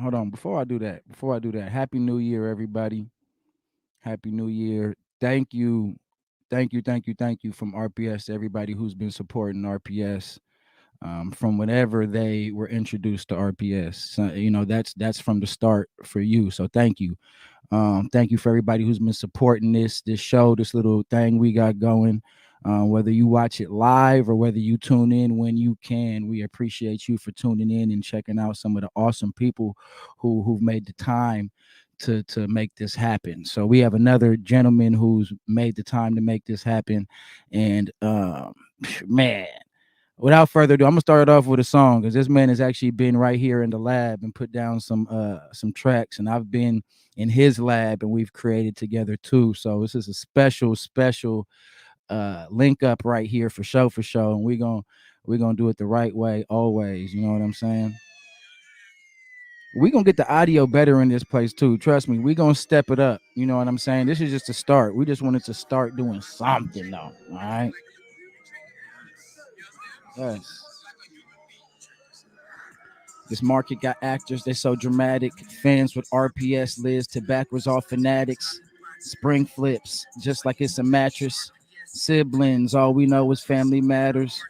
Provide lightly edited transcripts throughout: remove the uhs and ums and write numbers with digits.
hold on. Before I do that, Happy New Year, everybody. Happy New Year. Thank you. Thank you from RPS to everybody who's been supporting RPS from whenever they were introduced to RPS. So, that's from the start for you. So thank you. Thank you for everybody who's been supporting this show, this little thing we got going. Whether you watch it live or whether you tune in when you can, we appreciate you for tuning in and checking out some of the awesome people who've made the time to make this happen. So we have another gentleman who's made the time to make this happen, and man, without further ado, I'm gonna start it off with a song because this man has actually been right here in the lab and put down some tracks, and I've been in his lab and we've created together too. So this is a special link up right here for show, and we're gonna do it the right way always. You know what I'm saying? We're gonna get the audio better in this place too. Trust me, we're gonna step it up. You know what I'm saying? This is just a start. We just wanted to start doing something though. All right. Yes. This market got actors, they so dramatic. Fans with RPS lids to backwards all fanatics. Spring flips, just like it's a mattress. Siblings, all we know is family matters.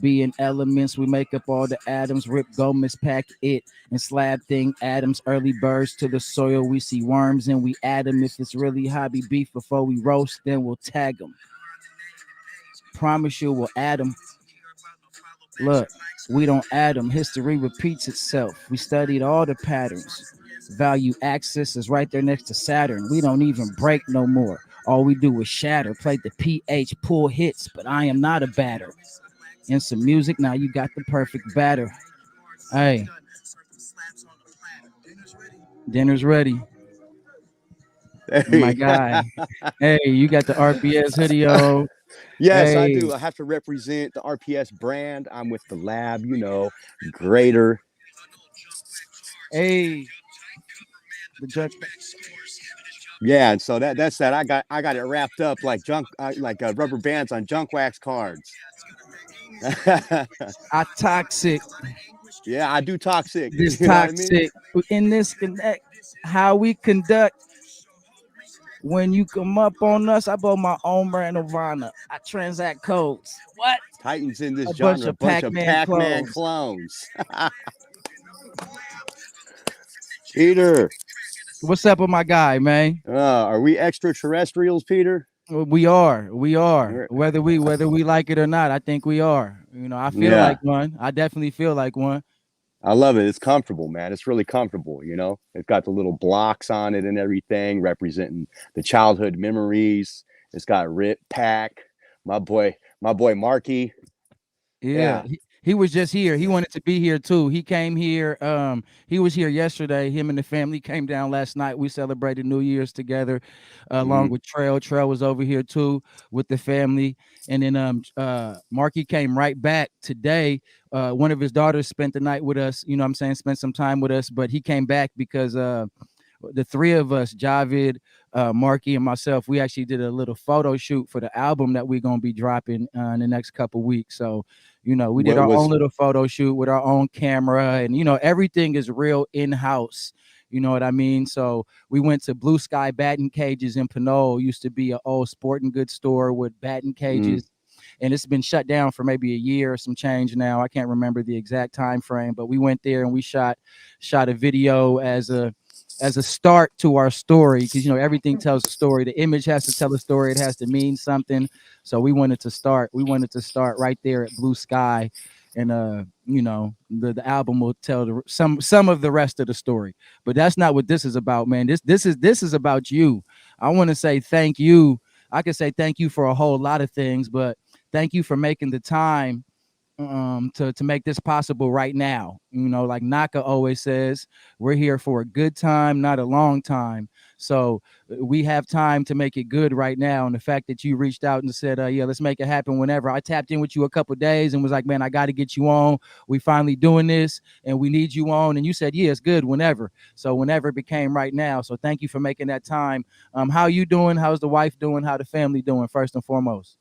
Being elements, we make up all the atoms. Rip Gomez pack it and slab thing atoms. Early birds to the soil, we see worms and we add them. If it's really hobby beef before we roast, then we'll tag them. Promise you we'll add them. Look, we don't add them. History repeats itself. We studied all the patterns. Value axis is right there next to Saturn. We don't even break no more. All we do is shatter. Play the PH, pull hits, but I am not a batter. And some music, now you got the perfect batter. Hey, dinner's ready. My Hey. guy. Hey, you got the RPS video. Yes, I Hey, do. I have to represent the RPS brand. I'm with the lab, greater. hey, the judge. Yeah, and so that's that. I got it wrapped up like rubber bands on junk wax cards. I toxic. Yeah, I do toxic. This You know what I mean? toxic. In this connect, how we conduct. When you come up on us, I bought my own brand of Nirvana. I transact codes. What? Titans in A this bunch genre, of bunch of Pac-Man Pac-Man clones. clones. Peter, What's up with my guy, man? are we extraterrestrials, Peter? We are. We are. We're- Whether we like it or not, I think we are. I feel like yeah, one. I definitely feel like one. I love it. It's comfortable, man. It's really comfortable. It's got the little blocks on it and everything, representing the childhood memories. It's got Rip Pack, my boy Marky. Yeah, Yeah. he was just here. He wanted to be here too. He came here. He was here yesterday. Him and the family came down last night. We celebrated New Year's together, along Mhm. with Trail. Trail was over here too with the family, and then Marky came right back today. One of his daughters spent the night with us. You know, what I'm saying, spent some time with us, but he came back because the three of us, Javid, Marky, and myself, we actually did a little photo shoot for the album that we're gonna be dropping in the next couple weeks. So, we did What our own was little photo shoot with our own camera, and everything is real in house. You know what I mean? So we went to Blue Sky Batting Cages in Pinole. Used to be an old sporting goods store with batting mm, cages, and it's been shut down for maybe a year or some change now. I can't remember the exact time frame, but we went there and we shot a video as a start to our story because everything tells a story. The image has to tell a story. It has to mean something. So we wanted to start right there at Blue Sky, and the album will tell some of the rest of the story. But that's not what this is about, man. This is about you. I want to say thank you. I could say thank you for a whole lot of things, but thank you for making the time to make this possible right now. Like Naka always says, we're here for a good time, not a long time. So we have time to make it good right now. And the fact that you reached out and said, yeah, let's make it happen whenever. I tapped in with you a couple of days and was like, man, I got to get you on. We finally doing this and we need you on. And you said, yeah, it's good whenever. So whenever it became right now. So thank you for making that time. How you doing? How's the wife doing? How the family doing, first and foremost?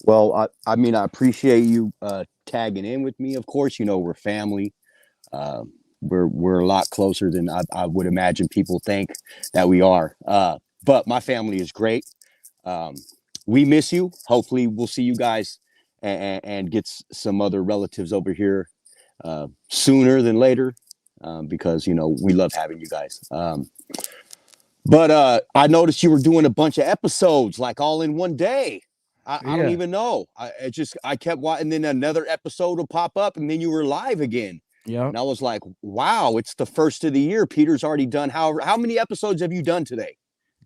well, I appreciate you tagging in with me. Of course, we're family. we're a lot closer than I would imagine people think that we are. But my family is great. Um, we miss you. Hopefully, we'll see you guys and get some other relatives over here sooner than later, because we love having you guys. But I noticed you were doing a bunch of episodes like all in one day. I don't Yeah. even know. I kept watching, and then another episode will pop up, and then you were live again. Yep. And I was like, wow, it's the first of the year. Peter's already done how many episodes have you done today?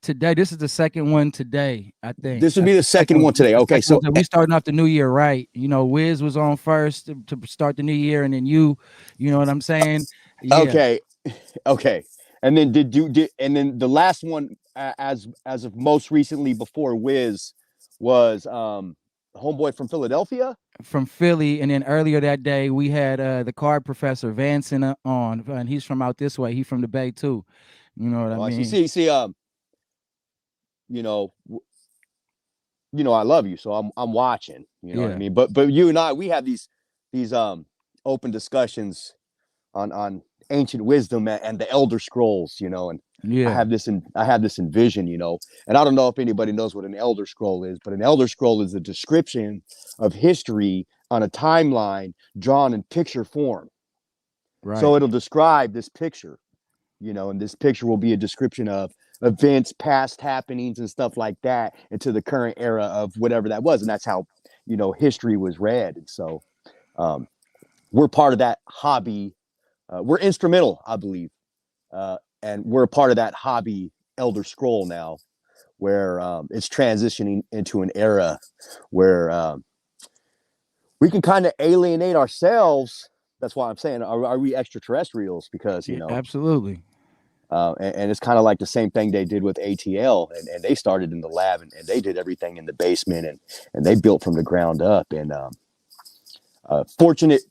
Today, this is the second one today, I think. This would That's be the the second second one. one This is today. the Okay, second one. so So we starting off the new year right. Wiz was on first to start the new year, and then you know what I'm saying? Yeah. okay, okay. And then and then the last one, as of most recently before Wiz, was homeboy from Philadelphia. From Philly, and then earlier that day we had the card professor Vanson on, and he's from out this way. He's from the Bay too. You know what I Oh, I see. mean? See. You know, I love you, so I'm watching. You know what I Yeah. mean? But you and I, we have these open discussions on ancient wisdom and the Elder Scrolls. And Yeah. I have this in vision. And I don't know if anybody knows what an Elder Scroll is, but an Elder Scroll is a description of history on a timeline drawn in picture form. So Right. it'll describe this picture, and this picture will be a description of events, past happenings, and stuff like that into the current era of whatever that was. And that's how, history was read. And so um, we're part of that hobby. We're instrumental, I believe. And we're a part of that hobby Elder Scroll now, where it's transitioning into an era where we can kind of alienate ourselves. That's why I'm saying, are we extraterrestrials? Because, Yeah, absolutely. and it's kind of like the same thing they did with ATL, and they started in the lab, and they did everything in the basement, and they built from the ground up. And fortunate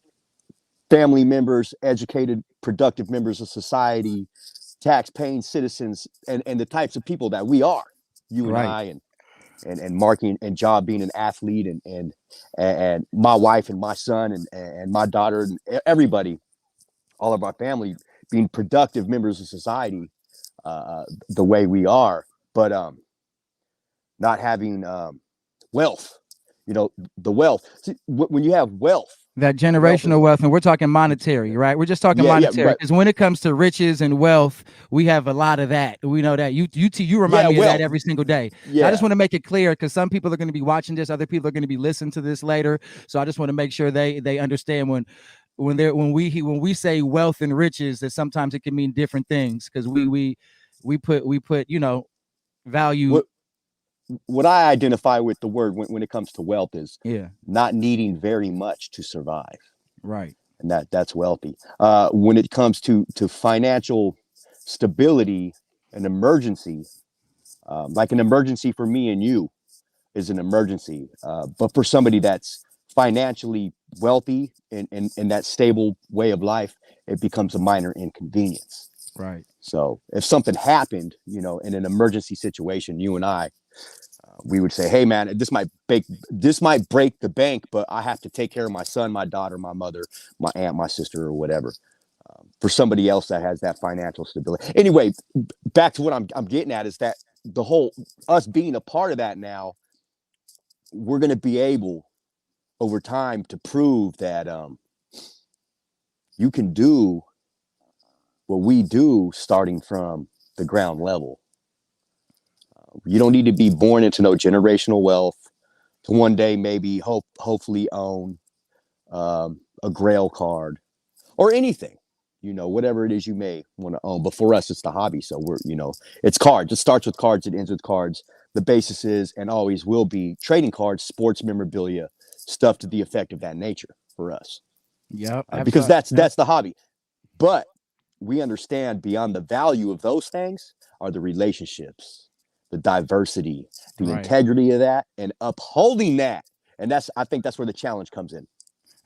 family members, educated, productive members of society, tax-paying citizens, and the types of people that we are, you and Right. I, and Marky and Job being an athlete, and my wife and my son and my daughter and everybody, all of our family being productive members of society, the way we are, but not having wealth. The wealth. See, when you have wealth, That wealth generational is wealth, and we're talking monetary, right? We're just talking yeah, monetary right, because when it comes to riches and wealth, we have a lot of that. We know that. You remind yeah, me of that wealth, every single day. So I just yeah. want to make it clear because some people are going to be watching this, other people are going to be listening to this later. So I just want to make sure they understand when we say wealth and riches that sometimes it can mean different things because we put value. What what I identify with the word when it comes to wealth is Yeah. not needing very much to survive, Right. and that's wealthy. When it comes to financial stability, an emergency, like an emergency for me and you, is an emergency. But for somebody that's financially wealthy in that stable way of life, it becomes a minor inconvenience. Right. So if something happened, in an emergency situation, you and I, we would say, "Hey, man, this might break the bank, but I have to take care of my son, my daughter, my mother, my aunt, my sister, or whatever." For somebody else that has that financial stability. Anyway, back to what I'm getting at is that the whole us being a part of that now, we're going to be able over time to prove that you can do what we do starting from the ground level. You don't need to be born into no generational wealth to one day maybe hopefully own a Grail card or anything. Whatever it is you may want to own. But for us, it's the hobby. So it's cards. It starts with cards. It ends with cards. The basis is and always will be trading cards, sports memorabilia, stuff to the effect of that nature for us. Yep. Because Absolutely. that's the hobby. But we understand beyond the value of those things are the relationships, the diversity, the Right. integrity of that, and upholding that. And I think that's where the challenge comes in,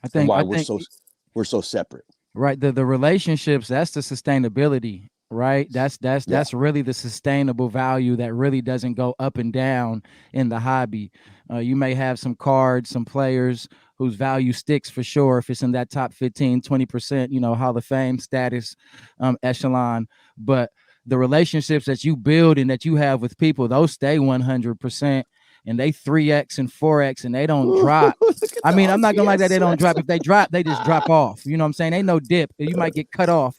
I and think why I we're think so separate. right, the relationships, that's the sustainability, right? Yeah, That's really the sustainable value that really doesn't go up and down in the hobby. You may have some cards, some players, whose value sticks for sure if it's in that top 15, 20%, Hall of Fame status echelon. But the relationships that you build and that you have with people, those stay 100%, and they 3x and 4x, and they don't Ooh, drop. look at I the mean, I'm not gonna like that they RPS. don't drop. If they drop, they just drop off. You know what I'm saying? Ain't no dip. You might get cut off,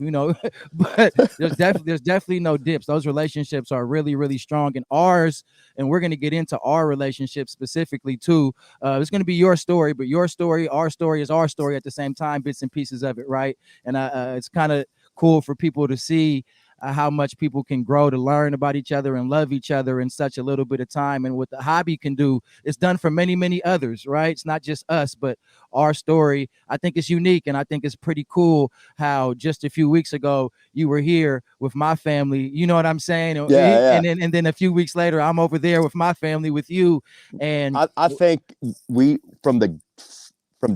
but there's definitely no dips. Those relationships are really, really strong. And ours, and we're gonna get into our relationship specifically too. It's gonna be your story, but your story, our story is our story at the same time, bits and pieces of it, right? And it's kind of cool for people to see how much people can grow to learn about each other and love each other in such a little bit of time. And what the hobby can do, it's done for many, many others, right? It's not just us, but our story, I think, is unique. And I think it's pretty cool how just a few weeks ago you were here with my family. You know what I'm saying? Yeah, yeah. And then a few weeks later, I'm over there with my family with you. And I think we from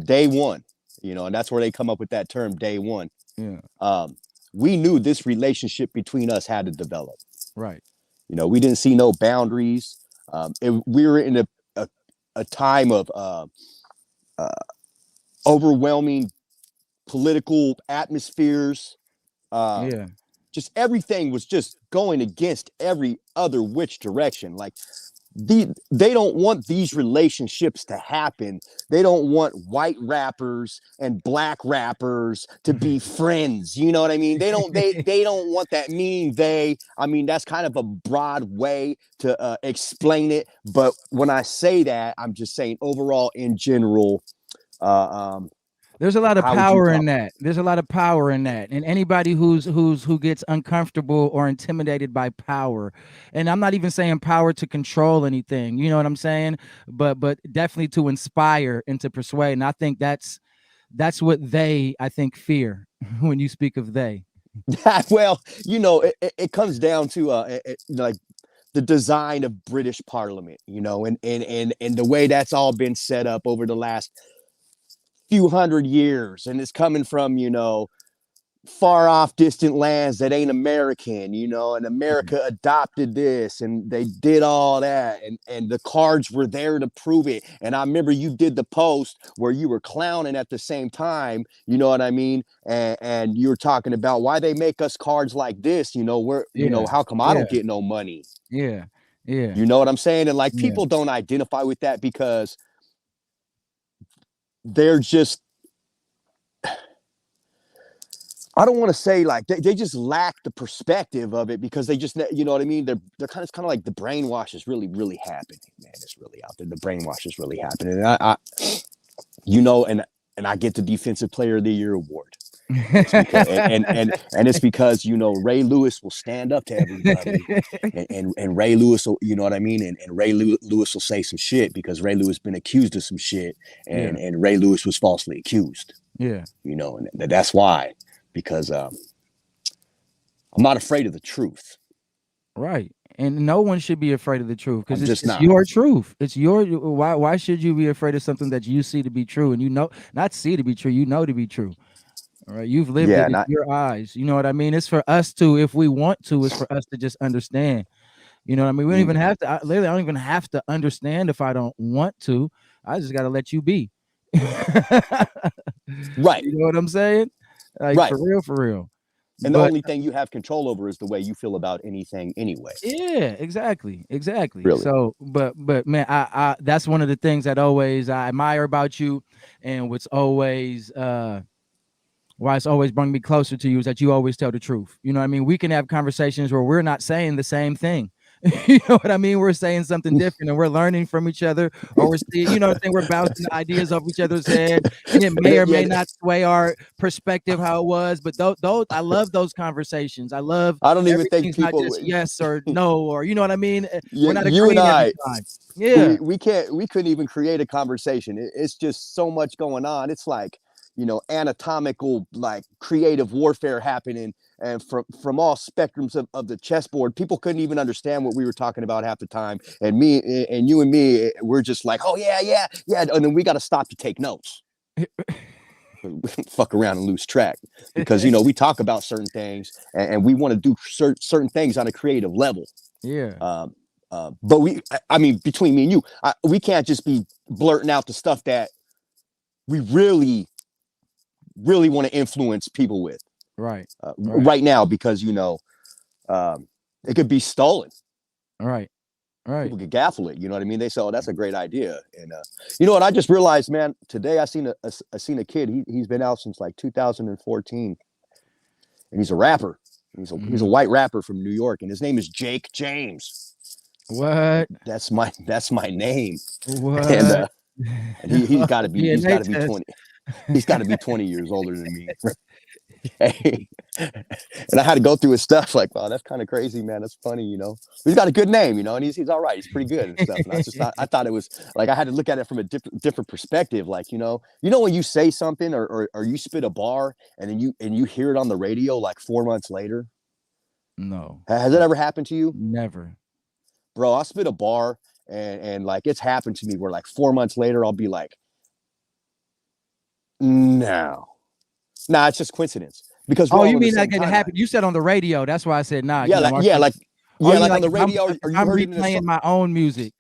day one, and that's where they come up with that term day one. yeah, Um, we knew this relationship between us had to develop. right. We didn't see no boundaries. We were in a time of uh, overwhelming political atmospheres. Um, Yeah. just everything was just going against every other which direction. Like they don't want these relationships to happen. They don't want white rappers and black rappers to be friends. You know what I mean? They don't want that. Meaning I mean, that's kind of a broad way to explain it. But when I say that, I'm just saying overall in general. Uh, um, There's a lot of how would you power in talk? that. There's a lot of power in that. And anybody who gets uncomfortable or intimidated by power, and I'm not even saying power to control anything, you know what I'm saying? But definitely to inspire and to persuade. And I think that's what they, I think, fear when you speak of they. Well, it comes down to like the design of British Parliament, and the way that's all been set up over the last few hundred years, and it's coming from far off distant lands that ain't American, and Yeah. America adopted this and they did all that, and the cards were there to prove it. And I remember you did the post where you were clowning at the same time, you know what I mean? And you were talking about why they make us cards like this, where Yeah. how come I Yeah. don't get no money? Yeah. Yeah. You know what I'm saying? And like Yeah. people don't identify with that because they're just, I don't want to say like they just lack the perspective of it because they just, you know what I mean? They're kind of like the brainwash is really, really happening, man. It's really out there. The brainwash is really happening. And and I get the defensive player of the year award. And it's because and it's because Ray Lewis will stand up to everybody, and Ray Lewis will, you know what I mean, and Ray Lewis will say some shit because Ray Lewis been accused of some shit, Yeah. and Ray Lewis was falsely accused, Yeah. and that's why, because I'm not afraid of the truth. Right. And no one should be afraid of the truth because I'm it's just it's not. your truth. It's your why should you be afraid of something that you see to be true and not see to be true, to be true. All right. You've lived Yeah, it. and It's your eyes. You know what I mean? It's for us to, if we want to, it's for us to just understand. You know what I mean? We don't even have to literally I don't even have to understand if I don't want to. I just gotta let you be. You right, know what I'm saying? Like right. for real, for real. And the But only thing you have control over is the way you feel about anything, anyway. yeah, exactly, exactly. Really. So, but man, I that's one of the things that always I admire about you, and what's always why it's always bring me closer to you is that you always tell the truth. You know what I mean? We can have conversations where we're not saying the same thing. You know what I mean? We're saying something different and we're learning from each other, or we're seeing, you know what I'm saying? We're bouncing ideas off each other's head, and it may or Yeah, may not sway our perspective how it was. But those I love those conversations. I love I don't even think everything's not people. just yes or no, or you know what I mean? We're not You and agreeing every I, time. Yeah. we couldn't even create a conversation. It's just so much going on. It's like anatomical, like creative warfare happening, and from all spectrums of the chessboard. People couldn't even understand what we were talking about half the time. And you and me, we're just like, oh yeah, yeah, yeah, and then we got to stop to take notes. Fuck around and lose track because we talk about certain things, and we want to do certain things on a creative level. Yeah. Um, but I mean, between me and you, we can't just be blurting out the stuff that we really want to influence people with Right. Right. right now, because it could be stolen. Right. Right. People could gaffle it. You know what I mean? They say, "Oh, that's a great idea." And you know what? I just realized, man. Today I seen a kid. He's been out since like 2014, and he's a rapper. He's a Hmm. white rapper from New York, and his name is Jake James. What? That's my name, and What? he's got to be DNA test. 20. He's got to be 20 years older than me. Hey, and I had to go through his stuff. Like, wow, that's kind of crazy, man. That's funny, He's got a good name, and he's all right. He's pretty good and stuff. And I thought it was like I had to look at it from a different perspective. Like, when you say something or you spit a bar and then you hear it on the radio like 4 months later. No. Has that ever happened to you, Never. bro? I spit a bar and like it's happened to me where like 4 months later I'll be like, no, nah, it's just coincidence because we're Oh, all you on the mean same like it timeline. happened? You said on the radio. That's why I said nah. Yeah, like yeah, like Oh, yeah, you mean like on like the radio, or if you I'm heard it in a song. replaying my own music?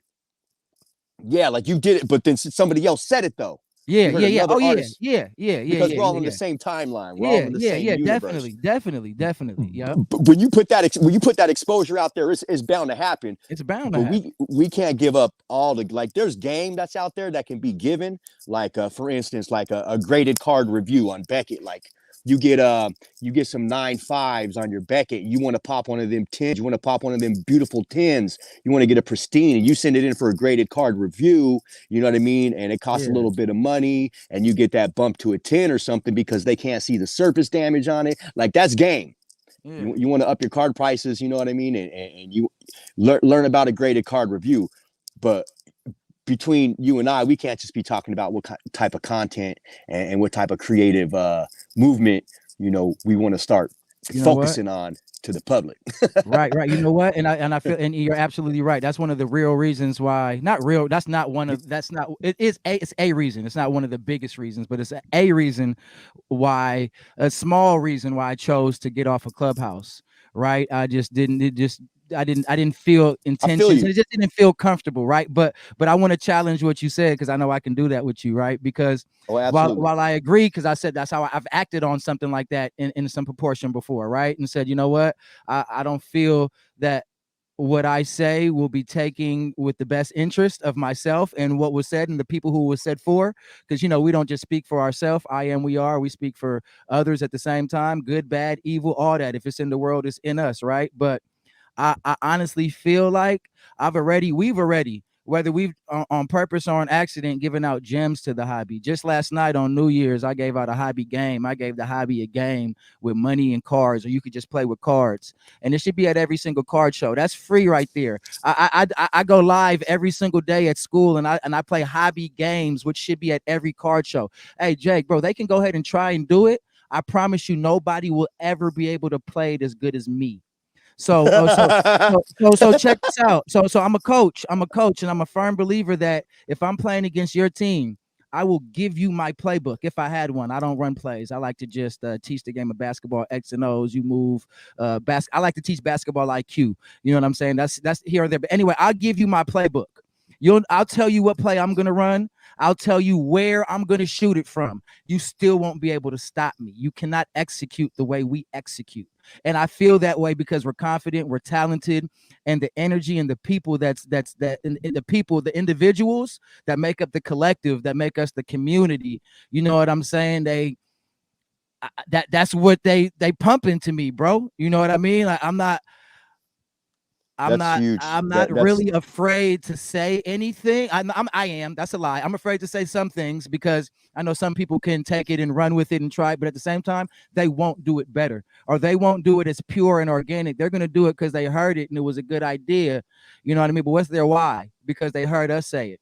Yeah, like you did it, but then somebody else said it though. Yeah, You heard yeah, yeah. another Oh, yeah, artist, yeah, yeah, yeah, because yeah, we're all yeah, in the yeah, same timeline. We're all yeah, in the yeah, same yeah. universe. Definitely, definitely, definitely. Yep. But when you put that exposure out there, it's bound to happen. It's bound to But happen. we can't give up all the, like, there's game that's out there that can be given, like for instance, like a graded card review on Beckett. Like you get some 9.5s on your Beckett. You want to pop one of them tens. You want to pop one of them beautiful tens. You want to get a pristine, and you send it in for a graded card review. You know what I mean? And it costs a Yeah, little bit of money, and you get that bump to a 10 or something because they can't see the surface damage on it. Like, that's game. yeah. You want to up your card prices, you know what I mean? And you learn about a graded card review. But between you and I, we can't just be talking about what type of content and what type of creative movement, we want to start You know what? focusing on to the public. Right, right. You know what? And I feel, and you're absolutely right. That's one of the real reasons why. Not real. That's not one of. That's not. It is a. It's a reason. It's not one of the biggest reasons, but it's a reason why. A small reason why I chose to get off a Clubhouse. Right. I just didn't. It just. I didn't feel I feel intentions, you. and it just didn't feel comfortable, right? But I want to challenge what you said because I know I can do that with you, right? Because Oh, while absolutely. while I agree, because I said that's how I've acted on something like that in some proportion before, right? And said, you know what, I don't feel that what I say will be taking with the best interest of myself and what was said and the people who was said for. Because we don't just speak for ourselves. I am, we are. We speak for others at the same time. Good, bad, evil, all that. If it's in the world, it's in us, right? But I honestly feel like we've already, whether we've on purpose or on accident, given out gems to the hobby. Just last night on New Year's, I gave out a hobby game. I gave the hobby a game with money and cards, or you could just play with cards. And it should be at every single card show. That's free right there. I go live every single day at school, and I play hobby games, which should be at every card show. Hey, Jake, bro, they can go ahead and try and do it. I promise you, nobody will ever be able to play it as good as me. So, so check this out. So I'm a coach. I'm a coach, and I'm a firm believer that if I'm playing against your team, I will give you my playbook if I had one. I don't run plays. I like to just teach the game of basketball, X and O's. You move, I like to teach basketball IQ. You know what I'm saying? That's here or there. But anyway, I'll give you my playbook. I'll tell you what play I'm gonna run. I'll tell you where I'm gonna shoot it from. You still won't be able to stop me. You cannot execute the way we execute. And I feel that way because we're confident, we're talented, and the energy and the people and the people, the individuals that make up the collective, that make us the community. You know what I'm saying? That's what they pump into me, bro. You know what I mean? Like, That's huge. I'm not That's really afraid to say anything. I am. That's a lie. I'm afraid to say some things because I know some people can take it and run with it and try it, but at the same time, they won't do it better, or they won't do it as pure and organic. They're going to do it because they heard it and it was a good idea. You know what I mean? But what's their why? Because they heard us say it.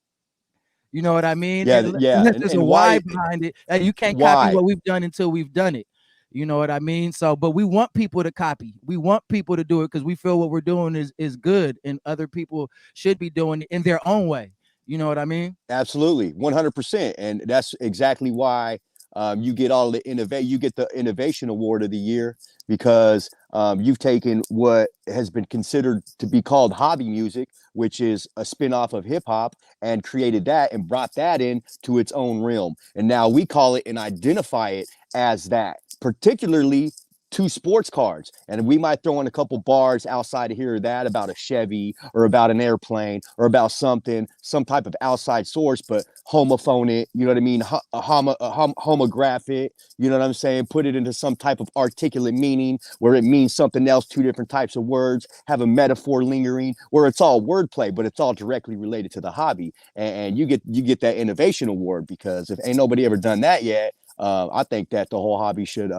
You know what I mean? yeah, And yeah. unless there's a And why why? behind it, you can't copy Why? what we've done until we've done it. You know what I mean? So, but we want people to copy. We want people to do it because we feel what we're doing is good, and other people should be doing it in their own way. You know what I mean? Absolutely, 100%. And that's exactly why. You get all the you get the innovation award of the year because you've taken what has been considered to be called hobby music, which is a spin-off of hip hop, and created that and brought that in to its own realm. And now we call it and identify it as that, particularly to sports cards. And we might throw in a couple bars outside of here or that about a Chevy or about an airplane or about something, some type of outside source, but homophone it, you know what I mean? Homograph it, you know what I'm saying? Put it into some type of articulate meaning where it means something else, two different types of words, have a metaphor lingering where it's all wordplay, but it's all directly related to the hobby. And you get that innovation award because if ain't nobody ever done that yet, I think that the whole hobby should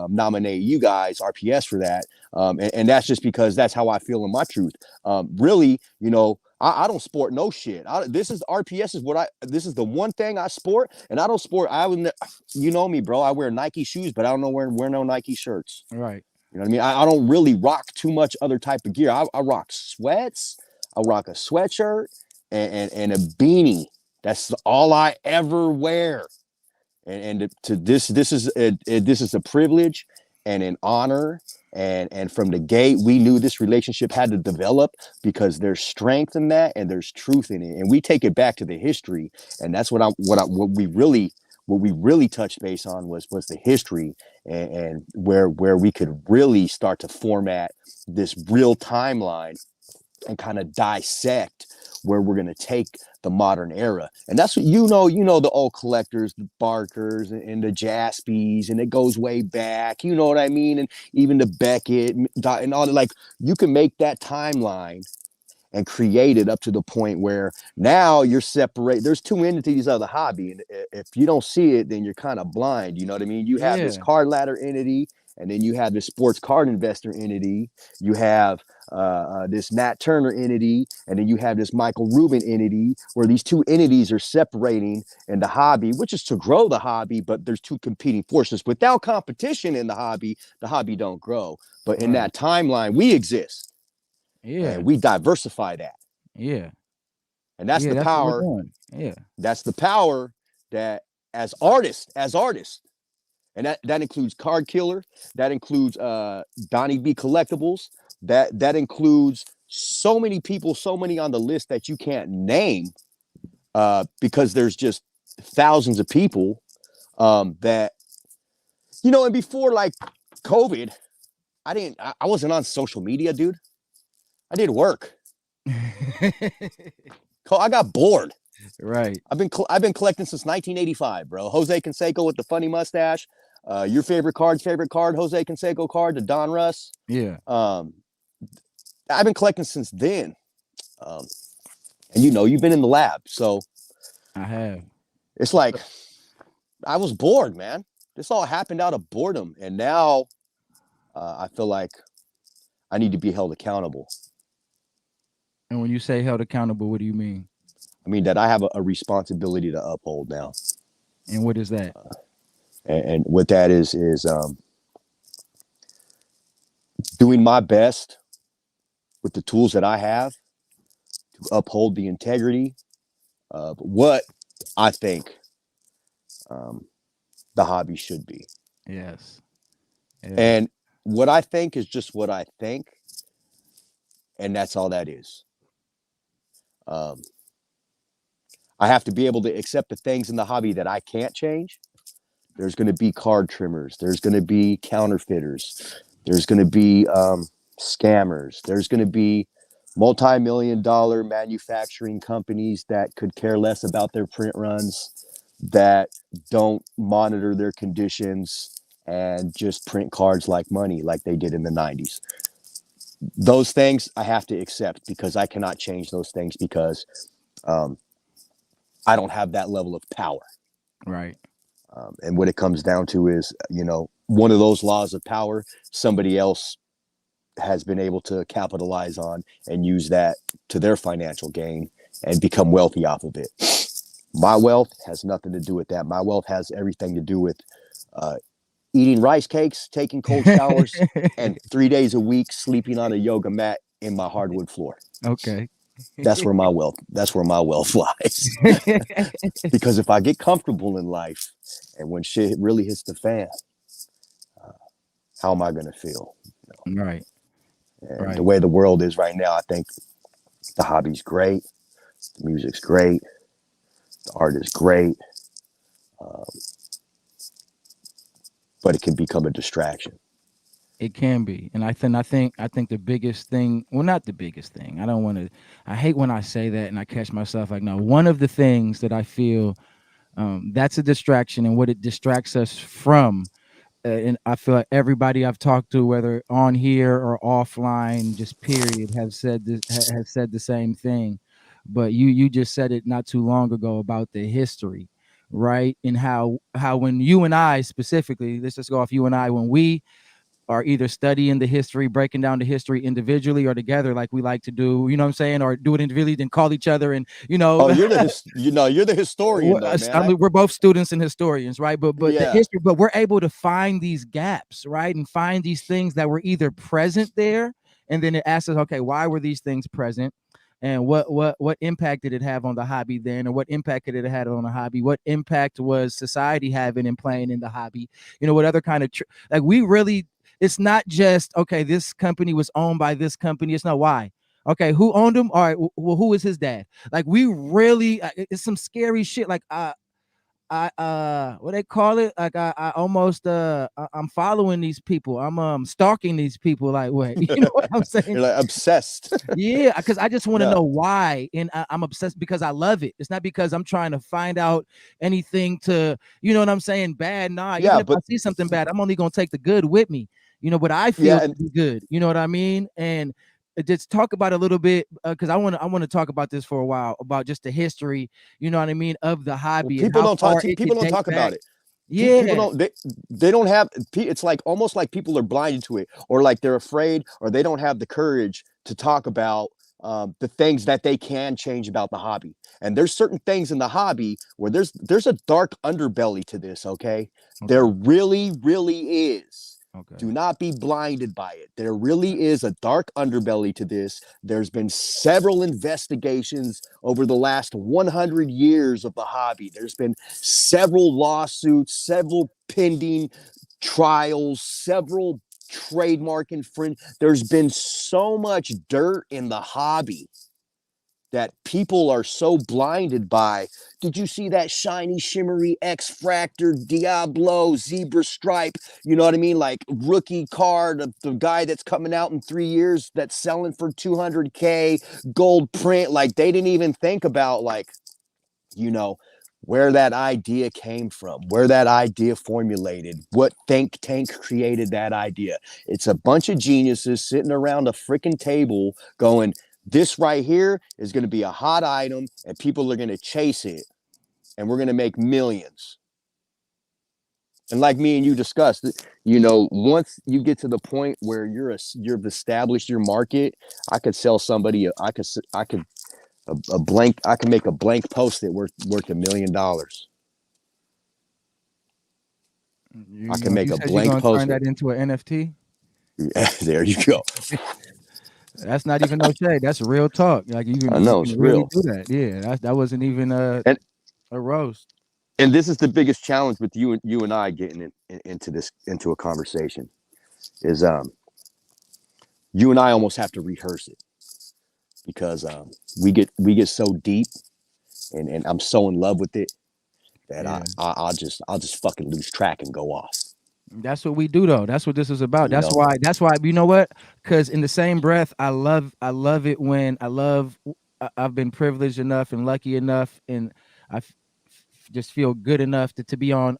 nominate you guys, RPS, for that. And that's just because that's how I feel in my truth. Really, you know, I don't sport no shit. This is RPS is what this is the one thing I sport, and I don't sport. You know me, bro. I wear Nike shoes, but I don't know wear no Nike shirts. Right. You know what I mean? I don't really rock too much other type of gear. I rock sweats. I rock a sweatshirt and a beanie. That's all I ever wear. And to this is a privilege and an honor. And from the gate, we knew this relationship had to develop because there's strength in that and there's truth in it. And we take it back to the history, and that's what we really touched base on was the history and where we could really start to format this real timeline and kind of dissect where we're going to take the modern era. And that's what you know the old collectors, the Barkers and the Jaspies, and it goes way back, you know what I mean? And even the Beckett and all that. Like, you can make that timeline and create it up to the point where now you're separate. There's two entities of the hobby. And if you don't see it, then you're kind of blind. You know what I mean? You have this Yeah. card ladder entity, and then you have this sports card investor entity. You have this Nat Turner entity, and then you have this Michael Rubin entity, where these two entities are separating in the hobby, which is to grow the hobby, but there's two competing forces. Without competition in the hobby don't grow. But in Right. that timeline, we exist Yeah. and we diversify that. Yeah. And that's Yeah. the That's what we're power. doing. Yeah. That's the power that as artists, and that includes Card Killer, that includes Donnie B Collectibles, that includes so many people, so many on the list that you can't name, because there's just thousands of people that and before like COVID, I wasn't on social media, dude. I did work. I got bored. Right. I've been collecting since 1985, bro. Jose Canseco with the funny mustache. Your favorite card, Jose Canseco card, the Don Russ. Yeah. Um, I've been collecting since then. Um, and you've been in the lab, so I have. it's like I was bored, man. This all happened out of boredom, and now I feel like I need to be held accountable. And when you say held accountable, what do you mean? I mean that I have a responsibility to uphold now, And what is that? and what that is doing my best with the tools that I have to uphold the integrity of what I think the hobby should be. Yes. Yes. And what I think is just what I think, and that's all that is. Um, I have to be able to accept the things in the hobby that I can't change. There's going to be card trimmers. There's going to be counterfeiters. There's going to be scammers. There's going to be multi-million-dollar manufacturing companies that could care less about their print runs, that don't monitor their conditions and just print cards like money, like they did in the 90s. Those things I have to accept because I cannot change those things because I don't have that level of power. Right. And what it comes down to is, one of those laws of power, somebody else has been able to capitalize on and use that to their financial gain and become wealthy off of it. My wealth has nothing to do with that. My wealth has everything to do with eating rice cakes, taking cold showers, and 3 days a week sleeping on a yoga mat in my hardwood floor. Okay. That's where my wealth lies. Because if I get comfortable in life, and when shit really hits the fan, how am I going to feel? Right, And the right. way the world is right now, I think the hobby's great, the music's great, the art is great, but it can become a distraction. It can be, and I think the biggest thing, well, not the biggest thing. I don't want to. I hate when I say that, and I catch myself like, no. One of the things that I feel that's a distraction, and what it distracts us from. And I feel like everybody I've talked to, whether on here or offline, just period, have said this, has said the same thing. But you just said it not too long ago about the history, right? And how when you and I specifically, let's just go off you and I, when we are either studying the history, breaking down the history individually or together, like we like to do, you know what I'm saying, or do it individually, then call each other and Oh, you're the historian though, man. I mean, we're both students and historians, right? But the Yeah, history, but we're able to find these gaps, right, and find these things that were either present there, and then it asks us, okay, why were these things present, and what impact did it have on the hobby then, or what impact did it have on the hobby? What impact was society having and playing in the hobby? What other kind of like we really. It's not just okay. This company was owned by this company. It's not why. Okay, who owned them? All right. Well, who is his dad? Like we really, it's some scary shit. Like what they call it? Like I almost I'm following these people. I'm stalking these people. Like what? You know what I'm saying? you're like obsessed. Yeah, because I just want to Yeah, know why, and I'm obsessed because I love it. It's not because I'm trying to find out anything to, you know what I'm saying, bad. Nah, even yeah, if I but see something bad, I'm only gonna take the good with me. What I yeah, feel to and be good. You know what I mean? And just talk about a little bit because I want to talk about this for a while about just the history. You know what I mean, of the well, hobby and how far it people could don't date talk back. about it. People Yeah. don't they don't have it's like almost like people are blinded to it, or like they're afraid, or they don't have the courage to talk about the things that they can change about the hobby. And there's certain things in the hobby where there's a dark underbelly to this. Okay, there Okay. really is. Okay. Do not be blinded by it. There really is a dark underbelly to this. There's been several investigations over the last 100 years of the hobby. There's been several lawsuits, several pending trials, several trademark infringe. There's been so much dirt in the hobby that people are so blinded by. Did you see that shiny, shimmery X Fractor Diablo Zebra Stripe? You know what I mean? Like rookie card, the guy that's coming out in 3 years that's selling for 200K, gold print. Like they didn't even think about like, you know, where that idea came from, where that idea formulated, what think tank created that idea. It's a bunch of geniuses sitting around a freaking table going, this right here is going to be a hot item and people are going to chase it and we're going to make millions. And like me and you discussed, once you get to the point where you've established your market, I could sell somebody, I could a blank, I can make a blank post-it worth $1 million. I can make You a said you're blank gonna turn post-it. that into an NFT. Yeah, there you go. That's not even no shade. That's real talk. Like you can I you know can it's really real. do that. Yeah, that wasn't even And a roast. this is the biggest challenge with you and I getting into a conversation is you and I almost have to rehearse it because we get so deep and I'm so in love with it that Yeah. I'll just fucking lose track and go off. That's what we do though. That's what this is about. You know, That's why you know what? Cuz in the same breath I love it when I've been privileged enough and lucky enough and just feel good enough to be on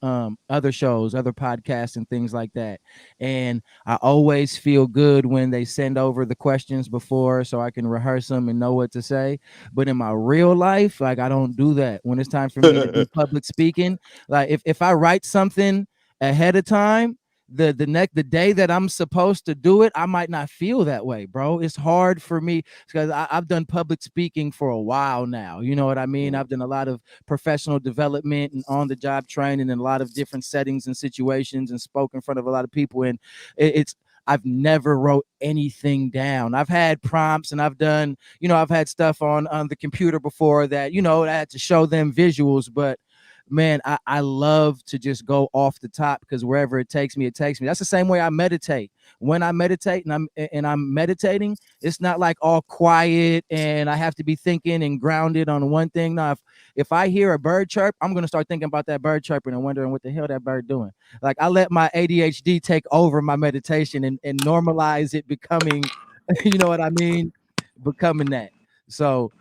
other shows, other podcasts and things like that. And I always feel good when they send over the questions before so I can rehearse them and know what to say. But in my real life, like I don't do that. When it's time for me to do public speaking, like if I write something ahead of time, the day that I'm supposed to do it, I might not feel that way, bro. It's hard for me because I've done public speaking for a while now. You know what I mean? I've done a lot of professional development and on the job training in a lot of different settings and situations and spoke in front of a lot of people. And it's I've never wrote anything down. I've had prompts and I've done, I've had stuff on the computer before that, I had to show them visuals, but man, I love to just go off the top because wherever it takes me, it takes me. That's the same way I meditate. When I meditate and I'm meditating, it's not like all quiet and I have to be thinking and grounded on one thing. No, if I hear a bird chirp, I'm gonna start thinking about that bird chirping and wondering what the hell that bird doing. Like I let my ADHD take over my meditation and normalize it becoming, you know what I mean, becoming that. So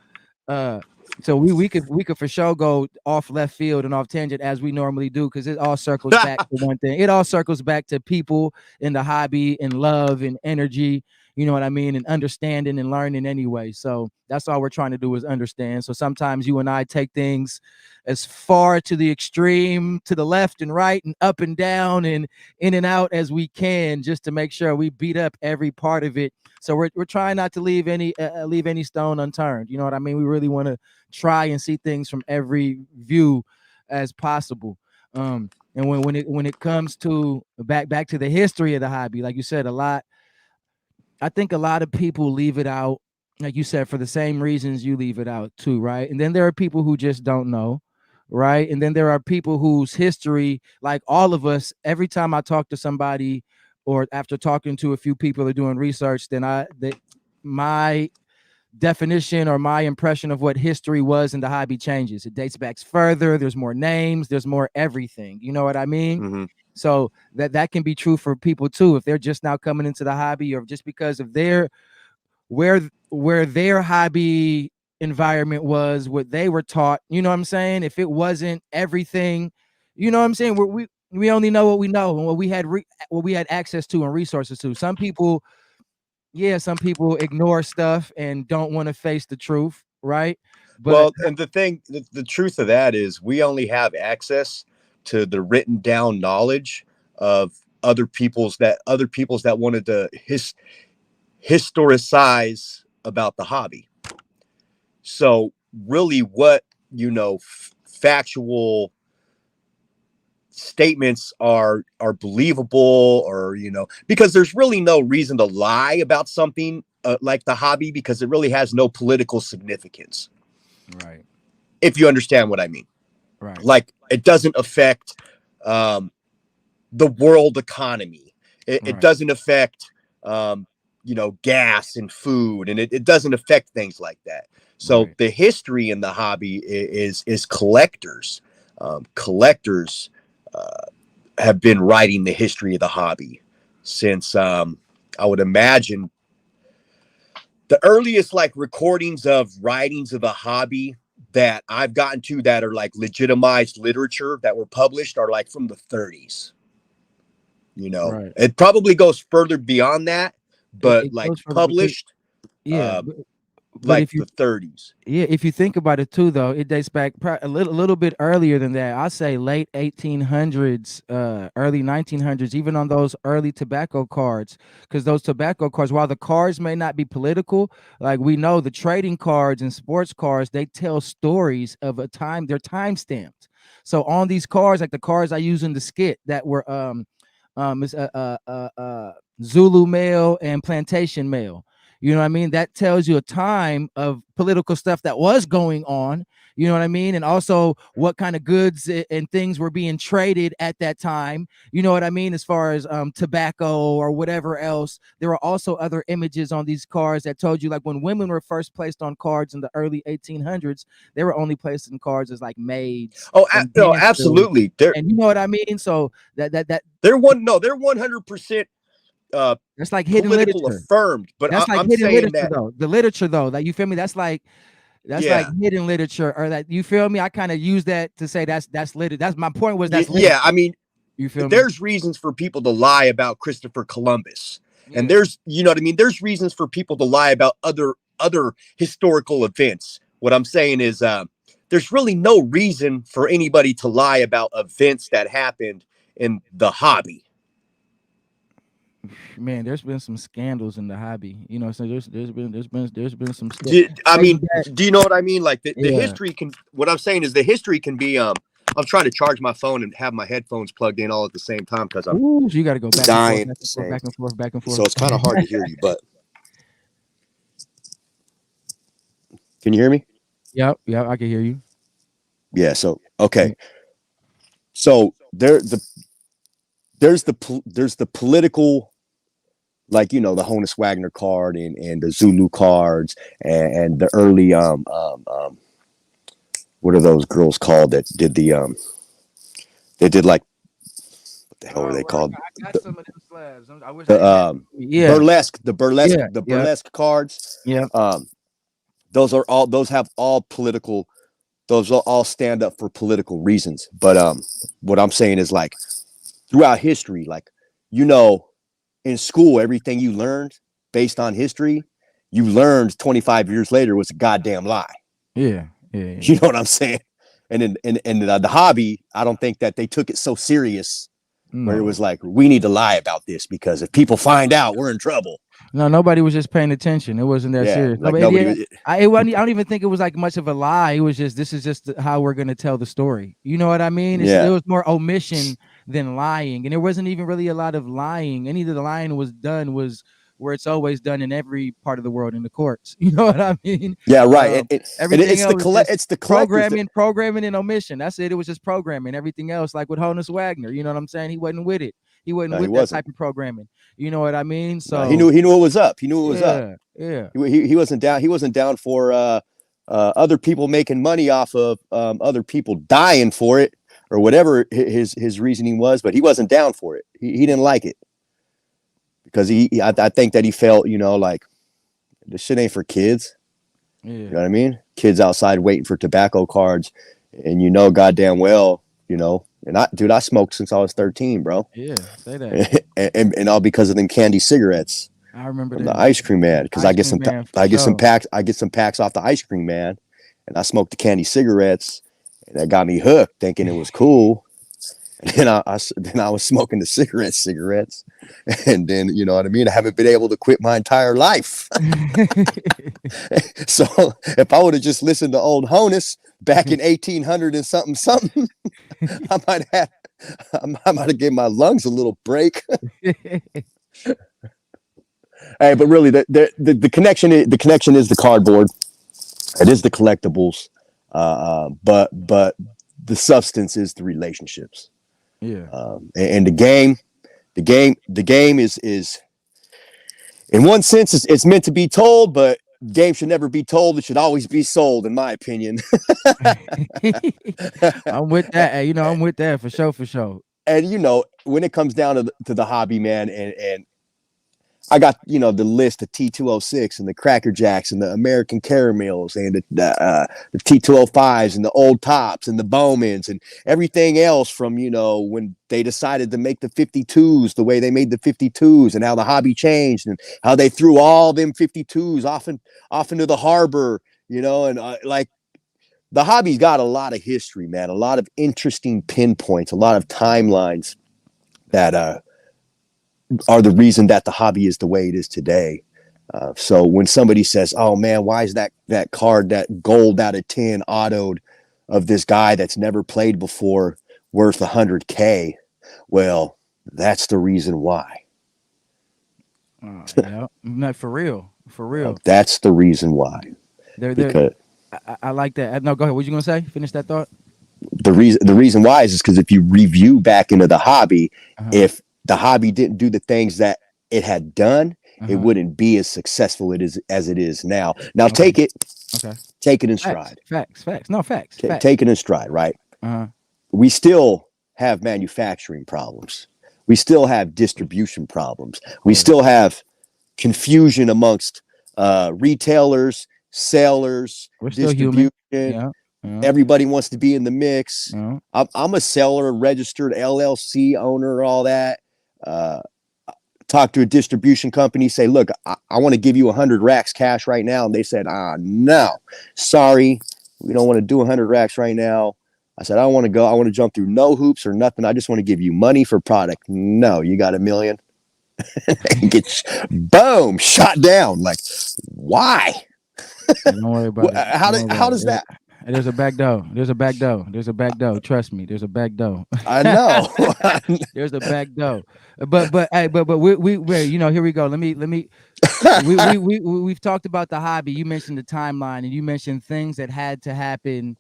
uh so we could for sure go off left field and off tangent as we normally do because it all circles back to one thing. It all circles back to people in the hobby and love and energy, you know what I mean, and understanding and learning anyway. So that's all we're trying to do is understand. So sometimes you and I take things as far to the extreme, to the left and right and up and down and in and out as we can, just to make sure we beat up every part of it. So we're trying not to leave any stone unturned. You know what I mean? We really want to try and see things from every view as possible. And when it comes to back to the history of the hobby, like you said, I think a lot of people leave it out, like you said, for the same reasons you leave it out too, right? And then there are people who just don't know, right? And then there are people whose history, like all of us, every time I talk to somebody or after talking to a few people or doing research, then my definition or my impression of what history was in the hobby changes. It dates back further. There's more names. There's more everything. You know what I mean? Mm-hmm. So that can be true for people too. If they're just now coming into the hobby, or just because of where their hobby environment was, what they were taught. You know what I'm saying? If it wasn't everything, you know what I'm saying? We only know what we know and what we had access to and resources to. Some people ignore stuff and don't want to face the truth, right? But Well, and the truth of that is, we only have access to the written down knowledge of other people's that wanted to historicize about the hobby. So really, what factual statements are believable, or because there's really no reason to lie about something like the hobby, because it really has no political significance, right, if you understand what I mean. right, Like, it doesn't affect um, the world economy. It right, doesn't affect gas and food, and it doesn't affect things like that. So right, the history in the hobby is collectors. Collectors have been writing the history of the hobby since, I would imagine, the earliest like recordings of writings of the hobby that I've gotten to that are like legitimized literature that were published are like from the 30s. right. It probably goes further beyond that, It, but it like goes for because published yeah, uh but like if you the 30s. yeah, if you think about it too, though, it dates back a little bit earlier than that. I say late 1800s, early 1900s, even on those early tobacco cards, because those tobacco cards, while the cards may not be political, like we know the trading cards and sports cards, they tell stories of a time. They're time stamped. So on these cards, like the cards I use in the skit that were it's Zulu male and plantation male. You know what I mean? That tells you a time of political stuff that was going on. You know what I mean? And also what kind of goods and things were being traded at that time. You know what I mean? As far as tobacco or whatever else. There were also other images on these cards that told you, like when women were first placed on cards in the early 1800s, they were only placed in cards as like maids Oh, and no, dancers. absolutely. they're And you know what I mean? So that they're one no they're 100% uh that's like hidden political literature. affirmed, but That's like I'm hidden saying literature that. though. The literature though, like you feel me? That's like Yeah. hidden literature, or that you feel me? I kind of use that to say that's lit. That's my point was that's Yeah, I literature. mean, You feel me? there's reasons for people to lie about Christopher Columbus, and Yeah. there's what I mean, there's reasons for people to lie about other historical events. What I'm saying is, there's really no reason for anybody to lie about events that happened in the hobby. Man, there's been some scandals in the hobby. So there's been some I saying mean, that. do you know what I mean? Like, the Yeah. history can. What I'm saying is, the history can be I'm trying to charge my phone and have my headphones plugged in all at the same time because I'm Ooh, so you got to go back and forth, dying back at the and forth, same. back and forth, back and So forth. it's kind of hard to hear you. But can you hear me? Yep, yep, I can hear you. Yeah. So okay. Yeah, So there's the political, like, the Honus Wagner card and the Zulu cards and the early what are those girls called that did they did like, what the hell were Oh, they well, called, I got the, some of them slabs. I wish I the had that. Yeah, yeah, the yeah, burlesque cards. yeah, Those have all political, those all stand up for political reasons. But what I'm saying is, like, throughout history, like, you know in school, everything you learned based on history, you learned 25 years later was a goddamn lie. yeah, yeah, yeah. You know what I'm saying? And in the hobby, I don't think that they took it so serious, where it No, was like, we need to lie about this because if people find out, we're in trouble. no, nobody was just paying attention. It wasn't that Yeah, serious. like Nobody. nobody Yeah, was. it wasn't, I don't even think it was like much of a lie. It was just this is just how we're gonna tell the story. You know what I mean? It Yeah, was more omission than lying, and there wasn't even really a lot of lying. Any of the lying was done was where it's always done in every part of the world in the courts. You know what I mean? yeah, right. Um, everything else was just It's the collectors that. programming, and omission. That's it. It was just programming. Everything else, like with Honus Wagner, you know what I'm saying? He wasn't with it. He wasn't No, he with that wasn't. type of programming. You know what I mean? No, So he knew it was up. He knew it was up. yeah, yeah, He wasn't down. He wasn't down for other people making money off of other people dying for it, or whatever his reasoning was. But he wasn't down for it. He didn't like it because I think that he felt, like, this shit ain't for kids. You yeah, know what I mean? Kids outside waiting for tobacco cards, and goddamn well, And I smoked since I was 13, bro, yeah. Say that. and all because of them candy cigarettes I remember from the them. ice cream man. Because Ice cream man for I get some sure. packs, off the ice cream man, and I smoked the candy cigarettes, and that got me hooked, thinking it was cool. And then I was smoking the cigarettes, and then, you know what I mean. I haven't been able to quit my entire life. So if I would have just listened to old Honus back in 1800 and something, I might have I might have gave my lungs a little break. Hey, but really, the connection is the cardboard. It is the collectibles, but the substance is the relationships, Yeah. and the game is in one sense it's meant to be told, but game should never be told. It should always be sold, in my opinion. I'm with that. Hey, I'm with that for sure, for sure. And when it comes down to the hobby, man, and I got, the list of T206 and the Cracker Jacks and the American Caramels and the T205s and the Old Tops and the Bowmans and everything else from, when they decided to make the 52s the way they made the 52s, and how the hobby changed and how they threw all them 52s off into the harbor, and like, the hobby's got a lot of history, man, a lot of interesting pinpoints, a lot of timelines that are the reason that the hobby is the way it is today. So when somebody says, "Oh man, why is that card, that gold out of 10 autoed of this guy that's never played before, worth 100K?" Well, that's the reason why. Yeah, not for real, for real. That's the reason why. They're. Because I like that. No, go ahead. What you gonna say? Finish that thought. the reason why is because if you review back into the hobby, Uh huh. if the hobby didn't do the things that it had done, Uh it huh. wouldn't be as successful as it is now. Now Okay. Okay. take it in Facts. stride. Facts. Facts. No facts. Facts. Take it in stride, right? Uh huh. We still have manufacturing problems. We still have distribution problems. We Yeah. still have confusion amongst retailers, sellers, We're still human. distribution. Yeah. Yeah. Everybody wants to be in the mix. Yeah. I'm a seller, registered LLC owner, all that. Uh, Talk to a distribution company, say, "Look, I want to give you 100 racks cash right now." And they said, no, sorry, we don't want to do 100 racks right now. I said, I don't want to go. I want to jump through no hoops or nothing. I just want to give you money for product. No, you got $1 million. Get boom, shot down. Like, why? Don't worry about it. Don't worry How about does it. that? There's a back door. There's a back door. There's a back door. Trust me. There's a back door. I know. There's a back door. But we here we go. Let me we've talked about the hobby. You mentioned the timeline, and you mentioned things that had to happen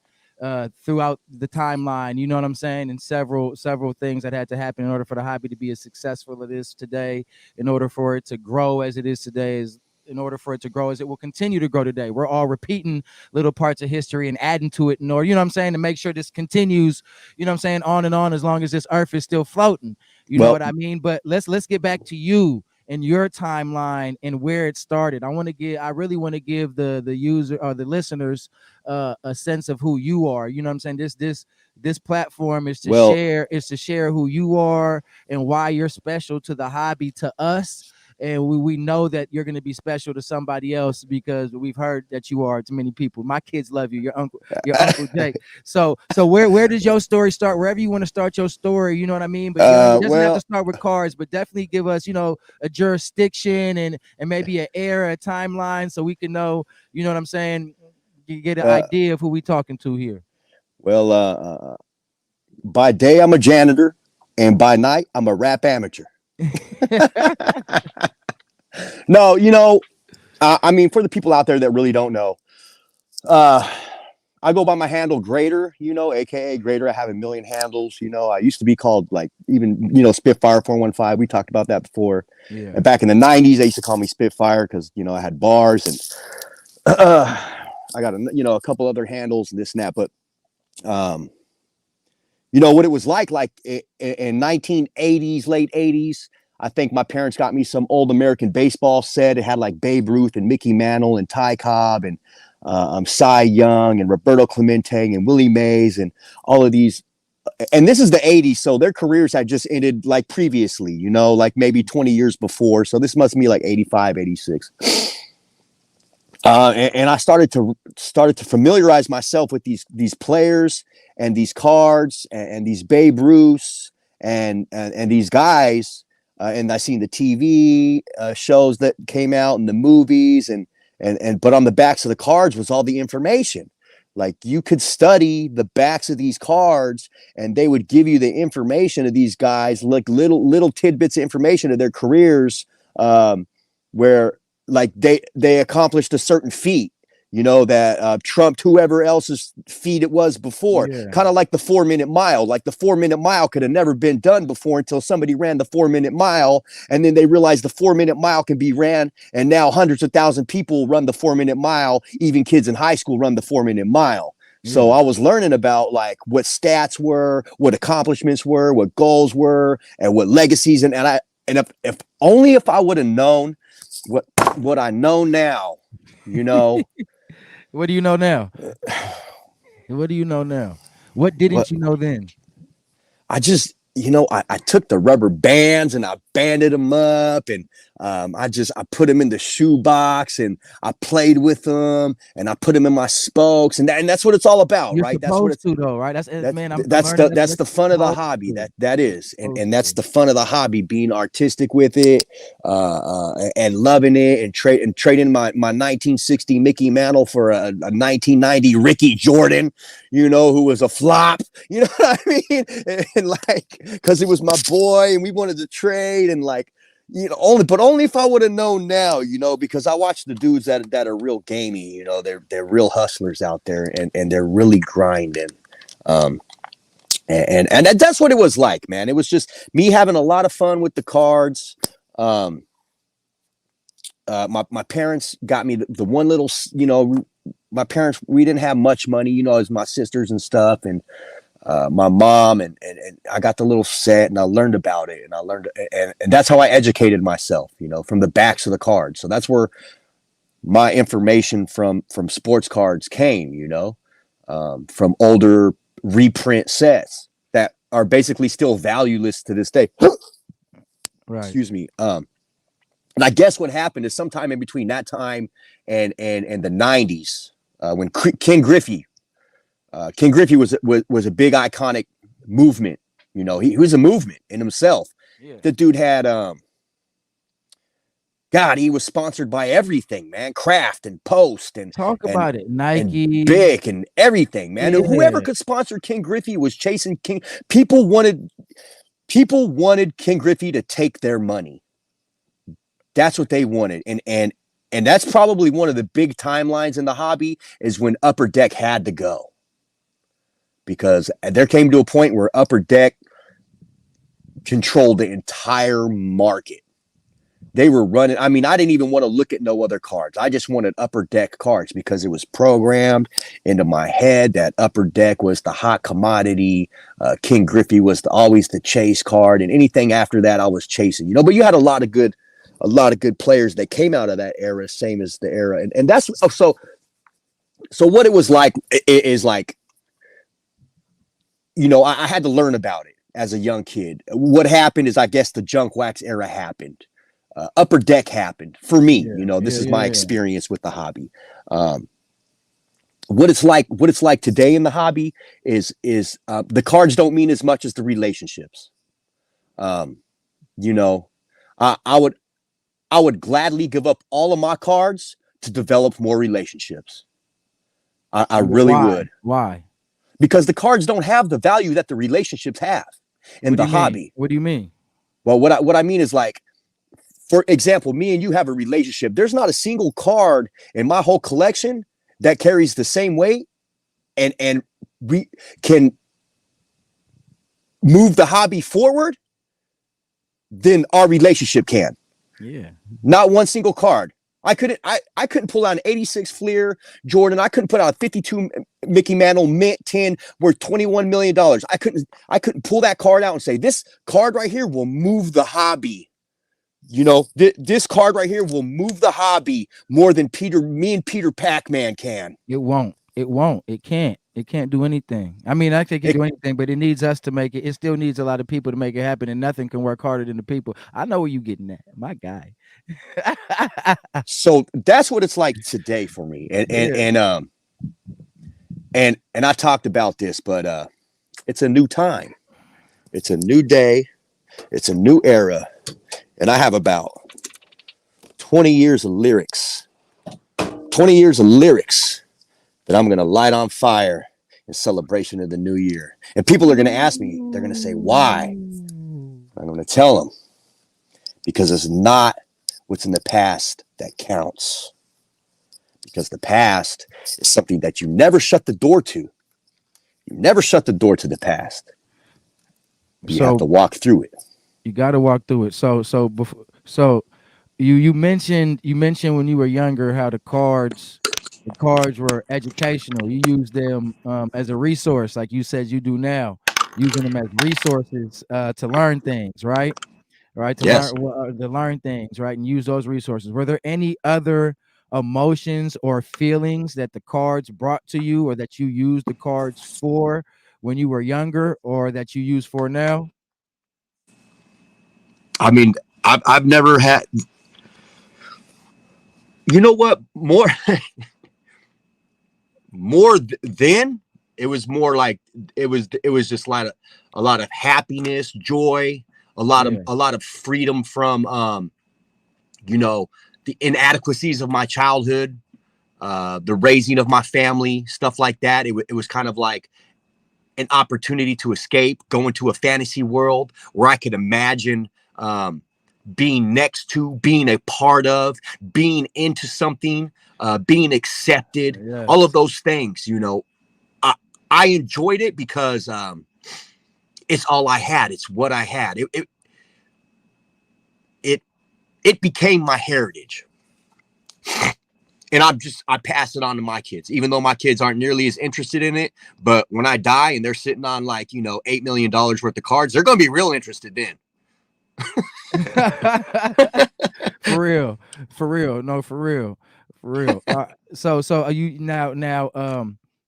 throughout the timeline. You know what I'm saying? And several things that had to happen in order for the hobby to be as successful as it is today, in order for it to grow as it is today, is in order for it to grow as it will continue to grow today. We're all repeating little parts of history and adding to it in order, you know what I'm saying, to make sure this continues, you know what I'm saying, on and on as long as this earth is still floating. You know Well, what I mean? But let's get back to you and your timeline and where it started. I really want to give the user or the listeners a sense of who you are. You know what I'm saying? This platform well, is to share who you are and why you're special to the hobby, to us. And we know that you're going to be special to somebody else because we've heard that you are to many people. My kids love you, your uncle Jake. So where does your story start? Wherever you want to start your story, you know what I mean. But it doesn't have to well, start with cars, but definitely give us, a jurisdiction and maybe an era, a timeline, so we can know, you know what I'm saying, get an uh, idea of who we talking to here. well. By day, I'm a janitor, and by night, I'm a rap amateur. No, I mean, for the people out there that really don't know, uh, I go by my handle Grader, aka Grader. I have a million handles. I used to be called like even Spitfire 415. We talked about that before. Yeah, And back in the '90s, they used to call me Spitfire because I had bars and I got a couple other handles and this and that. But um, what it was like in 1980s, late 80s. I think my parents got me some old American baseball set. It had like Babe Ruth and Mickey Mantle and Ty Cobb and Cy Young and Roberto Clemente and Willie Mays and all of these. And this is the 80s, so their careers had just ended like previously, like maybe 20 years before. So this must be like 85, 86. And I started to familiarize myself with these players and these cards and these Babe Ruths and these guys. And I seen the TV shows that came out and the movies and but on the backs of the cards was all the information. Like you could study the backs of these cards and they would give you the information of these guys, like little tidbits of information of their careers, where like they accomplished a certain feat, that trumped whoever else's feat it was before. yeah, Kind of like the 4 minute mile. Like the 4 minute mile could have never been done before until somebody ran the 4 minute mile, and then they realized the 4 minute mile can be ran, and now hundreds of thousand people run the 4 minute mile. Even kids in high school run the 4 minute mile. So yeah. I was learning about like what stats were, what accomplishments were, what goals were, and what legacies. And if only if I would have known what what I know now, you know, What do you know now? What do you know now? What what didn't you know then? I just, I took the rubber bands and I banded them up and I put them in the shoebox and I played with them and I put them in my spokes and that's what it's all about, You're right? That's what supposed it's to though, right? That's That's man. I'm that's learning the that that's you're the fun of the supposed hobby. to. That You're is, supposed and that's to. the fun of the hobby. Being artistic with it, and loving it, and trading my 1960 Mickey Mantle for a 1990 Ricky Jordan, who was a flop. You know what I mean? And like, because it was my boy, and we wanted to trade, and like, only if I would have known now, because I watch the dudes that are real gamey. They're real hustlers out there, and they're really grinding. Um, and that's what it was like, man. It was just me having a lot of fun with the cards. Um, my parents got me the one little, my parents, we didn't have much money, as my sisters and stuff, and my mom, and I got the little set, and I learned about it, and I learned, and that's how I educated myself, from the backs of the cards. So that's where my information from sports cards came, from older reprint sets that are basically still valueless to this day. Right. Excuse me. And I guess what happened is sometime in between that time and the '90s, when Ken Griffey was a big iconic movement. He was a movement in himself. Yeah. The dude had God, he was sponsored by everything, man. Kraft and Post Talk and about it. and Nike. Bic and everything, man. Whoever Yeah. could sponsor King Griffey was chasing King. People wanted King Griffey to take their money. That's what they wanted, and that's probably one of the big timelines in the hobby is when Upper Deck had to go, because there came to a point where Upper Deck controlled the entire market. They were running. I mean, I didn't even want to look at no other cards. I just wanted Upper Deck cards because it was programmed into my head that Upper Deck was the hot commodity. King Griffey was always the chase card, and anything after that, I was chasing. But you had a lot of good players that came out of that era, same as the era, and that's so. So what it was like is like, I had to learn about it as a young kid. What happened is, I guess, the junk wax era happened. Upper Deck happened for me. Yeah. This Yeah. is Yeah. my Yeah. experience with the hobby. Um, what it's like today in the hobby is the cards don't mean as much as the relationships. Um, you know, I would gladly give up all of my cards to develop more relationships. I really Why? would, Why? because the cards don't have the value that the relationships have in What do the you mean? hobby. What do you mean? Well, what I mean is, like, for example, me and you have a relationship. There's not a single card in my whole collection that carries the same weight and we can move the hobby forward than our relationship can. Yeah. Not one single card. I couldn't pull out an 86 Fleer Jordan. I couldn't put out a 52 Mickey Mantle Mint 10 worth $21 million. I couldn't pull that card out and say, this card right here will move the hobby. This card right here will move the hobby more than me and Peter Pac-Man can. It won't. It won't. It can't. It can't do anything. I mean, I think it can It, do anything, but it needs us to make it. It still needs a lot of people to make it happen, and nothing can work harder than the people. I know where you getting at, my guy. so that's what it's like today for me. And and Yeah. and um and I talked about this, but it's a new time. It's a new day. It's a new era. And I have about 20 years of lyrics. 20 years of lyrics that I'm going to light on fire in celebration of the new year. And people are going to ask me, they're going to say, why? I'm going to tell them, because it's not what's in the past that counts. Because the past is something that you never shut the door to. You never shut the door to the past. You have So to walk through it. you got to walk through it. So you mentioned when you were younger how the cards were educational. You used them as a resource, like you said you do now, using them as resources to learn things, right? Right, to Yes. learn things, right, and use those resources. Were there any other emotions or feelings that the cards brought to you, or that you used the cards for when you were younger, or that you use for now? I mean, I've never had, you know what, then it was more like, it was just like a lot of happiness, joy, Yeah, a lot of freedom from you know the inadequacies of my childhood, the raising of my family, stuff like that. It was kind of like an opportunity to escape, go into a fantasy world where I could imagine being next to, being a part of, being into something, being accepted, all of yes. those things. I, I enjoyed it because it's all I had. It's what I had. It it became my heritage, and I pass it on to my kids, even though my kids aren't nearly as interested in it. But when I die and they're sitting on, like, $8 million worth of cards, they're gonna be real interested then. For real, for real, no, for real. So are you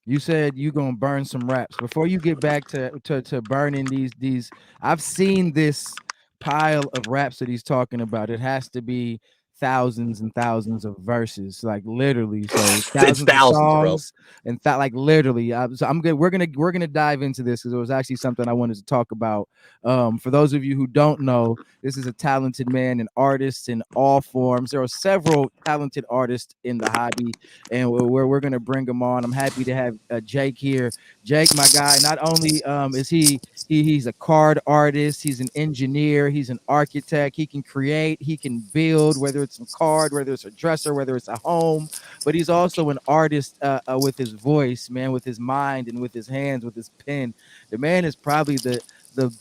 you said you gonna burn some raps before you get back to burning these. I've seen this pile of raps that he's talking about. It has to be thousands and thousands of verses, like literally. So It's thousands of thousands, bro. songs, and like literally. So I'm good. We're gonna dive into this because it was actually something I wanted to talk about. For those of you who don't know, this is a talented man and artist in all forms. There are several talented artists in the hobby, and we're gonna bring them on. I'm happy to have Jake here. Jake, my guy, not only is he's a card artist, he's an engineer, he's an architect, he can create, he can build, whether it's a card, whether it's a dresser, whether it's a home, but he's also an artist with his voice, man, with his mind and with his hands, with his pen. The man is probably the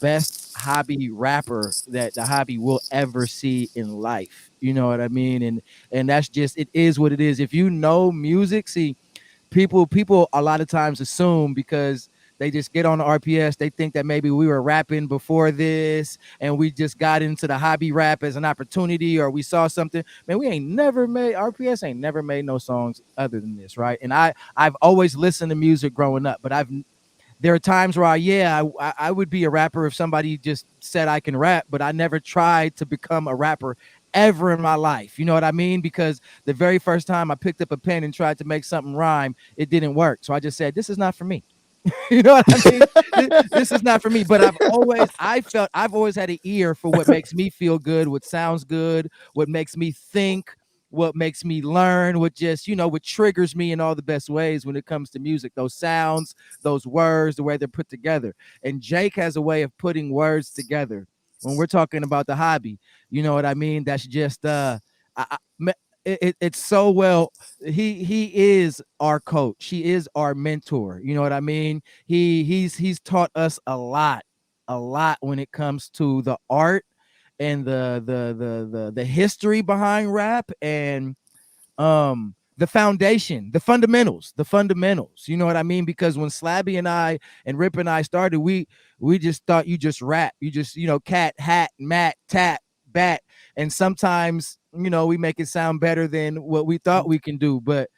best hobby rapper that the hobby will ever see in life. You know what I mean? And that's just, it is what it is. If you know music, see, people a lot of times assume because they just get on the RPS, they think that maybe we were rapping before this and we just got into the hobby rap as an opportunity, or we saw something. Man, we ain't never made, RPS ain't never made no songs other than this, right? And I've always listened to music growing up, but there are times where I would be a rapper if somebody just said I can rap, but I never tried to become a rapper ever in my life. You know what I mean? Because the very first time I picked up a pen and tried to make something rhyme, it didn't work. So I just said, this is not for me. You know what I mean? This is not for me. But I've always had an ear for what makes me feel good, what sounds good, what makes me think, what makes me learn, what just, what triggers me in all the best ways when it comes to music. Those sounds, those words, the way they're put together. And Jake has a way of putting words together when we're talking about the hobby. You know what I mean? That's just it's so well. He is our coach. He is our mentor. You know what I mean? He's taught us a lot when it comes to the art and the history behind rap, and the foundation, the fundamentals. You know what I mean? Because when Slabby and I and Rip and I started, we just thought you just rap, you just, cat, hat, mat, tap, bat, and sometimes, we make it sound better than what we thought we can do. But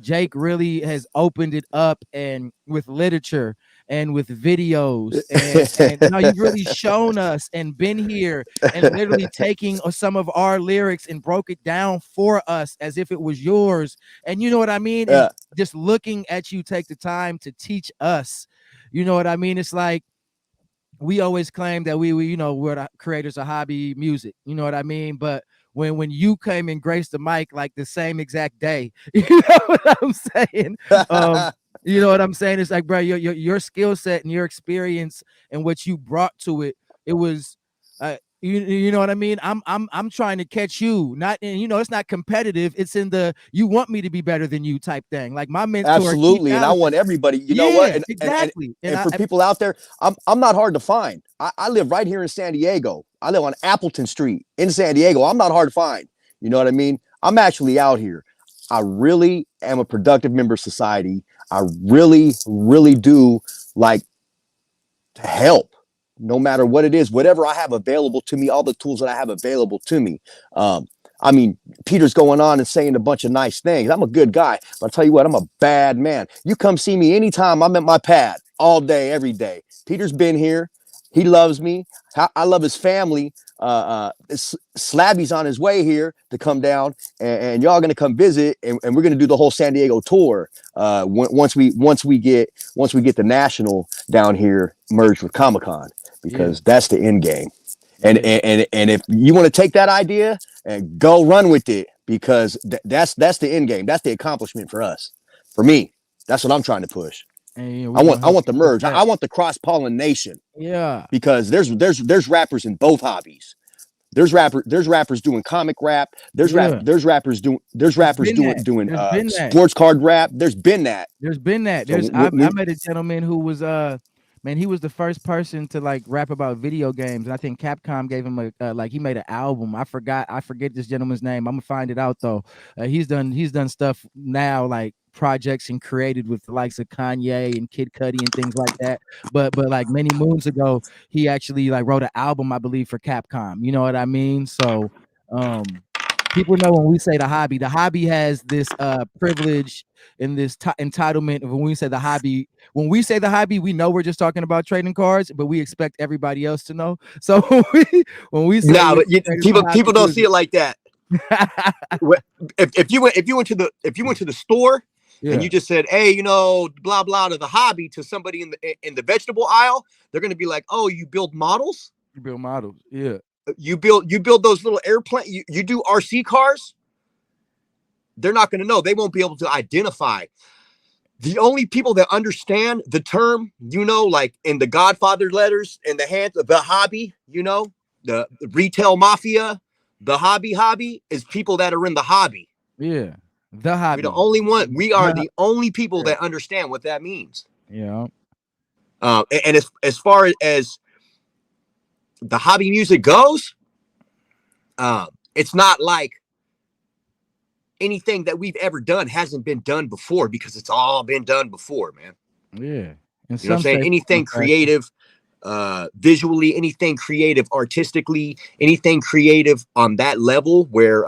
Jake really has opened it up, and with literature and with videos, and no, you've really shown us and been here and literally taking some of our lyrics and broke it down for us as if it was yours. And you know what I mean? And Yeah, just looking at you take the time to teach us. You know what I mean? It's like we always claim that we we're the creators of hobby music. You know what I mean? But when you came and graced the mic like the same exact day, you know what I'm saying? Um, you know what I'm saying? It's like, bro, your skill set and your experience and what you brought to it, it was you know what I mean? I'm trying to catch you. Not in, it's not competitive. It's in the you want me to be better than you type thing. Like my mentor, Keith absolutely. And I Allison. want everybody. You know what? Yeah, And exactly. And and for people out there, I'm not hard to find. I live right here in San Diego. I live on Appleton Street in San Diego. I'm not hard to find. You know what I mean? I'm actually out here. I really am a productive member of society. I really, really do like to help, no matter what it is, whatever I have available to me, all the tools that I have available to me. I mean, Peter's going on and saying a bunch of nice things. I'm a good guy, but I'll tell you what, I'm a bad man. You come see me anytime. I'm at my pad all day, every day. Peter's been here. He loves me. I love his family. Slabby's on his way here to come down, and y'all gonna come visit, and we're gonna do the whole San Diego tour once we get the national down here merged with Comic Con, yeah, because that's the end game. And yeah. and if you want to take that idea and go run with it, because that's the end game. That's the accomplishment for us. For me, that's what I'm trying to push. And I we're want gonna I help want you the push merge. I that. want the cross pollination, Yeah, because there's rappers in both hobbies. There's rappers doing comic rap. yeah. There's There's rappers been doing that. doing There's been that. sports card rap. There's been that. There's been that. So I met a gentleman who was man, he was the first person to like rap about video games, and I think Capcom gave him a like he made an album. I forget this gentleman's name. I'm gonna find it out though. He's done stuff now like projects and created with the likes of Kanye and Kid Cudi and things like that. But like many moons ago, he actually like wrote an album, I believe, for Capcom. You know what I mean? So um people know when we say the hobby has this privilege and this entitlement of when we say the hobby, we know we're just talking about trading cards, but we expect everybody else to know. So when we say nah, we're but creators of people hobby don't see music, it like that. If you went to the store and Yeah, you just said, hey, blah blah to the hobby to somebody in the vegetable aisle, they're gonna be like, oh, you build models, you build models. Yeah, you build those little airplane, you do RC cars. They're not gonna know. They won't be able to identify. The only people that understand the term, like in the Godfather letters, in the hands of the hobby, the retail mafia, the hobby is people that are in the hobby. yeah. The We the hobby. only one. We are The, the only people yeah, that understand what that means. yeah, And as far as the hobby music goes, it's not like anything that we've ever done hasn't been done before, because it's all been done before, man. yeah. In You know what I'm some saying? shape, form, Anything or fashion. creative, visually, anything creative artistically, anything creative on that level where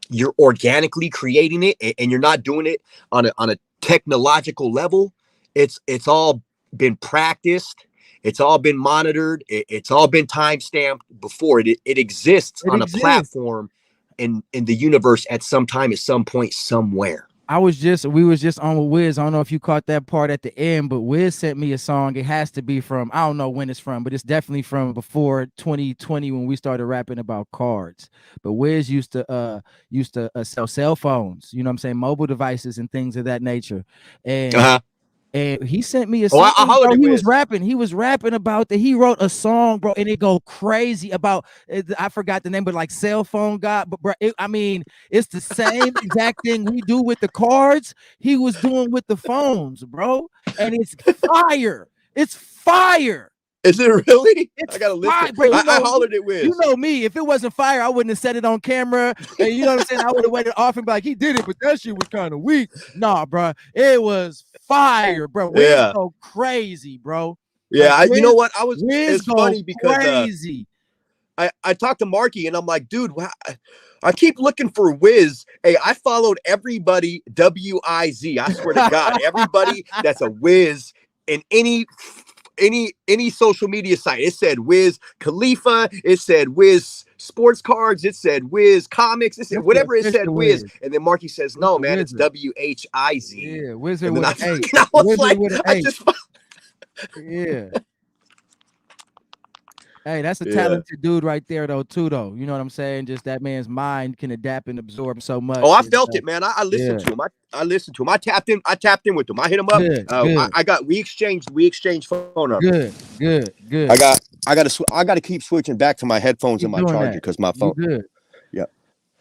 you're organically creating it, and you're not doing it on a technological level. It's all been practiced. It's all been monitored. It's all been time stamped before it exists It on a exists. platform in the universe at some time, at some point, somewhere. We was just on with Wiz. I don't know if you caught that part at the end, but Wiz sent me a song. It has to be from, I don't know when it's from, but it's definitely from before 2020 when we started rapping about cards. But Wiz used to sell cell phones, you know what I'm saying, mobile devices and things of that nature. Uh And huh. he sent me a Oh, I song, hollered bro. at He was Wiz. rapping. He was rapping about that. He wrote a song, bro, and it go crazy about. I forgot the name, but like cell phone God. But bro, I mean, it's the same exact thing we do with the cards. He was doing with the phones, bro, and it's fire. It's fire. Is it really? It's I gotta listen. fire, bro. I hollered at You Wiz. know me. If it wasn't fire, I wouldn't have said it on camera. And you know what I'm saying? I would have waited off and be like, he did it, but that shit was kind of weak. Nah, bro. It was fire, bro. Wiz Yeah, go crazy, bro. yeah. Like You know what? Wiz It's go funny because crazy. I talked to Marky and I'm like, dude, I keep looking for Wiz. Hey, I followed everybody WIZ. I swear to God, everybody that's a Wiz in any social media site. It said Wiz Khalifa. It said Wiz Sports Cards. It said Wiz Comics. It said That's the whatever it said official Wiz. Wiz. And then Marky says, It's no, the man, it's wizard. WHIZ. Yeah, wizard And then with I an eight. fucking I was Wizard like, with an I eight. just Yeah. Hey, that's a yeah. talented dude right there, though, too, though. You know what I'm saying? Just that man's mind can adapt and absorb so Oh, much. I And, felt it, man. I listened yeah, to him. I listened to him. I tapped in. I tapped in with him. I hit him up. good, good, We exchanged phone numbers. good, good, I good. got I got to keep switching back to my headphones and Keep my doing charger that. because my You phone. good. Yeah,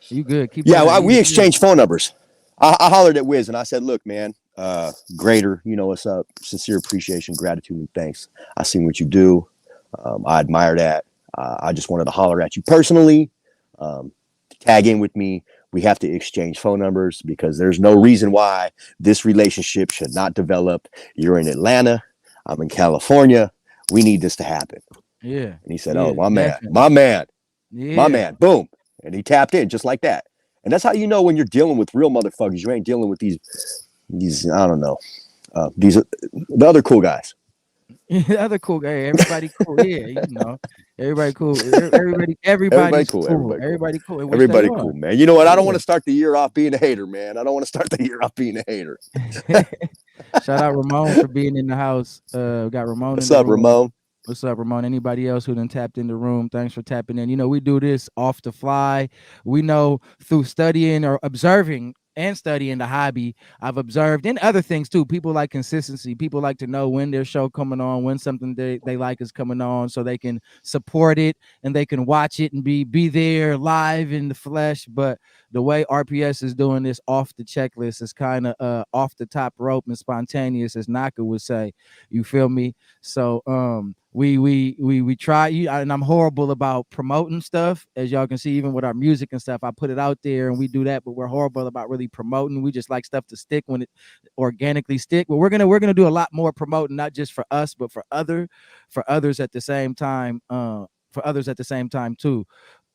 You good. Keep yeah. doing that. Well, You we good. exchanged phone numbers. I hollered at Wiz and I said, "Look, man, greater. You know what's up? Sincere appreciation, gratitude, and thanks. I seen what you do. I admire that. I just wanted to holler at you personally. Um, Tag in with me. We have to exchange phone numbers because there's no reason why this relationship should not develop. You're in Atlanta. I'm in California. We need this to happen." Yeah, And he said, "Oh, yeah, my man, my definitely. man, my Yeah. man." Boom. And he tapped in just like that. And that's how you know when you're dealing with real motherfuckers. You ain't dealing with these I don't know, these the other cool guys. The other cool guy, everybody cool. Yeah, everybody cool. Everybody Everybody's cool. cool. Everybody cool. Everybody cool, which they Everybody are. cool, man. You know what? I don't want Yeah. to start the year off being a hater, man. I don't want to start the year off being a hater. Shout out Ramon for being in the house. We got Ramon in What's the up, room. Ramon? What's up, Ramon? Anybody else who done tapped in the room? Thanks for tapping in. We do this off the fly. We know through studying or observing and studying the hobby. I've observed and other things too. People like consistency. People like to know when their show coming on, when something they like is coming on, so they can support it and they can watch it and be there live in the flesh. But the way RPS is doing this off the checklist is kind of off the top rope and spontaneous, as Naka would say. You feel me? So we try, and I'm horrible about promoting stuff, as y'all can see, even with our music and stuff. I put it out there and we do that, but we're horrible about really promoting. We just like stuff to stick when it organically stick. But we're gonna do a lot more promoting, not just for us, but for others at the same time. For others at the same time too.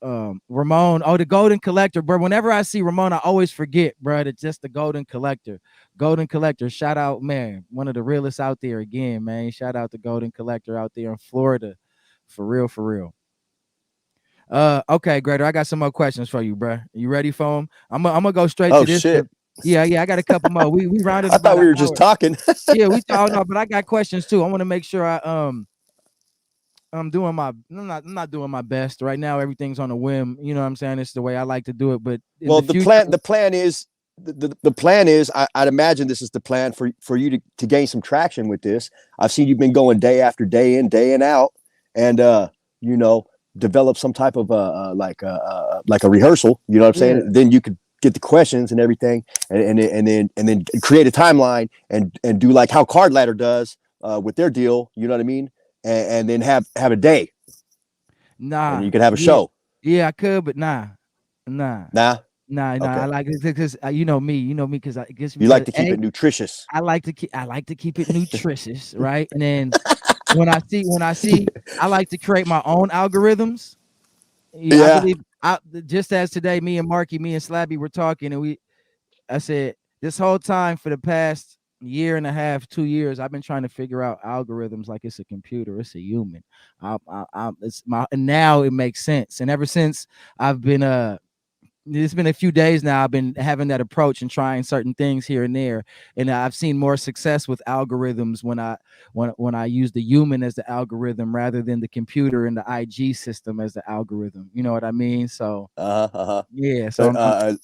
Ramon, oh, the Golden Collector, bro. Whenever I see Ramon, I always forget, bro. It's just the Golden Collector. Golden Collector, shout out, man. One of the realest out there again, man. Shout out the Golden Collector out there in Florida. For real, for real. Okay, Greater. I got some more questions for you, bro. You ready for them? I'm gonna go straight Oh to this. shit! Yeah. I got a couple more. We rounded I about thought an we were just hour. talking. Yeah, we talking. No, but I got questions too. I want to make sure I'm doing my I'm not doing my best right now. Everything's on a whim. You know what I'm saying? It's the way I like to do it. But in Well, the future, the plan is the plan is I'd imagine this is the plan for you to gain some traction with this. I've seen you've been going day after day in, day in out, and you know, develop some type of like a rehearsal. You know what I'm yeah. saying? Then you could get the questions and everything, and then create a timeline and do like how Card Ladder does with their deal. You know what I mean? And then have a day, and Nah. you can have a Yeah. show. Yeah, I could, but nah. Nah, Nah. I okay. like it because you know me, because I guess You like because to keep it nutritious. I like to keep it nutritious, right? And then when I see, I like to create my own algorithms. Yeah, I Yeah. believe just as today, me and Slabby were talking, and I said this whole time for the past year and a half, 2 years, I've been trying to figure out algorithms like it's a computer, it's a human. It's my and now it makes sense. And ever since I've been it's been a few days now. I've been having that approach and trying certain things here and there, and I've seen more success with algorithms when I use the human as the algorithm rather than the computer and the IG system as the algorithm. You know what I mean? So Uh-huh. yeah, so So I'm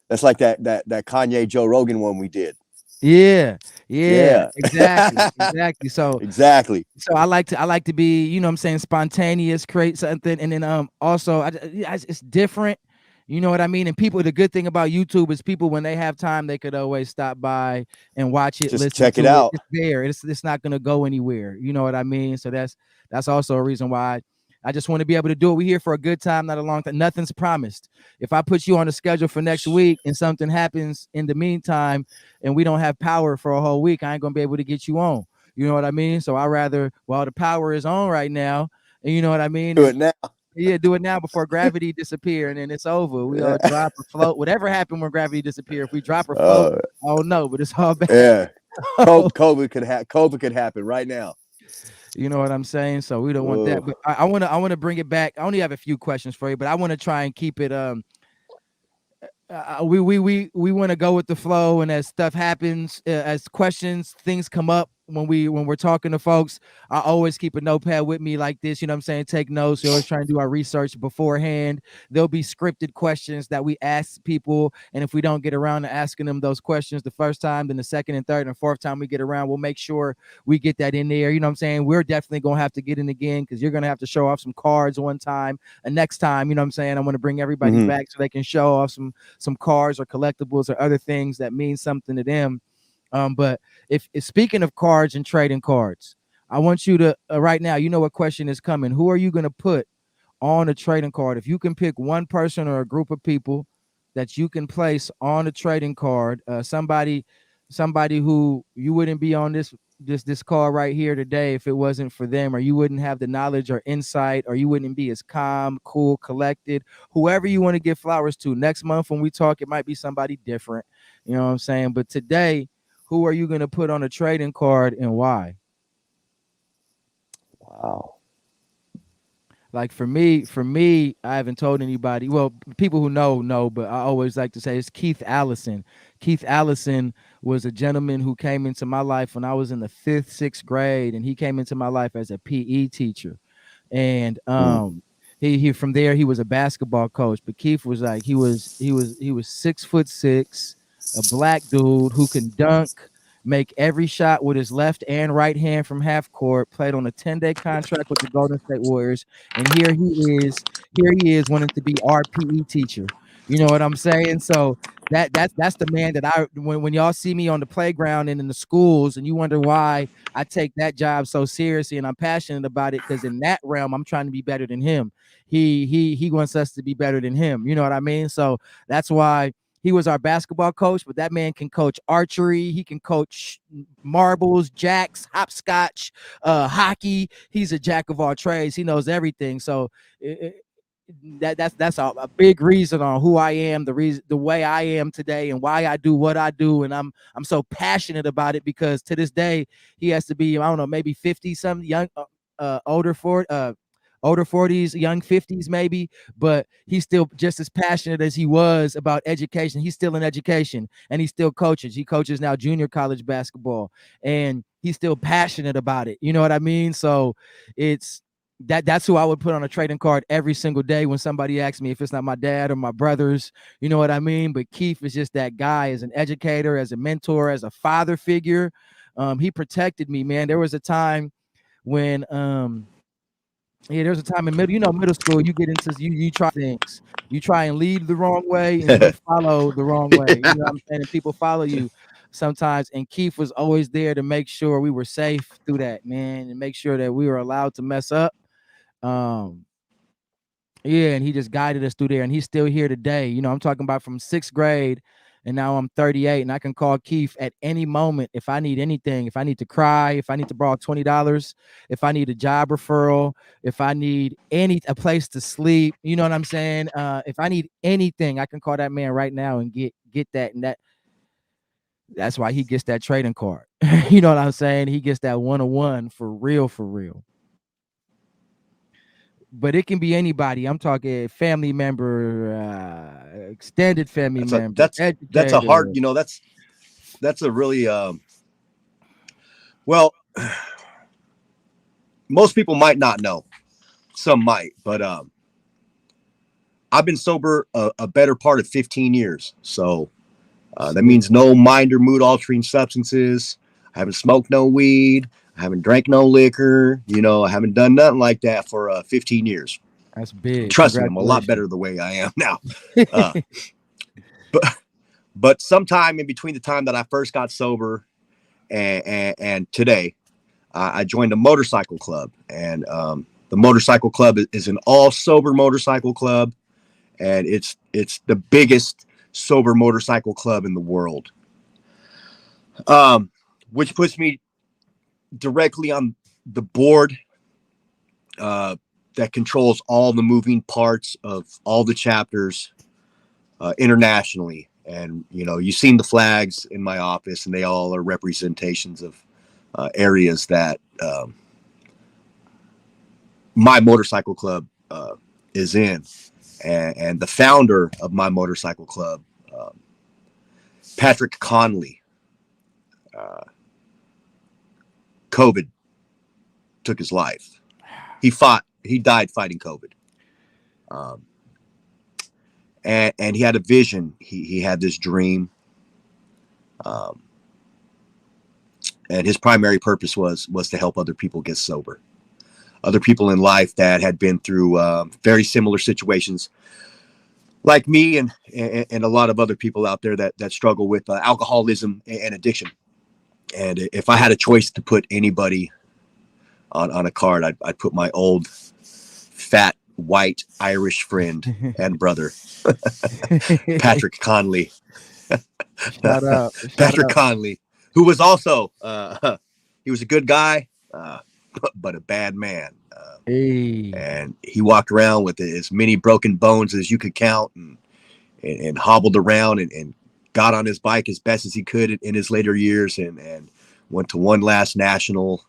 that's like that Kanye Joe Rogan one we did. yeah, yeah, Yeah. exactly. So Exactly. I like to be, you know what I'm saying, spontaneous, create something, and then also yeah, it's different. You know what I mean? And people, the good thing about YouTube is people, when they have time, they could always stop by and watch it, Just listen check it to it. out. It's there. It's not gonna go anywhere. You know what I mean? So that's also a reason why I just want to be able to do it. We're here for a good time, not a long time. Nothing's promised. If I put you on the schedule for next week and something happens in the meantime and we don't have power for a whole week, I ain't gonna be able to get you on. You know what I mean? So I rather, while the power is on right now, and you know what I mean, Do and it now. yeah, do it now before gravity disappear, and then it's over. We all Yeah. drop or float. Whatever happened when gravity disappear, if we drop or float, Uh, I don't know, but it's all bad. yeah. COVID could happen right now. You know what I'm saying? So we don't want that. Oh. But I wanna bring it back. I only have a few questions for you, but I want to try and keep it we want to go with the flow, and as stuff happens, as questions, things come up when we're talking to folks, I always keep a notepad with me like this. You know what I'm saying? Take notes. We always try and do our research beforehand. There'll be scripted questions that we ask people, and if we don't get around to asking them those questions the first time, then the second and third and fourth time we get around, we'll make sure we get that in there. You know what I'm saying? We're definitely gonna have to get in again, because you're gonna have to show off some cards one time, and next time, you know what I'm saying, I want to bring everybody Mm-hmm. back so they can show off some cars or collectibles or other things that mean something to them. But if speaking of cards and trading cards, I want you to right now, you know what question is coming. Who are you going to put on a trading card? If you can pick one person or a group of people that you can place on a trading card, somebody who you wouldn't be on this call right here today if it wasn't for them, or you wouldn't have the knowledge or insight, or you wouldn't be as calm, cool, collected. Whoever you want to give flowers to. Next month when we talk, it might be somebody different. You know what I'm saying? But today, who are you going to put on a trading card and why? Wow. Like for me, I haven't told anybody. Well, people who know, but I always like to say it's Keith Allison. Keith Allison was a gentleman who came into my life when I was in the fifth, sixth grade, and he came into my life as a PE teacher. And Mm. he from there he was a basketball coach. But Keith was like he was 6'6", a black dude who can dunk, make every shot with his left and right hand from half court. Played on a 10-day contract with the Golden State Warriors, and here he is wanting to be our PE teacher. You know what I'm saying? So that's the man that when y'all see me on the playground and in the schools, and you wonder why I take that job so seriously and I'm passionate about it, because in that realm I'm trying to be better than him. He wants us to be better than him. You know what I mean? So that's why he was our basketball coach, but that man can coach archery. He can coach marbles, jacks, hopscotch, hockey. He's a jack of all trades. He knows everything. So that's a big reason on who I am, the way I am today, and why I do what I do, and I'm so passionate about it, because to this day he has to be, I don't know, maybe 50 some young older for older 40s, young 50s maybe, but he's still just as passionate as he was about education. He's still in education and he still coaches. He coaches now junior college basketball and he's still passionate about it. You know what I mean? So it's that's who I would put on a trading card every single day when somebody asks me if it's not my dad or my brothers, you know what I mean? But Keith is just that guy as an educator, as a mentor, as a father figure. He protected me, man. There was a time when yeah, there's a time in middle school, you get into you try things. You try and lead the wrong way and you follow the wrong way. You know what I'm saying? And people follow you sometimes. And Keith was always there to make sure we were safe through that, man, and make sure that we were allowed to mess up. Um, yeah, and he just guided us through there, and he's still here today. You know, I'm talking about from sixth grade, and now I'm 38, and I can call Keith at any moment if I need anything. If I need to cry, if I need to borrow $20, if I need a job referral, if I need a place to sleep, you know what I'm saying? If I need anything, I can call that man right now and get that, and that's why he gets that trading card. You know what I'm saying? He gets that 101 for real, for real. But it can be anybody. I'm talking family member, extended family That's a member, that's a hard, educator. that's a really well, most people might not know. Some might, but I've been sober a better part of 15 years. So that means no mind or mood altering substances. I haven't smoked no weed. I haven't drank no liquor. I haven't done nothing like that for 15 years. That's big. Trust me, I'm a lot Congratulations. better the way I am now. Uh, but but sometime in between the time that I first got sober and today, I joined a motorcycle club, and the motorcycle club is an all sober motorcycle club, and it's the biggest sober motorcycle club in the world. Which puts me directly on the board that controls all the moving parts of all the chapters internationally. And you've seen the flags in my office, and they all are representations of areas that my motorcycle club is in. And the founder of my motorcycle club, Patrick Conley, COVID took his life. He died fighting COVID. And he had a vision. He had this dream. And his primary purpose was to help other people get sober. Other people in life that had been through very similar situations, like me and a lot of other people out there that struggle with alcoholism and addiction. And if I had a choice to put anybody on a card, I'd put my old, fat, white Irish friend and brother, Patrick Conley. Shout out. Patrick Conley, who was also, he was a good guy, but a bad man. Hey. And he walked around with as many broken bones as you could count, and hobbled around and got on his bike as best as he could in his later years, and went to one last national,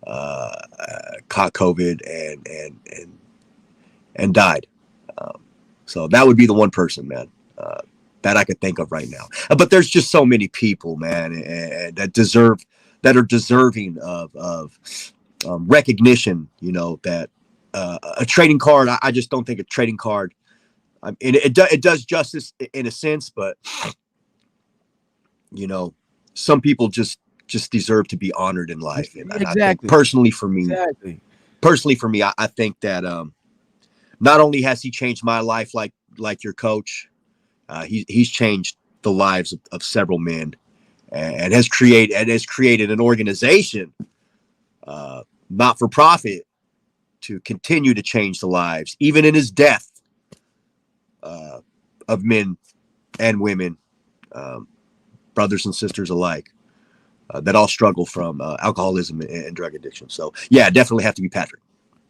caught COVID and died. So that would be the one person, man, that I could think of right now. But there's just so many people, man, and that are deserving of recognition. That a trading card. I just don't think a trading card. It does justice in a sense, but some people just deserve to be honored in life. And I think personally for me, I think that not only has he changed my life like your coach, he's changed the lives of several men, and has created an organization, not for profit, to continue to change the lives, even in his death, of men and women, brothers and sisters alike, that all struggle from alcoholism and drug addiction. So yeah, definitely have to be Patrick.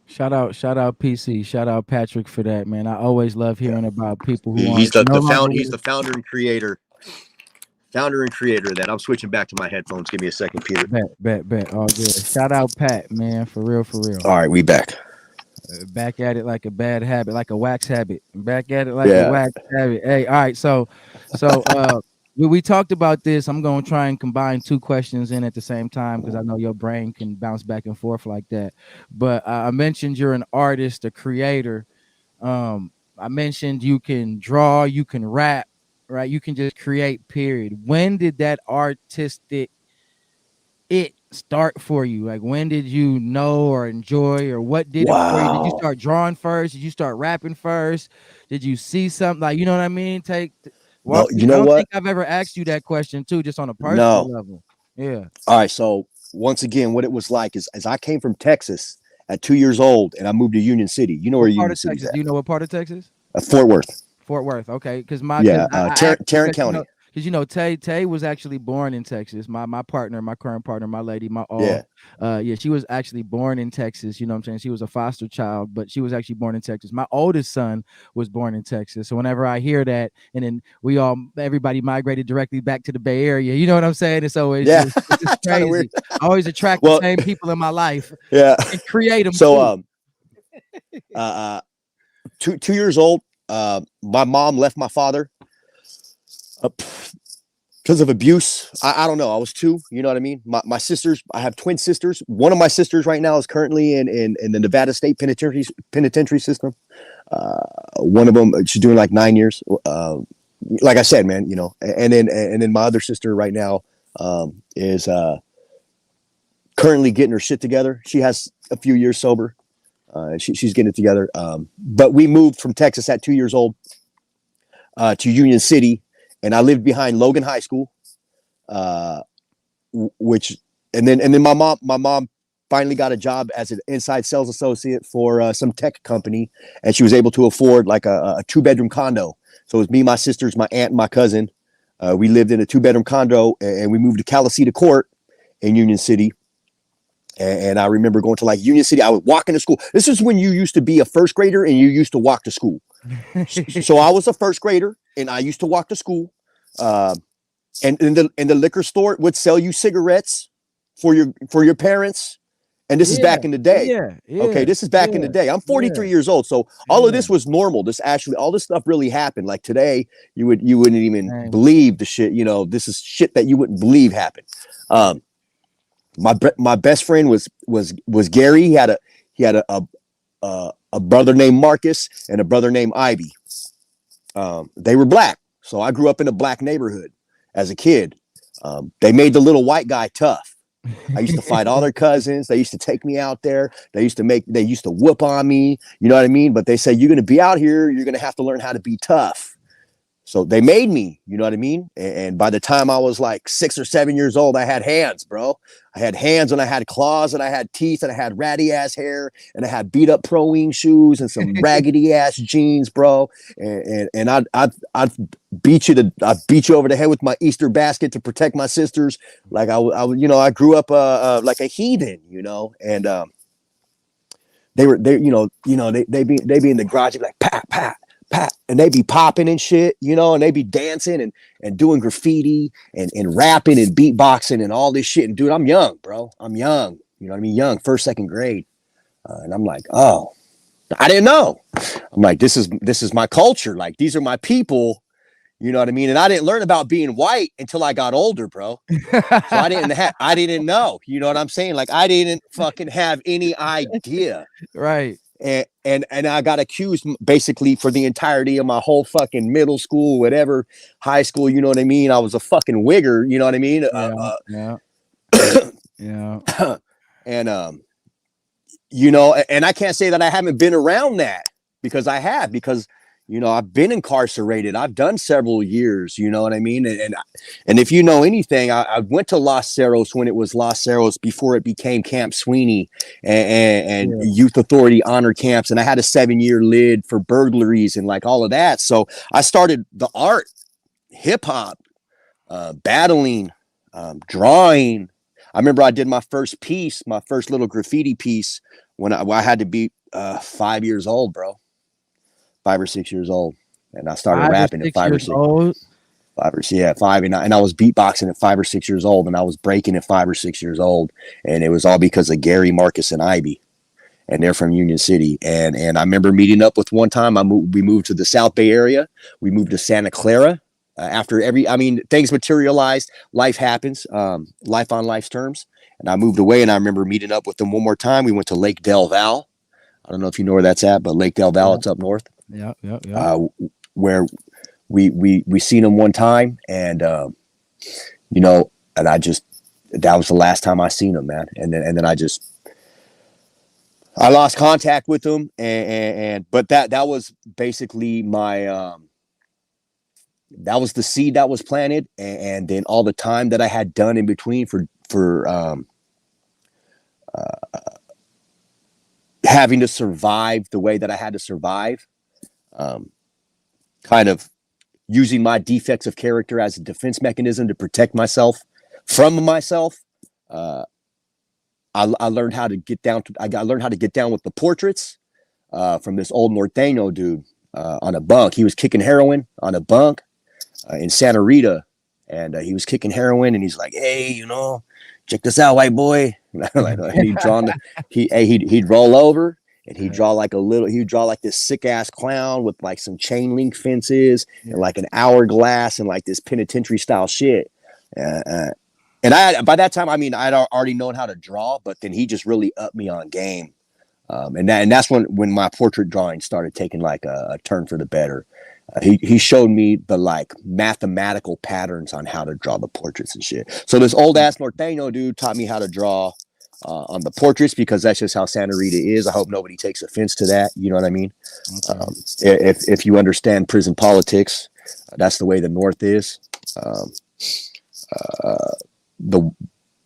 Shout out PC. Shout out Patrick for that, man. I always love hearing about people who He's are no longer he's the founder and creator of that. I'm switching back to my headphones. Give me a second, Peter. Bet. All good. Shout out Pat, man. For real. All right, we back. Back at it like a bad habit, like a wax habit. Back at it like a Yeah. wax habit. Hey, all right. So we talked about this. I'm gonna try and combine two questions in at the same time because I know your brain can bounce back and forth like that. But I mentioned you're an artist, a creator. I mentioned you can draw, you can rap, right? You can just create. Period. When did that artistic it start for you? Like when did you know or enjoy or what did it for you? Did you Wow. start drawing first? Did you start rapping first? Did you see something like you know what I mean? No, Walk me. you I know don't think what? I've ever asked you that question too, just on a personal No. level. Yeah. All right. So once again, what it was like is as I came from Texas at 2 years old and I moved to Union City. You know where What part Union of City's Texas? Do at? you know what part of Texas? Fort Worth. Fort Worth. Okay, because Yeah. I asked Tarrant County. because Tay was actually born in Texas. My partner, my current partner, my lady, my all. Yeah. Yeah, she was actually born in Texas. You know what I'm saying? She was a foster child, but she was actually born in Texas. My oldest son was born in Texas. So whenever I hear that, and then everybody migrated directly back to the Bay Area. You know what I'm saying? And so Yeah. it's just Kind of weird. crazy. I always attract the Well, same people in my life yeah. and create them So too. uh, uh 2 years old, my mom left my father uh, because of abuse. I don't know. I was two. You know what I mean? My sisters. I have twin sisters. One of my sisters right now is currently in the Nevada State penitentiary system. One of them, she's doing like 9 years. Like I said, man, and then my other sister right now is currently getting her shit together. She has a few years sober. She's getting it together. But we moved from Texas at 2 years old to Union City, and I lived behind Logan High School, uh, which and then my mom finally got a job as an inside sales associate for some tech company, and she was able to afford like a 2-bedroom condo. So it was me, my sisters, my aunt, and my cousin. We lived in a 2-bedroom condo, and we moved to Calisita Court in Union City. And I remember going to like Union City. I was walking to school. This is when you used to be a first grader and you used to walk to school. So I was a first grader and I used to walk to school. Uh, and in the liquor store would sell you cigarettes for your parents. And this is Yeah, back in the day. yeah, Okay, yeah, this is back in the yeah, day. I'm yeah, 43 years old, so all of yeah. this was normal. All this stuff really happened. Like today, you wouldn't even Same. believe the shit. This is shit that you wouldn't believe happened. Um, my best friend was Gary. He had a brother named Marcus and a brother named Ivy. They were black, so I grew up in a black neighborhood as a kid. They made the little white guy tough. I used to fight all their cousins. They used to take me out there. They used to whoop on me. You know what I mean? But they said, you're going to be out here. You're going to have to learn how to be tough. So they made me, you know what I mean? And by the time I was like 6 or 7 years old, I had hands, bro. I had hands and I had claws and I had teeth and I had ratty ass hair and I had beat up pro wing shoes and some raggedy ass jeans, bro. And I'd I beat you over the head with my Easter basket to protect my sisters. Like I grew up like a heathen, and they be in the garage, like pat pat pat, and they be popping and shit, and they be dancing and doing graffiti and rapping and beatboxing and all this shit. And dude, I'm young, bro. I'm young. You know what I mean? Young, first, second grade, and I'm like, oh, I didn't know. I'm like, this is my culture. Like these are my people. You know what I mean? And I didn't learn about being white until I got older, bro. So I didn't know. You know what I'm saying? Like I didn't fucking have any idea. Right. And I got accused basically for the entirety of my whole fucking middle school, whatever, high school. You know what I mean? I was a fucking wigger. You know what I mean? Yeah. Yeah. Yeah. And and I can't say that I haven't been around that because I have, because I've been incarcerated. I've done several years. You know what I mean? And if you know anything, I went to Los Cerros when it was Los Cerros before it became Camp Sweeney and Yeah. Youth Authority honor camps. And I had a 7-year lid for burglaries and like all of that. So I started the art, hip hop, battling, drawing. I remember I did my first little graffiti piece when I had to be 5 years old, bro. 5 or 6 years old, and I started 5 or rapping at 6 5 or years 6. old? 5, and I was beatboxing at 5 or 6 years old, and I was breaking at 5 or 6 years old, and it was all because of Gary, Marcus, and Ivy. and they're from Union City. And I remember meeting up with one time. We moved to the South Bay area. We moved to Santa Clara. Things materialized. Life happens. Life on life's terms. And I moved away, and I remember meeting up with them one more time. We went to Lake Del Val. I don't know if you know where that's at, but Lake Del Val, Yeah, it's up north. yeah. Uh, where we seen them one time, and you know, and that was the last time I seen them, man. And then I lost contact with them, but that was basically my that was the seed that was planted, and then all the time that I had done in between for having to survive the way that I had to survive, um, kind of using my defects of character as a defense mechanism to protect myself from myself. Uh, I learned how to get down. I learned how to get down with the portraits from this old Norteño dude on a bunk. He was kicking heroin on a bunk in Santa Rita, and he was kicking heroin, and he's like, "Hey, check this out, white boy." And he'd roll over, and he'd draw like this sick ass clown with like some chain link fences and like an hourglass and like this penitentiary style shit. And by that time, I'd already known how to draw, but then he just really upped me on game. And that's when my portrait drawing started taking like a turn for the better. He showed me the like mathematical patterns on how to draw the portraits and shit. So this old ass Norteño dude taught me how to draw on the portraits, because that's just how Santa Rita is. I hope nobody takes offense to that. You know what I mean? Okay. If you understand prison politics, that's the way the North is. Um, the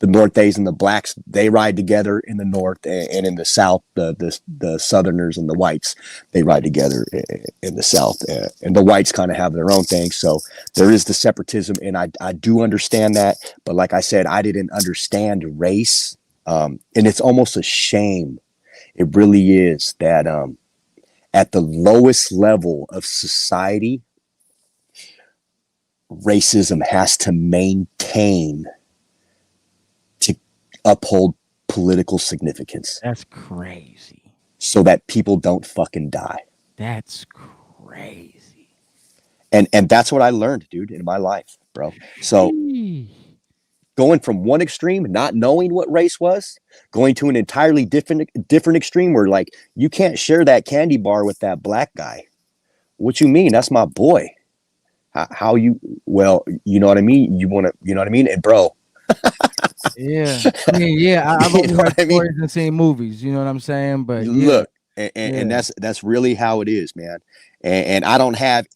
the Norths and the blacks, they ride together in the North, and in the South, the Southerners and the whites, they ride together in the South, and the whites kind of have their own thing. So there is the separatism, and I do understand that. But like I said, I didn't understand race, and it's almost a shame. It really is that at the lowest level of society, racism has to maintain to uphold political significance That's crazy. so that people don't fucking die. That's crazy. And that's what I learned, dude, in my life, bro. So Eee. going from one extreme, not knowing what race was, going to an entirely different extreme where like you can't share that candy bar with that black guy. What you mean? That's my boy. How you? Well, you know what I mean. You want to, you know what I mean, and bro. Yeah. I mean, yeah, I've You only know heard what I mean? stories and seen movies, you know what I'm saying? But yeah, Look, and yeah. that's really how it is, man. And I don't have,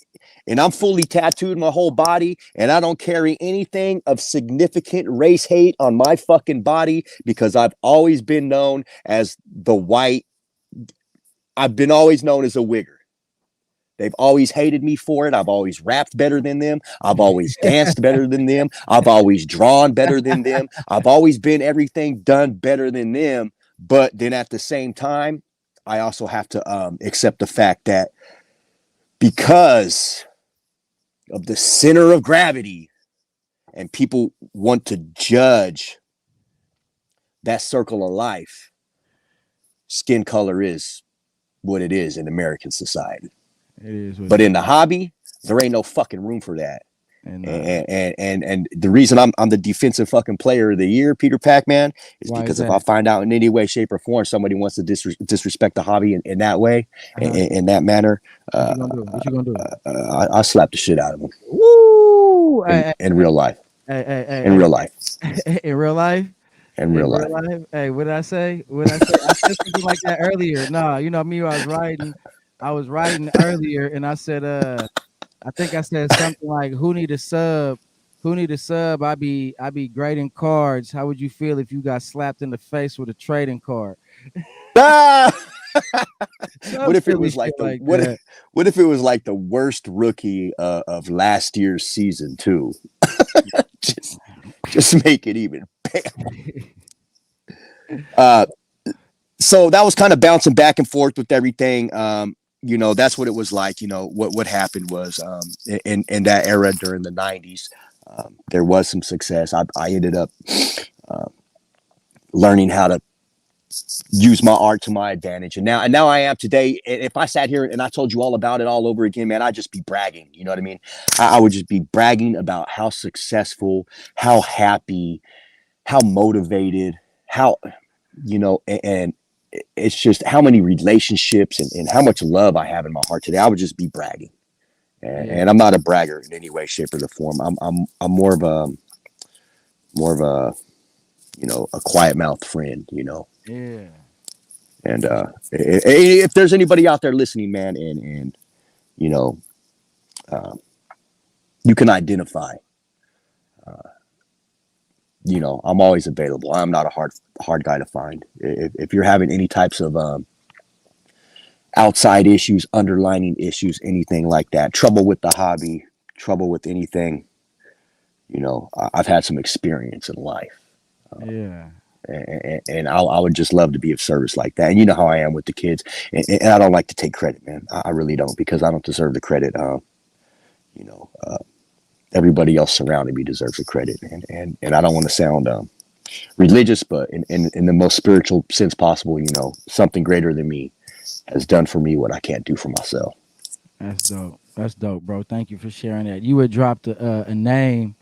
and I'm fully tattooed my whole body, and I don't carry anything of significant race hate on my fucking body because I've always been known as the white. I've been always known as a wigger. They've always hated me for it. I've always rapped better than them. I've always danced better than them. I've always drawn better than them. I've always been everything done better than them. But then at the same time, I also have to accept the fact that because of the center of gravity and people want to judge that circle of life, skin color is what it is in American society. It is what But it in is. the hobby, there ain't no fucking room for that. And And the reason I'm the defensive fucking player of the year, Peter Pac-Man, is why is because if I that? find out in any way, shape, or form somebody wants to disrespect the hobby in that way, Uh-huh. in that manner, What you gonna do? What you gonna do? I slap the shit out of them Woo! in real life, in Hey, real life, in real life. in In real real life. life, hey, what did I say? What did I say? I said something like that earlier. Nah, you know me. I was writing earlier, and I said, I think I said something like, "Who need a sub? Who need a sub? I be grading cards. How would you feel if you got slapped in the face with a trading card?" Ah! Some What if it silly was shit like the like that. what if it was like the worst rookie of last year's season too? just just make it even. Uh, so that was kind of bouncing back and forth with everything. That's what it was like. What happened was in that era during the '90s, there was some success. I ended up uh, learning how to use my art to my advantage. And now I am today. If I sat here and I told you all about it all over again, man, I'd just be bragging. You know what I mean? I would just be bragging about how successful, how happy, how motivated, how, and it's just how many relationships and how much love I have in my heart today. I would just be bragging. Yeah, And I'm not a bragger in any way, shape, or the form. I'm more of a, a quiet mouth friend, yeah. And That's if there's anybody out there listening, man, and you know, you can identify, I'm always available. I'm not a hard guy to find. If you're having any types of outside issues, underlining issues, anything like that, trouble with the hobby, trouble with anything, I've had some experience in life. yeah. And I would just love to be of service like that. And you know how I am with the kids, and I don't like to take credit, man. I really don't, because I don't deserve the credit. You know, everybody else surrounding me deserves the credit, and I don't want to sound religious, but in the most spiritual sense possible, something greater than me has done for me what I can't do for myself. That's dope. That's dope, bro. Thank you for sharing that. You had dropped a name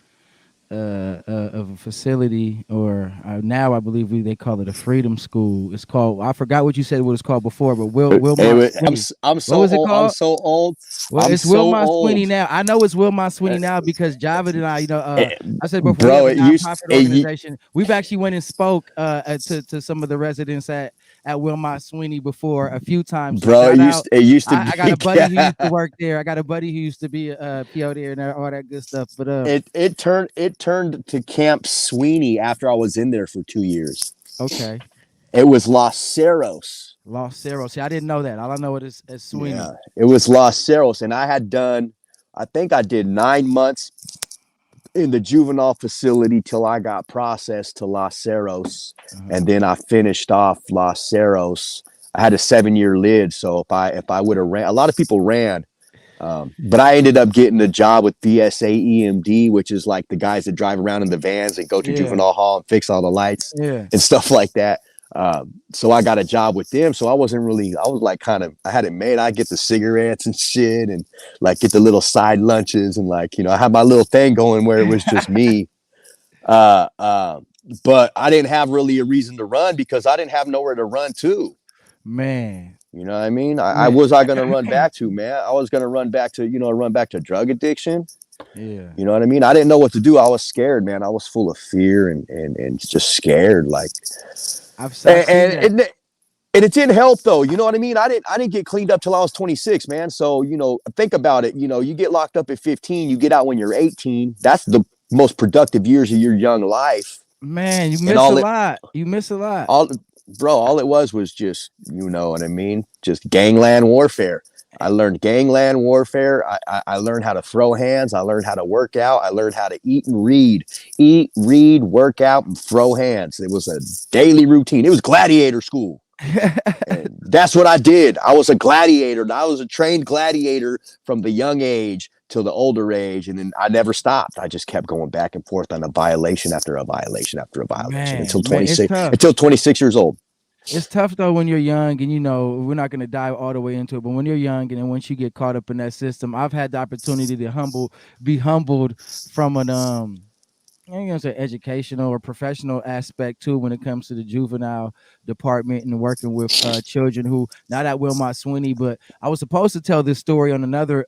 of a facility, or now I believe they call it a freedom school. It's called. I forgot what you said. What it's called before, but Wilmot Sweeney. I'm What so was it old. I'm called? so old. Well, I'm it's so Wilmot old. Sweeney now. I know it's Wilmot Sweeney now because Javid and I, I said before, we Bro, have a it used nonprofit organization. We've actually went and spoke to some of the residents at Wilmot Sweeney before a few times. So bro, shout out. it used to I got be. a buddy who used to work there. I got a buddy who used to be a PO there and all that good stuff. But it turned to Camp Sweeney after I was in there for 2 years. okay, It was Los Cerros. Lost Zero. See, I didn't know that. All I know it is Sweeney. Yeah, it was Los Cerros, and I think I did 9 months in the juvenile facility till I got processed to Los Cerros, Uh-huh. and then I finished off Los Cerros. I had a 7 year lid, so if I would have ran, a lot of people ran. But I ended up getting a job with VSA EMD, which is like the guys that drive around in the vans and go to Yeah, juvenile hall and fix all the lights yeah. and stuff like that. So I got a job with them. So I was like I had it made. I get the cigarettes and shit and like get the little side lunches and like, I had my little thing going where it was just me. Uh, uh, but I didn't have really a reason to run because I didn't have nowhere to run to. Man, You know what I mean? I man. was I gonna run back to, man. I was gonna run back to drug addiction. Yeah, You know what I mean? I didn't know what to do. I was scared, man. I was full of fear and just scared. Like I've seen that. and and it didn't help though. You know what I mean? I didn't get cleaned up till I was 26, man. So, think about it. You get locked up at 15, you get out when you're 18. That's the most productive years of your young life. Man, you And miss a lot. You miss a lot. all all it was just, you know what I mean, just gangland warfare. I learned gangland warfare. I learned how to throw hands. I learned how to work out. I learned how to eat, read, work out, and throw hands. It was a daily routine. It was gladiator school. And that's what I did. I was a gladiator. I was a trained gladiator from the young age till the older age. And then I never stopped. I just kept going back and forth on a violation after a violation after a violation until Man, it's 26, tough. until 26 years old. It's tough though when you're young, and we're not going to dive all the way into it. But when you're young, and then once you get caught up in that system, I've had the opportunity to be humbled from an I'm gonna say educational or professional aspect too when it comes to the juvenile department and working with children who not at Wilmot Sweeney, but I was supposed to tell this story on another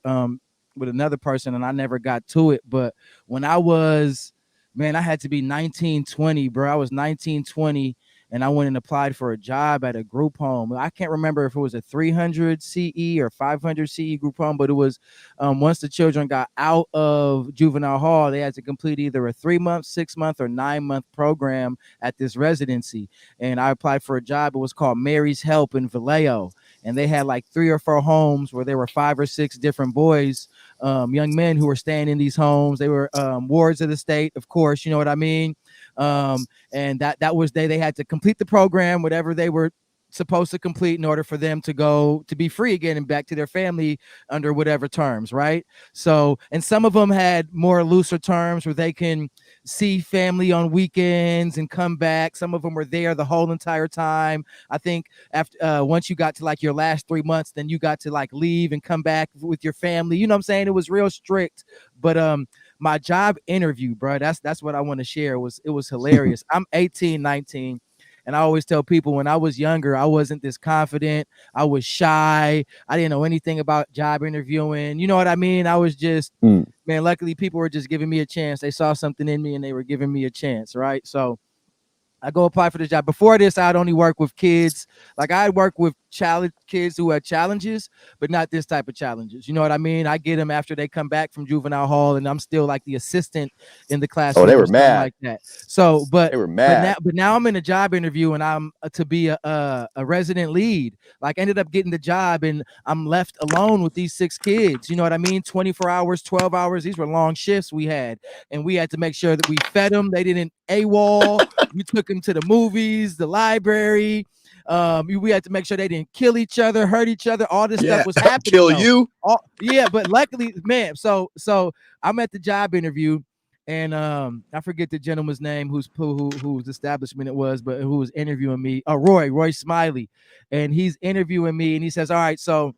with another person and I never got to it. But when I was man, I had to be 19, 20, bro. I was 19, 20, and I went and applied for a job at a group home. I can't remember if it was a 300 CE or 500 CE group home, but it was once the children got out of juvenile hall, they had to complete either a 3 month, 6 month, or 9 month program at this residency. And I applied for a job. It was called Mary's Help in Vallejo. And they had like 3 or 4 homes where there were 5 or 6 different boys, young men who were staying in these homes. They were wards of the state, of course, you know what I mean? And that was they had to complete the program, whatever they were supposed to complete in order for them to go to be free again and back to their family under whatever terms, right? So, and some of them had more looser terms where they can see family on weekends and come back. Some of them were there the whole entire time. I think after once you got to like your last 3 months, then you got to like leave and come back with your family. You know what I'm saying? It was real strict. But my job interview, bro, that's what I want to share. It was hilarious. I'm 18, 19. And I always tell people when I was younger, I wasn't this confident. I was shy. I didn't know anything about job interviewing. You know what I mean? I was just, Mm. man, luckily people were just giving me a chance. They saw something in me and they were giving me a chance, right? So I go apply for this job. Before this, I'd only work with kids. Like I'd work with challenge kids who had challenges, but not this type of challenges. You know what I mean? I get them after they come back from juvenile hall, and I'm still like the assistant in the Oh, they classroom or were something mad. like that. So, They were but mad. now I'm in a job interview, and I'm to be a resident lead. Like ended up getting the job, and I'm left alone with these 6 kids. You know what I mean? 24 hours, 12 hours. These were long shifts we had, and we had to make sure that we fed them. They didn't AWOL. We took them to the movies, the library. We had to make sure they didn't kill each other, hurt each other. All this stuff Yeah. was happening Kill though. you. Yeah, but luckily, man. So I'm at the job interview, and I forget the gentleman's name whose establishment it was, but who was interviewing me. Roy Smiley, and he's interviewing me, and he says, "All right, so."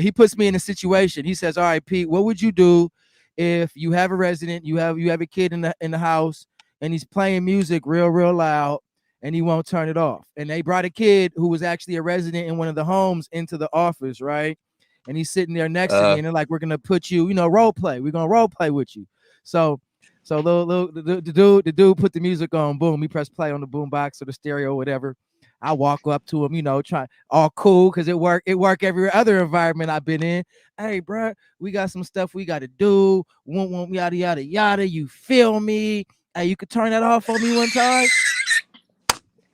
He puts me in a situation. He says, "All right, Pete, what would you do if you have a resident, you have a kid in the house, and he's playing music real loud, and he won't turn it off?" And they brought a kid who was actually a resident in one of the homes into the office, right? And he's sitting there next to me, and they're like, "We're gonna put you, role play. We're gonna role play with you." So, the dude put the music on. Boom, he pressed play on the boom box or the stereo, or whatever. I walk up to him, try all cool because it worked. It worked every other environment I've been in. Hey, bro, we got some stuff we got to do. Yada yada yada. You feel me? Hey, you could turn that off on me one time.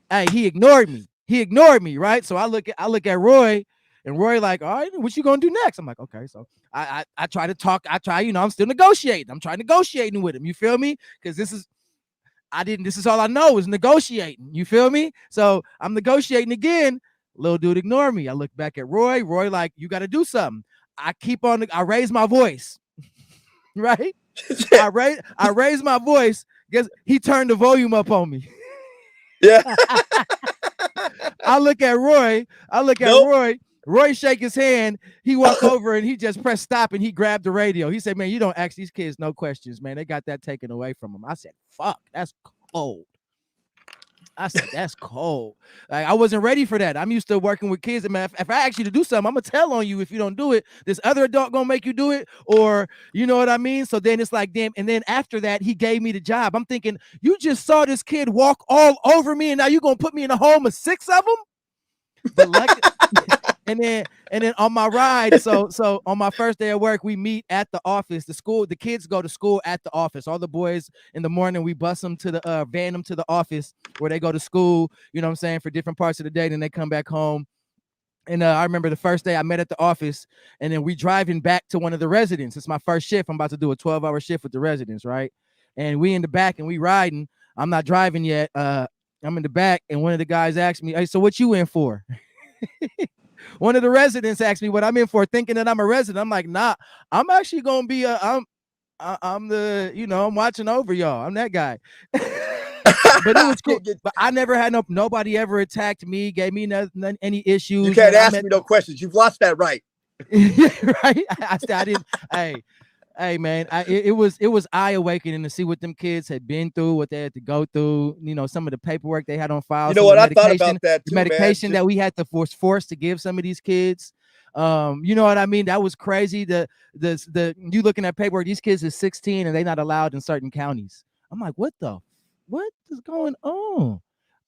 Hey, he ignored me. He ignored me, right? So I look at Roy, and Roy like, all right, what you gonna do next? I'm like, okay. So I try to talk. I'm still negotiating. I'm trying negotiating with him. You feel me? Because this is all I know is negotiating. You feel me? So I'm negotiating again. Little dude ignore me. I look back at Roy. Roy like, you got to do something. I raise my voice, right? I raise my voice. Guess he turned the volume up on me. Yeah. I look at Roy. Nope. Roy shake his hand. He walk over and he just pressed stop and he grabbed the radio. He said, "Man, you don't ask these kids no questions, man. They got that taken away from them." I said, "Fuck, that's cold." I said, "That's cold." Like I wasn't ready for that. I'm used to working with kids. And man, if I ask you to do something, I'm gonna tell on you if you don't do it. This other adult gonna make you do it, or you know what I mean. So then it's like, damn. And then after that, he gave me the job. I'm thinking, you just saw this kid walk all over me, and now you gonna put me in a home of 6 of them? But like, and then on my ride, so on my first day of work, we meet at the office. The kids go to school at the office. All the boys in the morning, we bus them to the van them to the office where they go to school. You know what I'm saying, for different parts of the day. Then they come back home. And I remember the first day I met at the office, and then we driving back to one of the residents. It's my first shift. I'm about to do a 12-hour shift with the residents, right? And we in the back and we riding. I'm not driving yet. I'm in the back, and one of the guys asked me, "Hey, so what you in for?" One of the residents asked me what I'm in for, thinking that I'm a resident. I'm like, nah, I'm actually gonna be I'm the, I'm watching over y'all. I'm that guy. But it was cool. But I never had nobody ever attacked me, gave me any You issues, can't man. ask me no questions. You've lost that right. Right. I didn't. Hey, man, it was eye awakening to see what them kids had been through, what they had to go through. Some of the paperwork they had on file, You know some of what? the I thought medication, about that the too, man. medication that we had to force to give some of these kids. You know what I mean? That was crazy. The you looking at paperwork, these kids is 16 and they're not allowed in certain counties. I'm like, what is going on?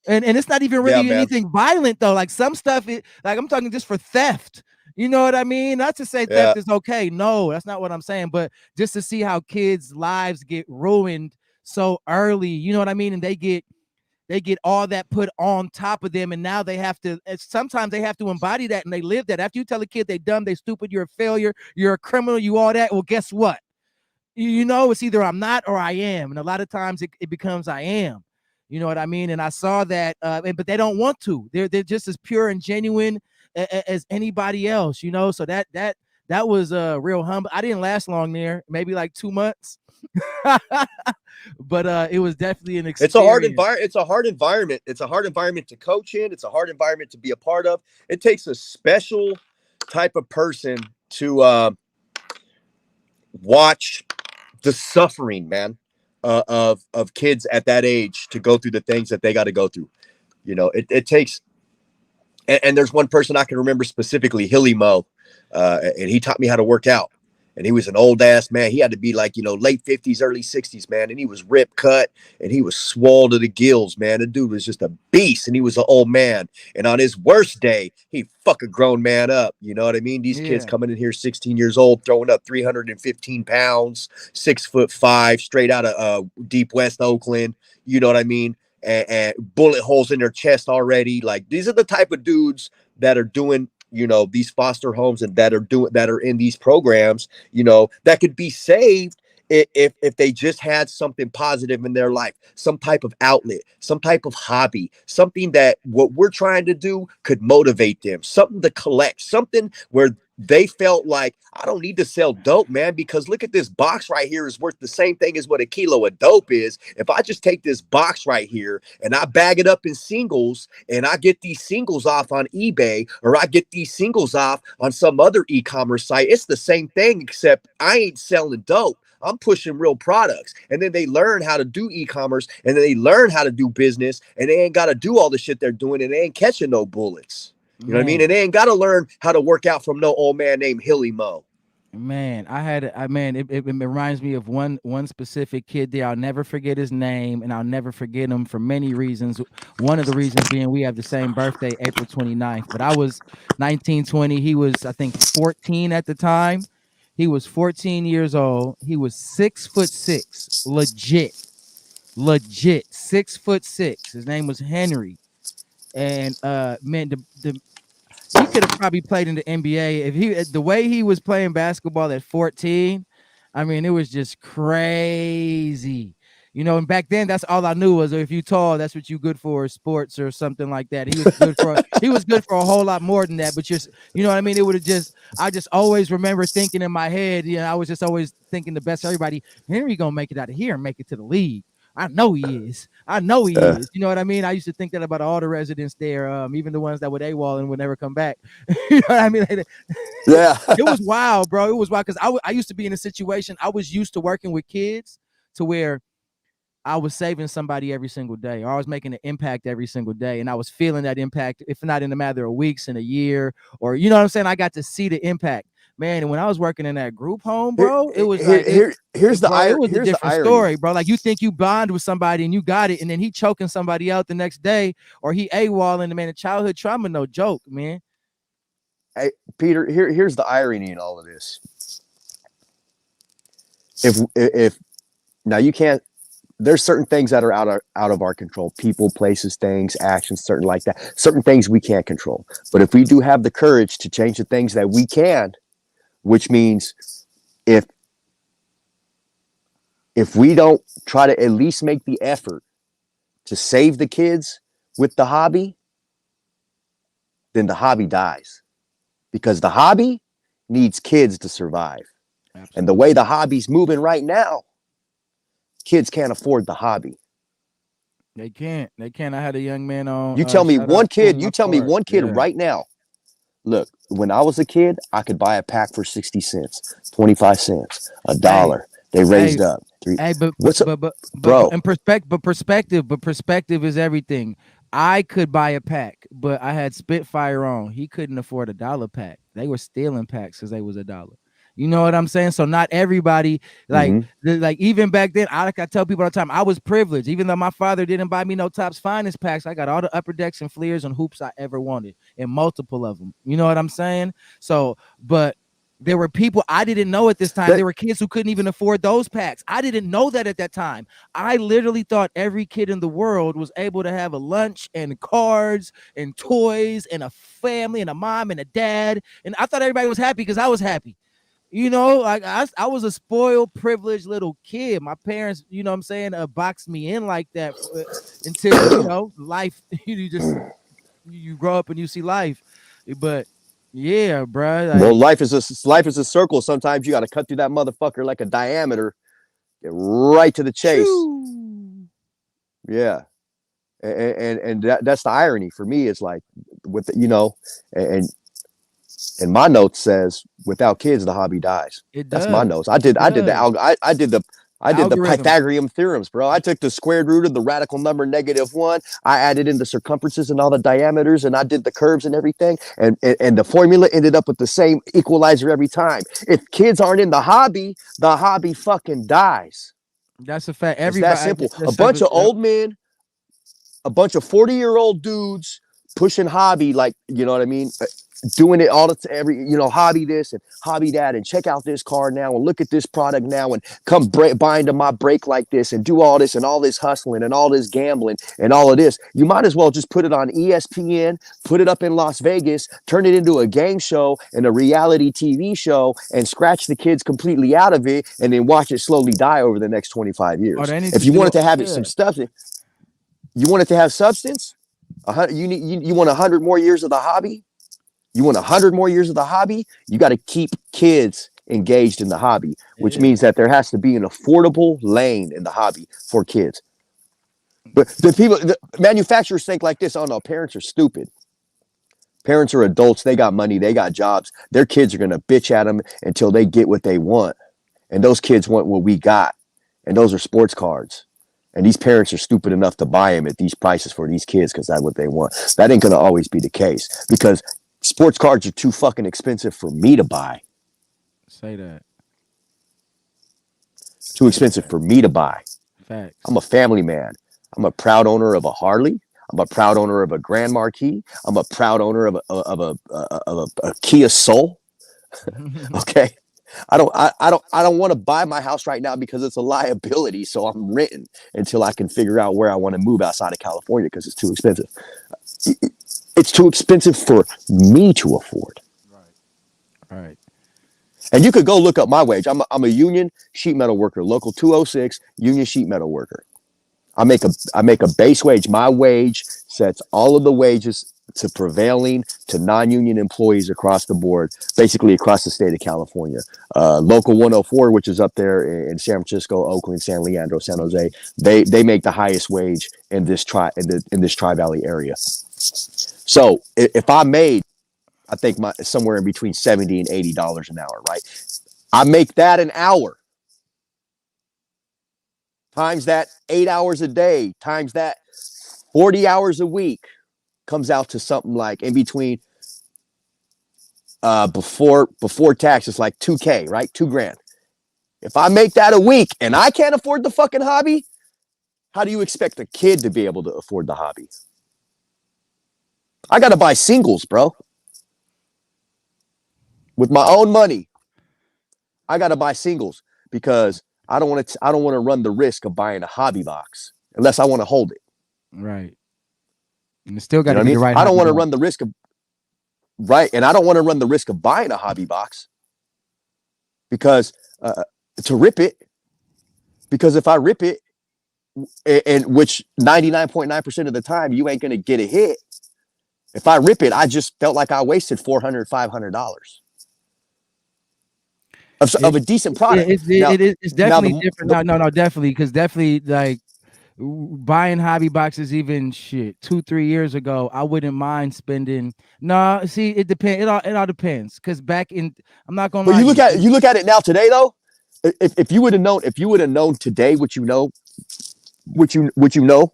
And it's not even Yeah, really man. anything violent though. Like some stuff, like I'm talking just for theft. You know what I mean? Not to say Yeah. theft is okay. No, that's not what I'm saying. But just to see how kids' lives get ruined so early. You know what I mean? And they get all that put on top of them, and now they have to. Sometimes they have to embody that, and they live that. After you tell a kid they dumb, they stupid, you're a failure, you're a criminal, you all that. Well, guess what? It's either I'm not or I am, and a lot of times it becomes I am. You know what I mean? And I saw that, but they don't want to. They're just as pure and genuine as anybody else, you know. So that was real humble. I didn't last long there, maybe like 2 months, but it was definitely an It's a hard experience. environment. It's a hard environment. It's a hard environment to coach in. It's a hard environment to be a part of. It takes a special type of person to watch the suffering, man, of kids at that age to go through the things that they got to go through. You know, it takes. And there's one person I can remember specifically, Hilly Mo, and he taught me how to work out. And he was an old ass man. He had to be like, you know, late 50s, early 60s, man. And he was rip cut and he was swole to the gills, man. The dude was just a beast and he was an old man. And on his worst day, he fuck a grown man up. You know what I mean? These kids Yeah, coming in here 16 years old, throwing up 315 pounds, 6'5", straight out of deep West Oakland. You know what I mean? And bullet holes in their chest already. Like these are the type of dudes that are doing, you know, these foster homes and that are in these programs, you know, that could be saved if they just had something positive in their life, some type of outlet, some type of hobby, something that what we're trying to do could motivate them, something to collect, something where they felt like I don't need to sell dope, man, because look at this box right here is worth the same thing as what a kilo of dope is. If I just take this box right here and I bag it up in singles and I get these singles off on eBay or I get these singles off on some other e-commerce site, it's the same thing, except I ain't selling dope. I'm pushing real products. And then they learn how to do e-commerce and then they learn how to do business and they ain't got to do all the shit they're doing and they ain't catching no bullets. You know what I mean? And man. they ain't got to learn how to work out from no old man named Hilly Mo. Man, it reminds me of one specific kid there. I'll never forget his name, and I'll never forget him for many reasons. One of the reasons being we have the same birthday, April 29th. But I was 1920. He was, I think, 14 at the time. He was 14 years old. He was 6'6", legit 6'6". His name was Henry. And man, the he could have probably played in the NBA if he the way he was playing basketball at 14. I mean, it was just crazy. You know, and back then that's all I knew was if you tall, that's what you good for, sports or something like that. He was good for a whole lot more than that. But just you know what I mean? It would have just I just always remember thinking in my head, you know, I was just always thinking the best for everybody. Henry gonna make it out of here and make it to the league. I know he is. I know he Uh, is. You know what I mean? I used to think that about all the residents there, even the ones that would AWOL and would never come back. You know what I mean? yeah. It was wild, bro. It was wild because I used to be in a situation. I was used to working with kids to where I was saving somebody every single day, or I was making an impact every single day, and I was feeling that impact, if not in a matter of weeks, in a year, or you know what I'm saying. I got to see the impact, man. And when I was working in that group home, bro, it was like bro, it was a Here's the different irony. story, bro. Like you think you bond with somebody and you got it, and then he choking somebody out the next day, or he AWOL, man. The childhood trauma, no joke, man. Hey, Peter, here's the irony in all of this. If now you can't, there's certain things that are out of our control, people, places, things, actions, certain like that, certain things we can't control. But if we do have the courage to change the things that we can, which means if if we don't try to at least make the effort to save the kids with the hobby, then the hobby dies because the hobby needs kids to survive. And the way Absolutely, the hobby's moving right now, kids can't afford the hobby. they can't. They can't. I had a young man on. You tell me Shout out one to kid, him. you I tell me part. one kid Yeah. right now. Look, when I was a kid, I could buy a pack for 60 cents, 25 cents, a Hey, dollar. They hey, raised up. Three. Hey, What's up, but bro? in perspective is everything. I could buy a pack, but I had Spitfire on. He couldn't afford $1 pack. They were stealing packs because they was $1. You know what I'm saying? So not everybody Mm-hmm. like even back then. I tell people all the time I was privileged. Even though my father didn't buy me no Topps Finest packs, I got all the upper decks and fleers and hoops I ever wanted, and multiple of them. You know what I'm saying? So, but there were people I didn't know at this time. That There were kids who couldn't even afford those packs. I didn't know that at that time. I literally thought every kid in the world was able to have a lunch and cards and toys and a family and a mom and a dad. And I thought everybody was happy because I was happy. like I was a spoiled, privileged little kid. My parents, what I'm saying, boxed me in like that until life. You just you grow up and you see life, but yeah, bro, Well, like life is a circle. Sometimes you got to cut through that motherfucker like a diameter, get right to the chase. shoo. Yeah, and that's the irony for me. Is like with and my note says without kids the hobby dies. It That's my does. notes. It I did the does. I did the Algorithm. Pythagorean theorems, bro. I took the square root of the radical number -1. I added in the circumferences and all the diameters, and I did the curves and everything. And the formula ended up with the same equalizer every time. If kids aren't in the hobby fucking dies. That's a fact. It's that Everybody. simple. A That's bunch seven. of Yep. old men, a bunch of 40-year-old dudes pushing hobby, like, you know what I mean? Doing it all the every, hobby this and hobby that, and check out this car now and look at this product now and come buy into my break like this and do all this and all this hustling and all this gambling and all of this. You might as well just put it on ESPN, put it up in Las Vegas, turn it into a game show and a reality TV show, and scratch the kids completely out of it, and then watch it slowly die over the next 25 Or years. they need If to you do wanted it. to have it Yeah. some stuff, you want it to have substance. You want 100 more years of the hobby. You want 100 more years of the hobby. You got to keep kids engaged in the hobby, which Yeah. means that there has to be an affordable lane in the hobby for kids. But the manufacturers think like this. Oh no, parents are stupid. Parents are adults. They got money. They got jobs. Their kids are gonna bitch at them until they get what they want. And those kids want what we got. And those are sports cards. And these parents are stupid enough to buy them at these prices for these kids because that's what they want. That ain't going to always be the case because sports cards are too fucking expensive for me to buy. Say that. Too Say expensive that. for me to buy. I'm Facts. a family man. I'm a proud owner of a Harley. I'm a proud owner of a Grand Marquis. I'm a proud owner of a Kia Soul. Okay. I don't want to buy my house right now because it's a liability. So I'm renting until I can figure out where I want to move outside of California because it's too expensive. It's too expensive for me to afford. Right. Right. And you could go look up my wage. I'm a union sheet metal worker, local 206 union sheet metal worker. I make a base wage. My wage sets all of the wages to prevailing to non-union employees across the board, basically across the state of California. Local 104, which is up there in San Francisco, Oakland, San Leandro, San Jose, they make the highest wage in this in this Tri Valley area. So if I made, I think somewhere in between $70 and $80 an hour, right? I make that an hour times that 8 hours a day times that 40 hours a week comes out to something like in between before tax, it's like 2K, right? 2 grand. If I make that a week and I can't afford the fucking hobby, how do you expect a kid to be able to afford the hobby? I gotta buy singles, bro. With my own money. I gotta buy singles because I don't want to run the risk of buying a hobby box unless I want to hold it. Right. And it still You got know to what I be mean? the right I don't hobby want to box. run the risk of right, and I don't want to run the risk of buying a hobby box because to rip it. Because if I rip it, and which 99.9% of the time you ain't gonna get a hit. If I rip it, I just felt like I wasted $400, $500 of It, a decent product. it's Now definitely different. No, definitely, because definitely like buying hobby boxes even shit 2-3 years ago, I wouldn't mind spending. No, see, it depends. It all depends. Because back in, I'm not gonna but lie to you. you look at it now today though. If you would have known today what you know, what you know,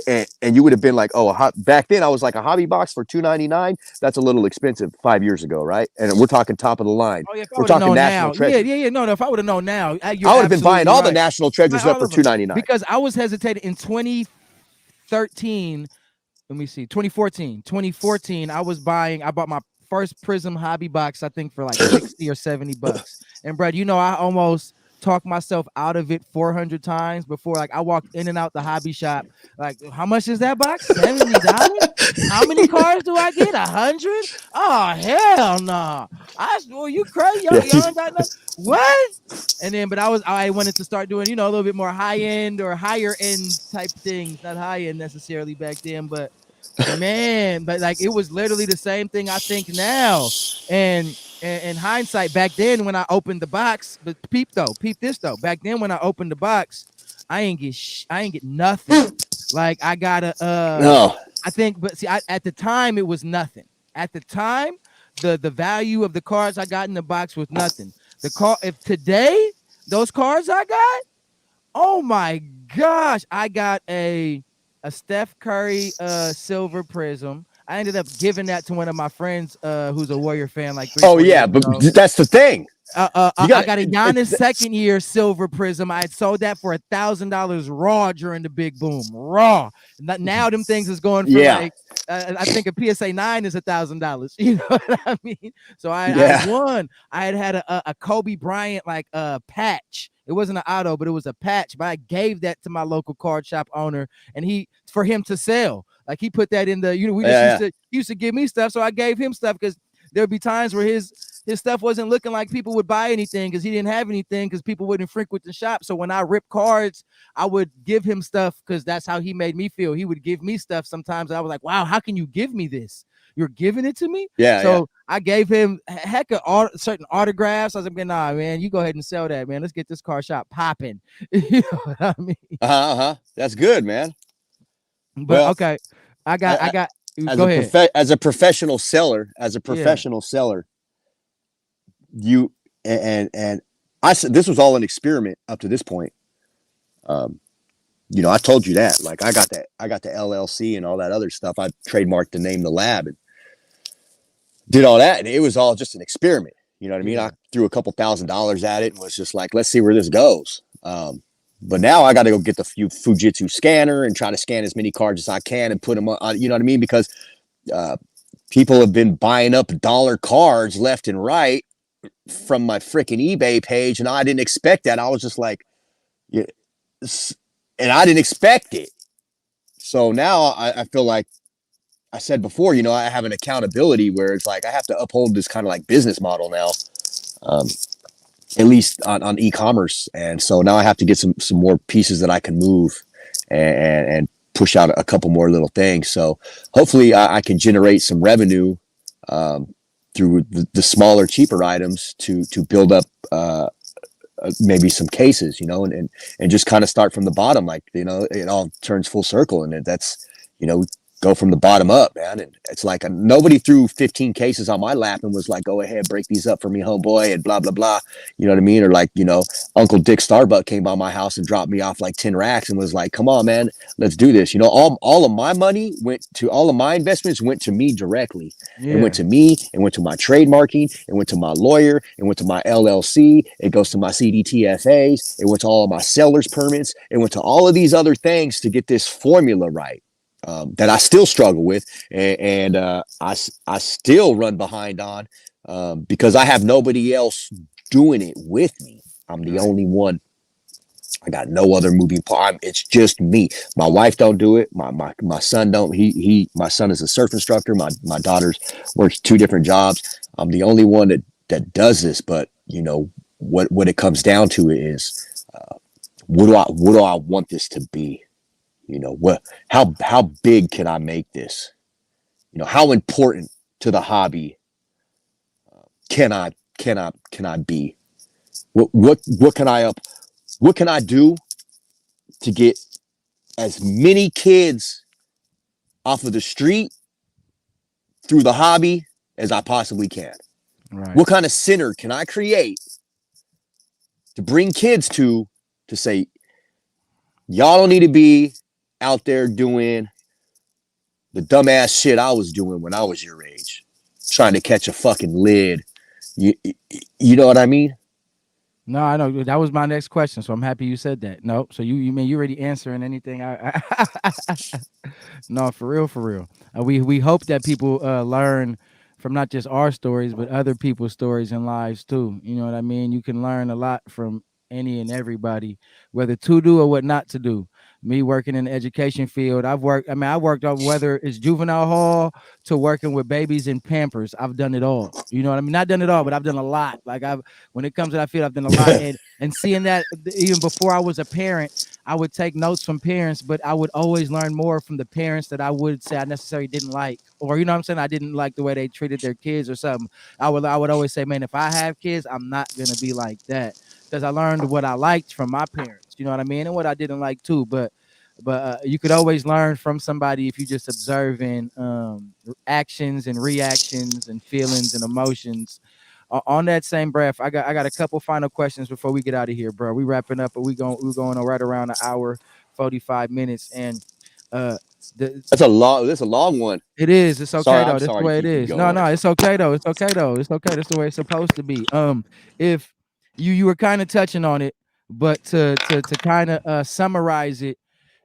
and you would have been like, oh, back then I was like a hobby box for $299. That's a little expensive 5 years ago, right? And we're talking top of the line. Oh yeah, if I We're would have talking known national now, yeah, treasures. yeah, yeah. No, if I would have known now, you're I would have been buying absolutely all the right. national Like treasures up all for of them, $299. because I was hesitating in 2013. Let me see, 2014. I bought my first Prism hobby box, I think for like 60 or $70. And Brad, I almost talk myself out of it 400 times before. Like I walked in and out the hobby shop. Like, how much is that box? $70. How many cars do I get? 100? Oh hell no! I well, you crazy? Yeah. Y'all ain't got nothing. What? And then, but I wanted to start doing, a little bit more high end or higher end type things. Not high end necessarily back then, but man, but like it was literally the same thing I think now. And in hindsight, back then when I opened the box, but peep this though. Back then when I opened the box, I ain't get nothing. Like I got No. I think, but see, at the time it was nothing. At the time, the value of the cards I got in the box was nothing. The car, if today those cards I got, oh my gosh, I got a Steph Curry silver prism. I ended up giving that to one of my friends who's a Warrior fan like three, Oh four yeah, years but ago. that's the thing. You I got got a Giannis second year silver prism. I had sold that for $1,000 raw during the big boom. Raw. Now them things is going for yeah, like I think a PSA 9 is $1,000. You know what I mean? So I yeah, won. I had a Kobe Bryant like patch. It wasn't an auto, but it was a patch. But I gave that to my local card shop owner, and for him to sell. Like he put that in the, we just yeah, used to give me stuff, so I gave him stuff because there'd be times where his stuff wasn't looking like people would buy anything because he didn't have anything because people wouldn't frequent the shop. So when I rip cards, I would give him stuff because that's how he made me feel. He would give me stuff sometimes. I was like, wow, how can you give me this? You're giving it to me? yeah. So I gave him heck of certain autographs. I was like, nah, man, you go ahead and sell that, man. Let's get this car shop popping. You know what I mean? That's good, man. But Well, okay, I I, got. as Go a ahead. as a professional seller, Yeah. you and I said this was all an experiment up to this point. Um, I told you that. Like I got the LLC and all that other stuff. I trademarked the name, the lab, and did all that, and it was all just an experiment. You know what I mean? I Yeah. threw a couple $1,000s at it and was just like, let's see where this goes. But now I got to go get the Fujitsu scanner and try to scan as many cards as I can and put them on. You know what I mean? Because uh, people have been buying up dollar cards left and right from my freaking eBay page, and I didn't expect that. I was just like, yeah, and I didn't expect it. So now I feel like I said before, I have an accountability where it's like I have to uphold this kind of like business model now, um, at least on e-commerce. And so now I have to get some more pieces that I can move and push out a couple more little things. So hopefully I can generate some revenue um, through the smaller, cheaper items to build up maybe some cases, and just kind of start from the bottom. Like, it all turns full circle, and that's, go from the bottom up, man. And it's like nobody threw 15 cases on my lap and was like, go ahead, break these up for me, homeboy, and blah, blah, blah. You know what I mean? Or like, Uncle Dick Starbuck came by my house and dropped me off like 10 racks and was like, come on, man, let's do this. All of my money all of my investments went to me directly. It went Yeah. to me, it went to my trademarking, it went to my lawyer, it went to my LLC, it goes to my CDTFAs, it went to all of my seller's permits, it went to all of these other things to get this formula right. That I still struggle with, and I still run behind on because I have nobody else doing it with me. I'm the Right. only one. I got no other moving part. It's just me. My wife don't do it. My son don't. My son is a surf instructor. My daughter's works two different jobs. I'm the only one that does this. But what it comes down to is what do I want this to be? What how big can I make this? How important to the hobby can I be? What can I up? What can I do to get as many kids off of the street through the hobby as I possibly can? Right. What kind of center can I create to bring kids to say, y'all don't need to be out there doing the dumbass shit I was doing when I was your age, trying to catch a fucking lid. You, you know what I mean? No, I know that was my next question, so I'm happy you said that. No, so you mean you already answering anything? No, for real, for real. We hope that people learn from not just our stories, but other people's stories and lives too. You know what I mean? You can learn a lot from any and everybody, whether to do or what not to do. Me working in the education field, I've worked. I mean, I worked on whether it's juvenile hall to working with babies in Pampers. I've done it all. You know what I mean? Not done it all, but I've done a lot. Like I've when it comes to that field, I've done a lot. And seeing that even before I was a parent, I would take notes from parents, but I would always learn more from the parents that I would say I necessarily didn't like, or you know what I'm saying, I didn't like the way they treated their kids or something. I would always say, man, if I have kids, I'm not gonna be like that because I learned what I liked from my parents. You know what I mean, and what I didn't like too. But you could always learn from somebody if you just observing actions and reactions and feelings and emotions. On that same breath, I got a couple final questions before we get out of here, bro. We wrapping up, but we're going on right around an hour, 45 minutes, and uh, the That's a long one. it is. It's Sorry, okay I'm though. That's the sorry to way it keep you is. No, going. no, it's okay though. It's okay though. It's okay. That's the way it's supposed to be. If you were kind of touching on it, but to kind of summarize it,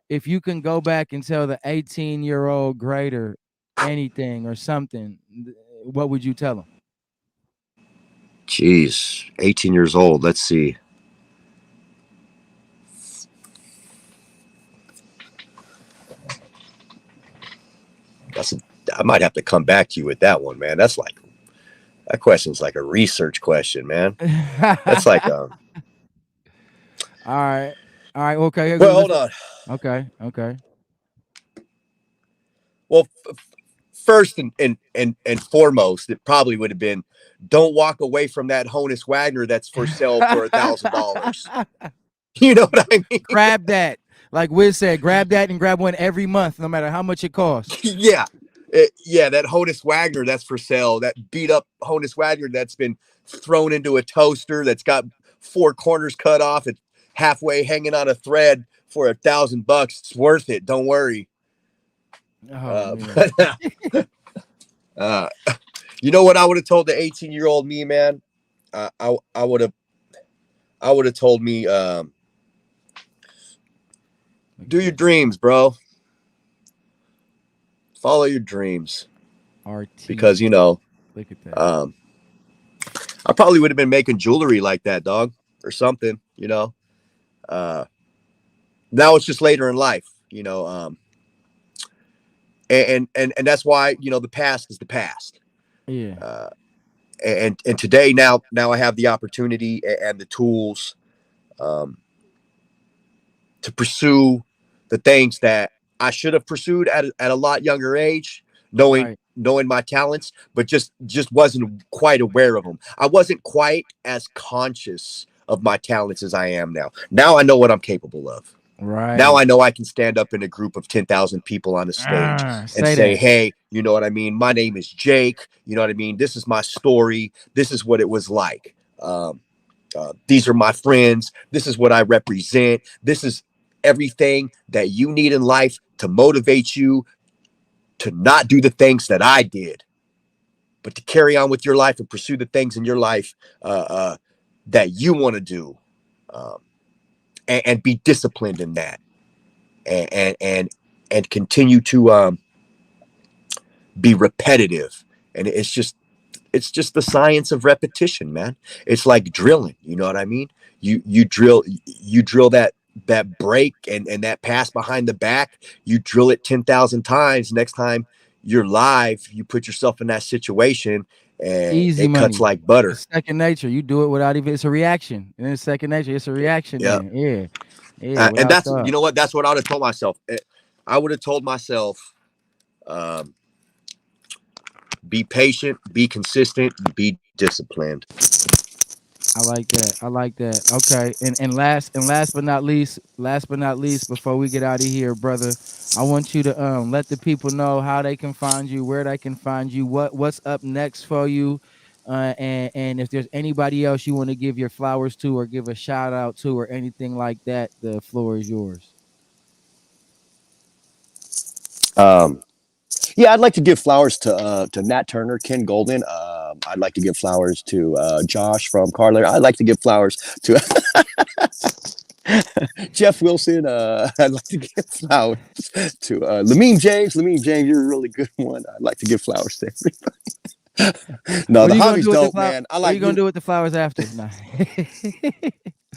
if you can go back and tell the 18-year-old grader anything or something, what would you tell him? Jeez, 18 years old. Let's see. That's a, I might have to come back to you with that one, man. That's like that question's like a research question, man. That's like All right. All right. Okay. well, Let's hold go. on. Okay. Okay. Well, first and foremost, it probably would have been don't walk away from that Honus Wagner that's for sale for $1,000. You know what I mean? Grab that. Like Wiz said, grab that and grab one every month, no matter how much it costs. Yeah. Yeah, that Honus Wagner that's for sale, that beat up Honus Wagner that's been thrown into a toaster, that's got four corners cut off, it's halfway hanging on a thread for $1,000. It's worth it. Don't worry. Oh man. But uh, you know what I would have told the 18-year-old me, man? I would have told me, do your dreams, bro. Follow your dreams, RT. because you know, Look at that. um, I probably would have been making jewelry like that, dog, or something. You know, uh, now it's just later in life. You know, and that's why the past is the past. Yeah. Uh, and today now I have the opportunity and the tools um, to pursue the things that I should have pursued at a lot younger age, knowing Right. knowing my talents, but just wasn't quite aware of them. I wasn't quite as conscious of my talents as I am now. Now I know what I'm capable of. Now Right. I know I can stand up in a group of 10,000 people on a stage and Say say, that. hey, you know what I mean? My name is Jake. You know what I mean? This is my story. This is what it was like. These are my friends. This is what I represent. This is everything that you need in life to motivate you to not do the things that I did, but to carry on with your life and pursue the things in your life that you want to do, um, and be disciplined in that, and continue to be repetitive. And it's just the science of repetition, man. It's like drilling. You know what I mean? You drill that break and that pass behind the back. You drill it 10,000 times. Next time you're live, you put yourself in that situation, and Easy it cuts money. like butter. It's second nature. You do it without even. It's a reaction. And it's second nature. It's a reaction. Yeah, Then. Yeah. Yeah. and Without that's thought. you know what that's what I would have told myself. I would have told myself, um, be patient, be consistent, be disciplined. I like that. I like that. Okay. And last but not least, before we get out of here, brother, I want you to let the people know how they can find you, where they can find you, what's up next for you. And if there's anybody else you want to give your flowers to or give a shout out to or anything like that, the floor is yours. Um, yeah, I'd like to give flowers to Nat Turner, Ken Golden. I'd like to give flowers to Josh from Carler. I'd like to give flowers to Jeff Wilson. I'd like to give flowers to Lamine James. Lamine James, you're a really good one. I'd like to give flowers to everybody. No, What the are you gonna hobby's do with the dope, flower? man. I What are like you gonna do with the flowers after? Nah.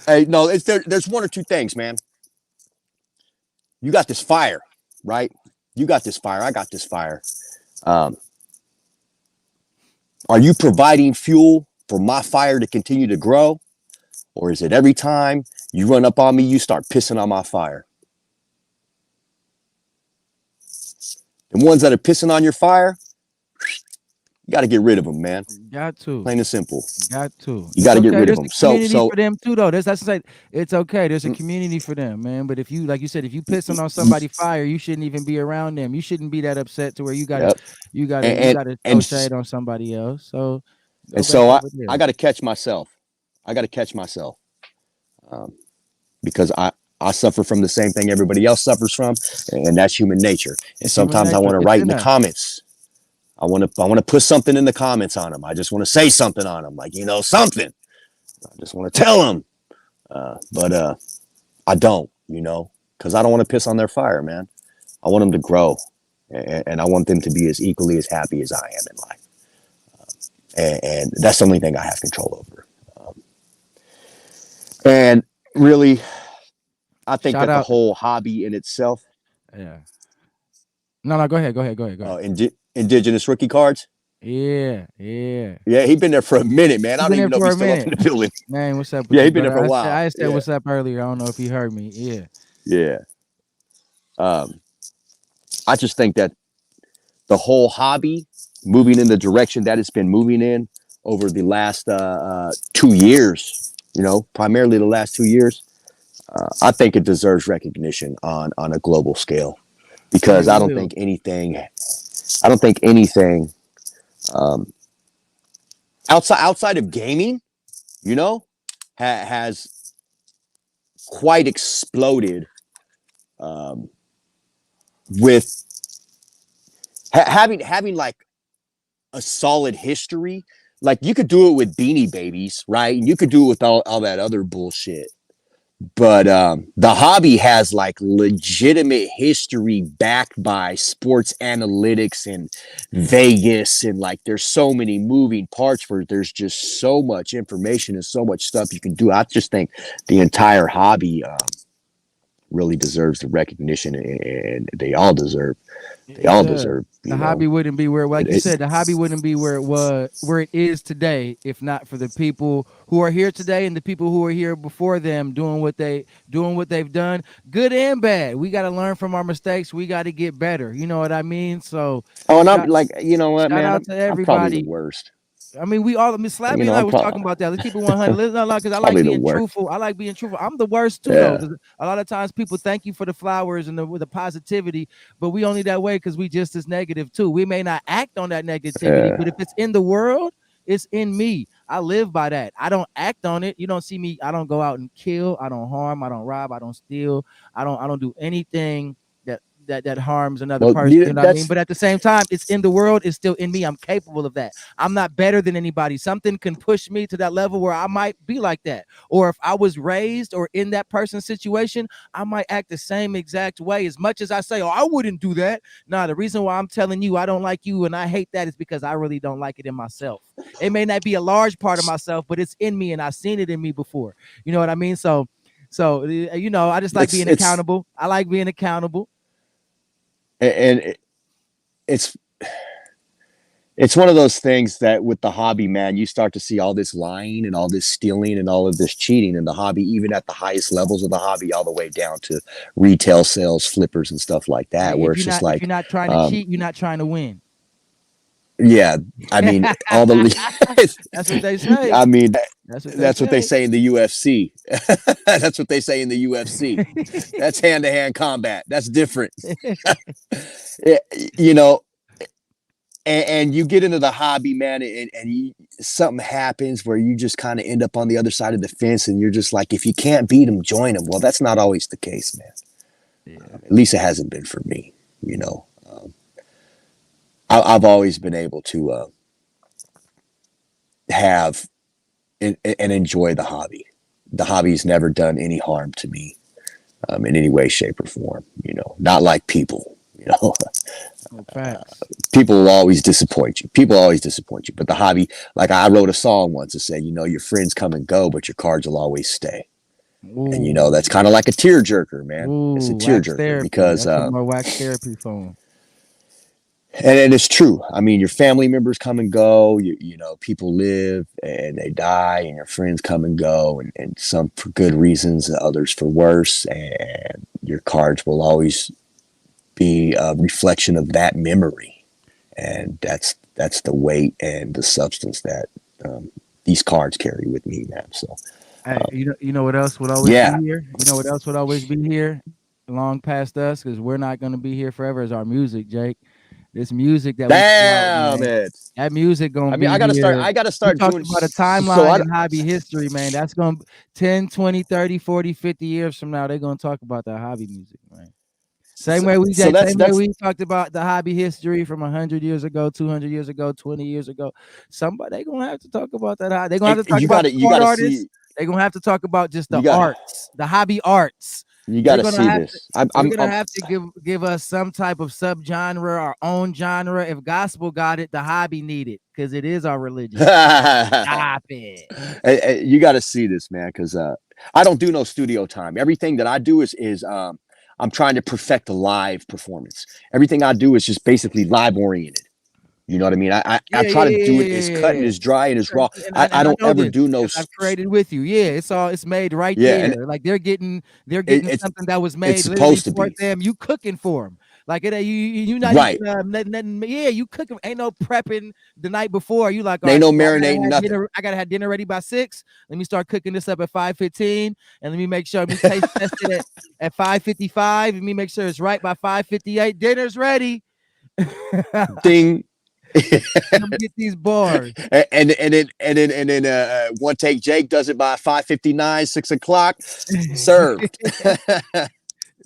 Hey, no, there's one or two things, man. You got this fire, right? You got this fire. I got this fire. Um, are you providing fuel for my fire to continue to grow? Or is it every time you run up on me, you start pissing on my fire? The ones that are pissing on your fire, you got to get rid of them, man. Got to. Plain and simple. Got to. You It's got to get okay. rid of There's them. a community So for them too, though. That's like it's okay. There's a community for them, man. But if you, like you said, if you pissing on somebody fire, you shouldn't even be around them. You shouldn't be that upset to where yep. you And gotta throw and shade on somebody else. So go and back so over I there. got to catch myself. I got to catch myself um, because I suffer from the same thing everybody else suffers from, and that's human nature. And It's human sometimes I nature. want to It's write in in the us. comments. I want to put something in the comments on them. I just want to say something on them, like something. I just want to tell them, but I don't, because I don't want to piss on their fire, man. I want them to grow, and I want them to be as equally as happy as I am in life. And that's the only thing I have control over. And really, I think Shout that the out. whole hobby in itself, Yeah. No, no. Go ahead. Go ahead. Go ahead. Go ahead. indigenous rookie cards. Yeah. Yeah. Yeah, he been there for a minute, man. I You've don't been even there know if for he's a still up minute. in the building. Man, what's up with Yeah, you, he's been there brother? for a while. I said Yeah, what's up earlier. I don't know if you heard me. Yeah. yeah. Um, I just think that the whole hobby moving in the direction that it's been moving in over the last 2 years, primarily the last 2 years, I think it deserves recognition on a global scale And because it will. I don't think anything outside of gaming, you know, has quite exploded um, with having like a solid history. Like you could do it with Beanie Babies, right? And you could do it with all that other bullshit. But the hobby has like legitimate history backed by sports analytics and Vegas, and like there's so many moving parts where there's just so much information and so much stuff you can do. I just think the entire hobby really deserves the recognition, and they It all does. deserve, The hobby wouldn't be where, like you it, said, the hobby wouldn't be where it is today, if not for the people who are here today and the people who are here before them doing what they've done, good and bad. We got to learn from our mistakes. We got to get better. You know what I mean? So, oh, and I'm shout like, you know what, shout man, out to I'm probably the everybody. worst. I mean, we all, Miss Slabby and I I'm was talking about that. Let's keep it 100. Let's not lie, because I like probably the being worst. truthful. I like being truthful. I'm the worst too, though, Yeah. because a lot of times people thank you for the flowers and the positivity, but we only that way because we just as negative too. We may not act on that negativity, but Yeah. if it's in the world, it's in me. I live by that. I don't act on it. You don't see me. I don't go out and kill. I don't harm. I don't rob. I don't steal. I don't do anything that harms another Well, person. You know what I mean? that's But at the same time, it's in the world. It's still in me. I'm capable of that. I'm not better than anybody. Something can push me to that level where I might be like that. Or if I was raised or in that person's situation, I might act the same exact way. As much as I say, oh, I wouldn't do that. Nah, the reason why I'm telling you I don't like you and I hate that is because I really don't like it in myself. It may not be a large part of myself, but it's in me and I've seen it in me before. You know what I mean? So I just like being it's accountable. I like being accountable. and it's it's one of those things that with the hobby, man, you start to see all this lying and all this stealing and all of this cheating in the hobby, even at the highest levels of the hobby, all the way down to retail sales, flippers, and stuff like that, Hey, where it's just if you're like, not trying to um, cheat, you're not trying to win. yeah, I mean, all the, That's what they say. I mean, That's what they that's what they say. say in the UFC. That's what they say in the UFC. That's hand to hand combat. That's different. Yeah, you know, and you get into the hobby, man, and something happens where you just kind of end up on the other side of the fence, and you're just like, if you can't beat them, join them. Well, that's not always the case, man. Yeah. At least it hasn't been for me. You know, I've always been able to have and enjoy the hobby. The hobby's never done any harm to me in any way, shape, or form. Not like people. Oh, facts. People will always disappoint you. People always disappoint you. But the hobby, like I wrote a song once that said, your friends come and go, but your cards will always stay. And Ooh, that's kind of like a tearjerker, man. It's a wax tearjerker therapy. because That's some more wax therapy phone. and it's true. I mean, your family members come and go. People live and they die, and your friends come and go, and some for good reasons, others for worse. And your cards will always be a reflection of that memory, and that's the weight and the substance that these cards carry with me, man. So, Hey, you know what else would always be yeah, here? You know what else would always be here, long past us, because we're not gonna be here forever. Is our music, Jake. This music that we put out, damn man. it. That music gonna I mean, be I gotta start. here. I gotta You start talked doing about a so. timeline in hobby history, man. That's gonna 10, 20, 30, 40, 50 years from now, they're gonna talk about that hobby music, man. Same So, way we so did, that's same way that's we talked about the hobby history from 100 years ago, 200 years ago, 20 years ago. Somebody they gonna have to talk about that. They're gonna have to talk you about the gotta you card gotta artists. see They're gonna have to talk about just the you got arts, the hobby arts. you They're gotta gonna see have to. this. I'm They're I'm, gonna I'm have to give us some type of subgenre, our own genre. If gospel got it, the hobby need it because it is our religion. Stop it. you got to see this, man, because I don't do no studio time. Everything that I do is I'm trying to perfect a live performance. Everything I do is just basically live oriented. You know what I mean? I Yeah, try yeah, to yeah, do yeah, it as yeah, cut yeah, and yeah. as dry and as Sure, raw. and I I don't know ever this do no. because I've created with you. Yeah, it's made right Yeah, and there. Like they're getting it's something that was it's made literally supposed to for be them. You cooking for them. Like you not even right. nothing. Yeah, you cooking. Ain't no prepping the night before. You like, all Ain't right, no cool, I gotta marinating, have nothing. dinner. I gotta have dinner ready by 6. Let me start cooking this up at 5:15, and let me make sure. Let me taste test it at 5:55. Let me make sure it's right by 5:58. Dinner's ready. Ding. Come get these bars. And then one take Jake does it by 5:59, 6 o'clock, served.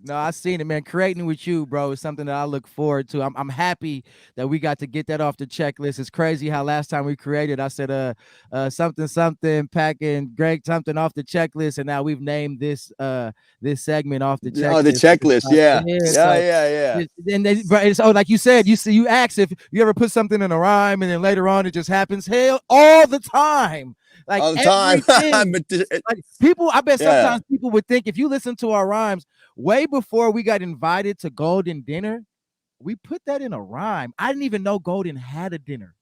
No, I seen it, man. Creating with you, bro, is something that I look forward to. I'm happy that we got to get that off the checklist. It's crazy how last time we created, I said something something packing Greg something off the checklist, and now we've named this segment off the Oh, the checklist. checklist. Yeah. Yeah, Yeah. so Yeah. Yeah. and then, but it's like you said, you asked if you ever put something in a rhyme and then later on it just happens. Hell, all the time, like All the time. everything. Like people, I bet Yeah. sometimes people would think if you listen to our rhymes way before we got invited to Golden Dinner, we put that in a rhyme. I didn't even know Golden had a dinner.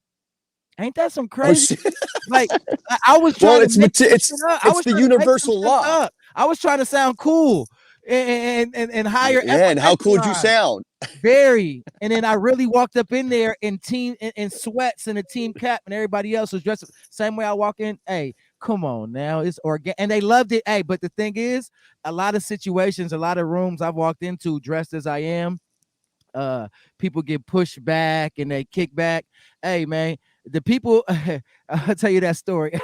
Ain't that some Oh, crazy? shit. Like I was Well, trying to make something up. I it's was the trying to make some universal stuff law. up. I was trying to sound cool and higher Yeah. And how cool would you echelon. sound? Very. And then I really walked up in there in in sweats and a team cap, and everybody else was dressed same way I walk in. Hey, come on now. It's organic. And they loved it. Hey, but the thing is, a lot of situations, a lot of rooms I've walked into dressed as I am, uh people get pushed back and they kick back. Hey man, the people I'll tell you that story.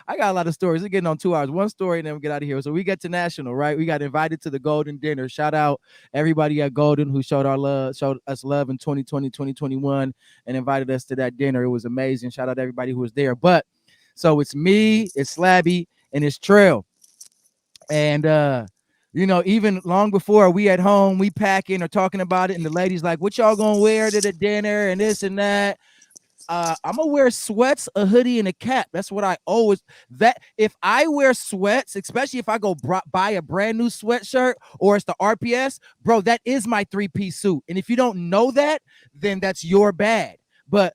I got a lot of stories. We're getting on 2 hours. One story and then we get out of here. So we get to national, right? We got invited to the Golden Dinner. Shout out everybody at Golden who showed us love in 2020, 2021, and invited us to that dinner. It was amazing. Shout out everybody who was there. But so it's me, it's Slabby, and it's Trail. And even long before we at home, we packing or talking about it, and the ladies like, "What y'all gonna wear to the dinner?" and this and that. I'm gonna wear sweats, a hoodie, and a cap. That's what I always. That if I wear sweats, especially if I go buy a brand new sweatshirt or it's the RPS, bro, that is my 3-piece suit. And if you don't know that, then that's your bad. But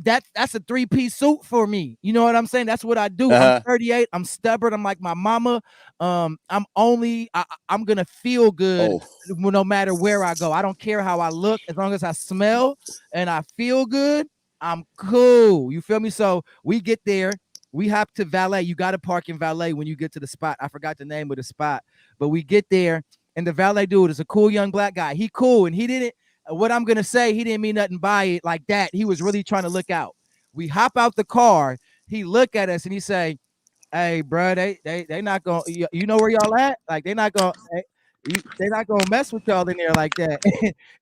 that's a 3-piece suit for me. You know what I'm saying? That's what I do. I'm Uh-huh. 38. I'm stubborn. I'm like my mama. I'm gonna feel good Oh, no matter where I go. I don't care how I look as long as I smell and I feel good. I'm cool. You feel me? So we get there. We hop to valet. You got to park in valet when you get to the spot. I forgot the name of the spot, but we get there, and the valet dude is a cool young black guy. He cool, and he didn't. What I'm gonna say, he didn't mean nothing by it like that. He was really trying to look out. We hop out the car. He look at us and he say, "Hey, bro, they not gonna. You know where y'all at? Like they not gonna." They're not gonna mess with y'all in there like that.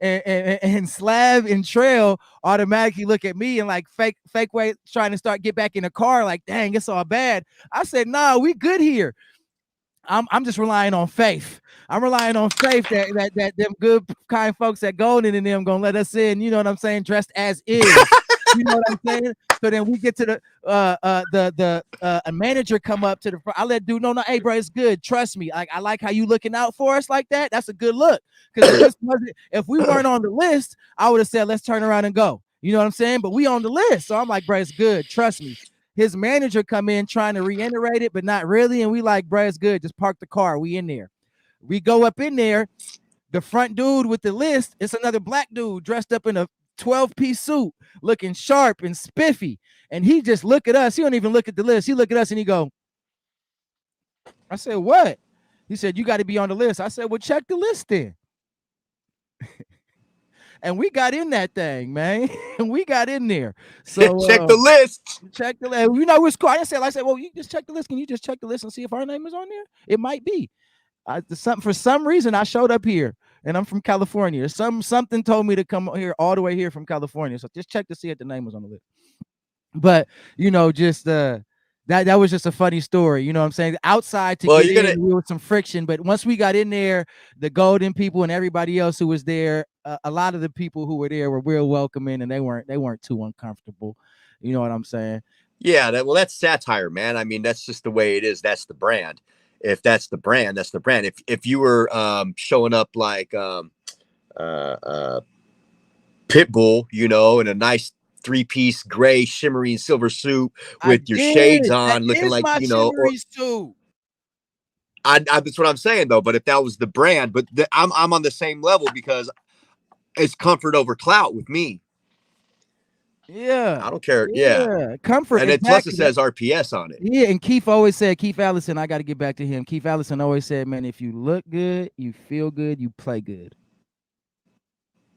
And Slab and Trail automatically look at me and like fake way trying to start get back in the car, like, dang, it's all bad. I said, nah, we good here. I'm just relying on faith. I'm relying on faith that them good kind folks at Golden and them gonna let us in, you know what I'm saying, dressed as is. You know what I'm saying? So then we get to the a manager come up to the front. I let dude know, no, hey bro, it's good. Trust me. Like I like how you looking out for us like that. That's a good look. Because if we weren't on the list, I would have said let's turn around and go. You know what I'm saying? But we on the list, so I'm like, bro, it's good. Trust me. His manager come in trying to reiterate it, but not really. And we like, bro, it's good. Just park the car. We in there. We go up in there. The front dude with the list, it's another black dude dressed up in a 12-piece suit, looking sharp and spiffy. And he just look at us. He don't even look at the list. He look at us and he go, I said, what? He said, you got to be on the list. I said, well, check the list then. And we got in that thing, man. And we got in there. So Check the list. check the list. You know, it's cool. I said, well, you just check the list. Can you just check the list and see if our name is on there? It might be. For some reason, I showed up here, and I'm from California. Something told me to come here all the way here from California. So just check to see if the name was on the list. But you know, just that was just a funny story. You know what I'm saying? Outside to get in, we were some friction, but once we got in there, the Golden people and everybody else who was there, a lot of the people who were there were real welcoming, and they weren't too uncomfortable. You know what I'm saying? Yeah, that's satire, man. I mean, that's just the way it is. That's the brand. If that's the brand, that's the brand. If you were showing up like Pitbull, you know, in a nice 3-piece gray shimmering silver suit with your shades on, looking like, you know, or, suit. that's what I'm saying though. But if that was the brand, but I'm on the same level because it's comfort over clout with me. Yeah, I don't care. Yeah, comfort. And then plus it says RPS on it. Yeah, and Keith always said, Keith Allison, I got to get back to him. Keith Allison always said, man, if you look good, you feel good, you play good.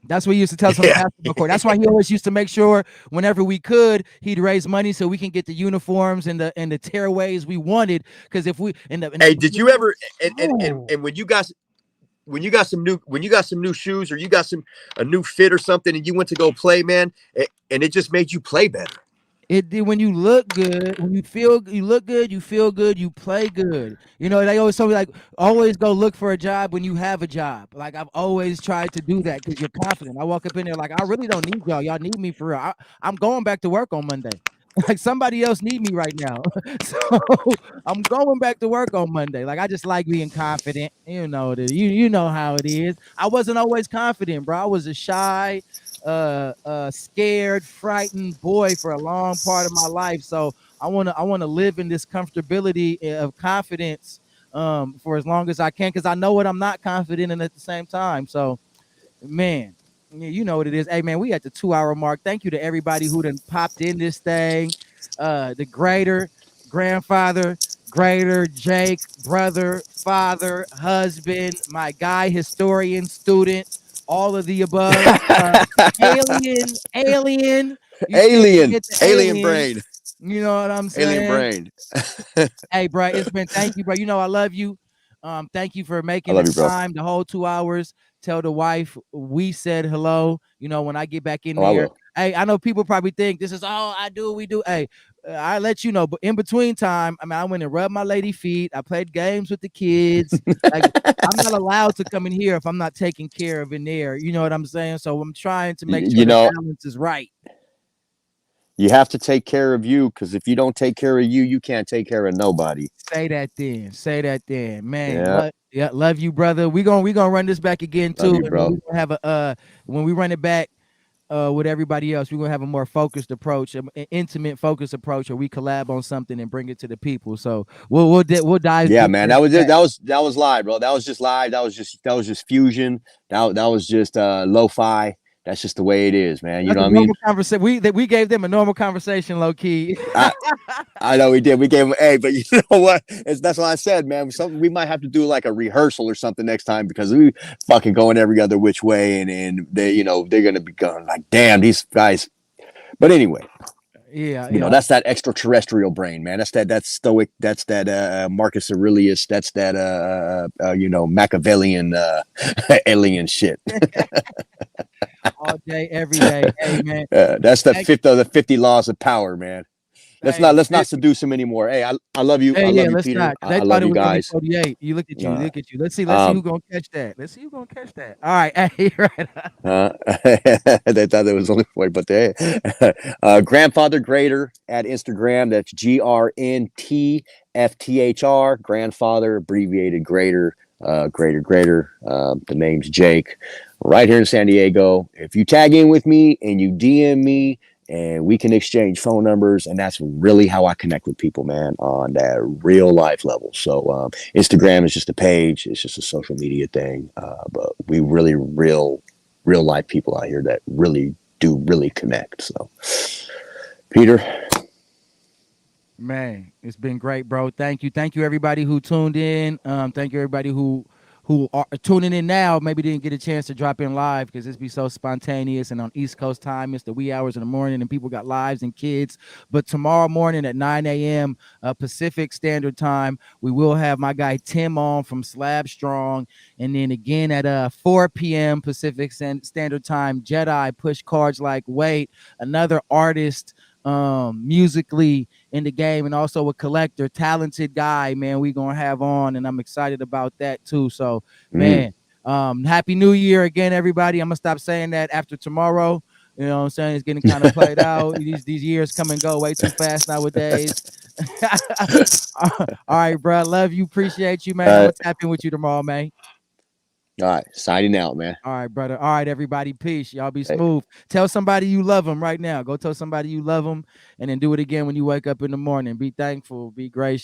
That's what he used to tell us on the basketball court. That's why he always used to make sure whenever we could, he'd raise money so we can get the uniforms and the tearaways we wanted. Because if we hey, did you ever and when you got some new shoes or you got a new fit or something and you went to go play, man, and it just made you play better. It did. When you look good, when you look good, you feel good, you play good. You know, they always tell me like, always go look for a job when you have a job. Like I've always tried to do that because you're confident. I walk up in there like, I really don't need y'all. Y'all need me for real. I'm going back to work on Monday. Like somebody else need me right now. So I'm going back to work on Monday. Like I just like being confident. You know you know how it is. I wasn't always confident, bro. I was a shy, scared, frightened boy for a long part of my life. So I wanna live in this comfortability of confidence for as long as I can, because I know what I'm not confident in at the same time. So man, you know what it is. Hey man, we at the 2-hour mark. Thank you to everybody who done popped in this thing. The greater grandfather, greater Jake, brother, father, husband, my guy, historian, student, all of the above. Alien, alien brain. You know what I'm saying? Alien brain. Hey, bro, thank you, bro. You know I love you. Thank you for making the time, the whole 2 hours. Tell the wife we said hello. You know, when I get back in there. Hey, I know people probably think this is all I do. We do. Hey, I let you know, but in between time, I mean, I went and rubbed my lady feet. I played games with the kids. Like, I'm not allowed to come in here if I'm not taking care of in there. You know what I'm saying? So I'm trying to make sure the balance is right. You have to take care of you, because if you don't take care of you, you can't take care of nobody. Say that then, man. Yeah, love you, brother. We gonna run this back again too. Love you, bro. We're gonna have a when we run it back with everybody else, we're gonna have a more focused approach, an intimate focused approach, or we collab on something and bring it to the people. So we'll dive. Yeah, man, that was it. That was live, bro. That was just live. That was just fusion. That was just lo-fi. That's just the way it is, man. You know what I mean? We gave them a normal conversation, low key. I know we did. We gave them but you know what? That's what I said, man. We might have to do like a rehearsal or something next time, because we fucking going every other which way, and they, you know, they're gonna be going like, damn, these guys. But anyway, yeah, you know, that's that extraterrestrial brain, man. That's stoic. That's that Marcus Aurelius. That's that you know, Machiavellian alien shit. All day, every day. Hey, man. That's the 50 laws of power, man. Hey, let's not seduce him anymore. Hey, I hey, love yeah, you, let's Peter. not. They I thought love it you was gonna be guys. 48. You look at you, Uh, look at you. Let's see who um, gonna catch that. Let's see who gonna catch that. All right, hey, right. Uh, they thought it was only 40, but they grandfather grader at Instagram. That's GRNTFTHR. Grandfather abbreviated grader. Grader. The name's Jake. Right here in San Diego. If you tag in with me and you DM me, and we can exchange phone numbers, and that's really how I connect with people, man, on that real life level. So Instagram is just a page; it's just a social media thing. But we really real life people out here that really connect. So, Peter, Man, it's been great, bro. Thank you, everybody who tuned in. Thank you, everybody who are tuning in now. Maybe didn't get a chance to drop in live because this be so spontaneous. And on East Coast time, it's the wee hours in the morning, and people got lives and kids. But tomorrow morning at 9 a.m. Pacific Standard Time, we will have my guy Tim on from Slab Strong, and then again at 4 p.m. Pacific Standard Time, Jedi Push Cards Like Weight, another artist musically in the game, and also a collector, talented guy, man, we gonna have on, and I'm excited about that too. So, mm, man, happy new year again, everybody. I'm gonna stop saying that after tomorrow. You know what I'm saying? It's getting kind of played out. These years come and go way too fast nowadays. All right, bro. Love you. Appreciate you, man. I'm uh, gonna tap in with you tomorrow, man. all right, signing out, man. All right, brother. All right, everybody. Peace. Y'all be Hey. smooth. Tell somebody you love them right now. Go tell somebody you love them, and then do it again when you wake up in the morning. Be thankful. Be gracious.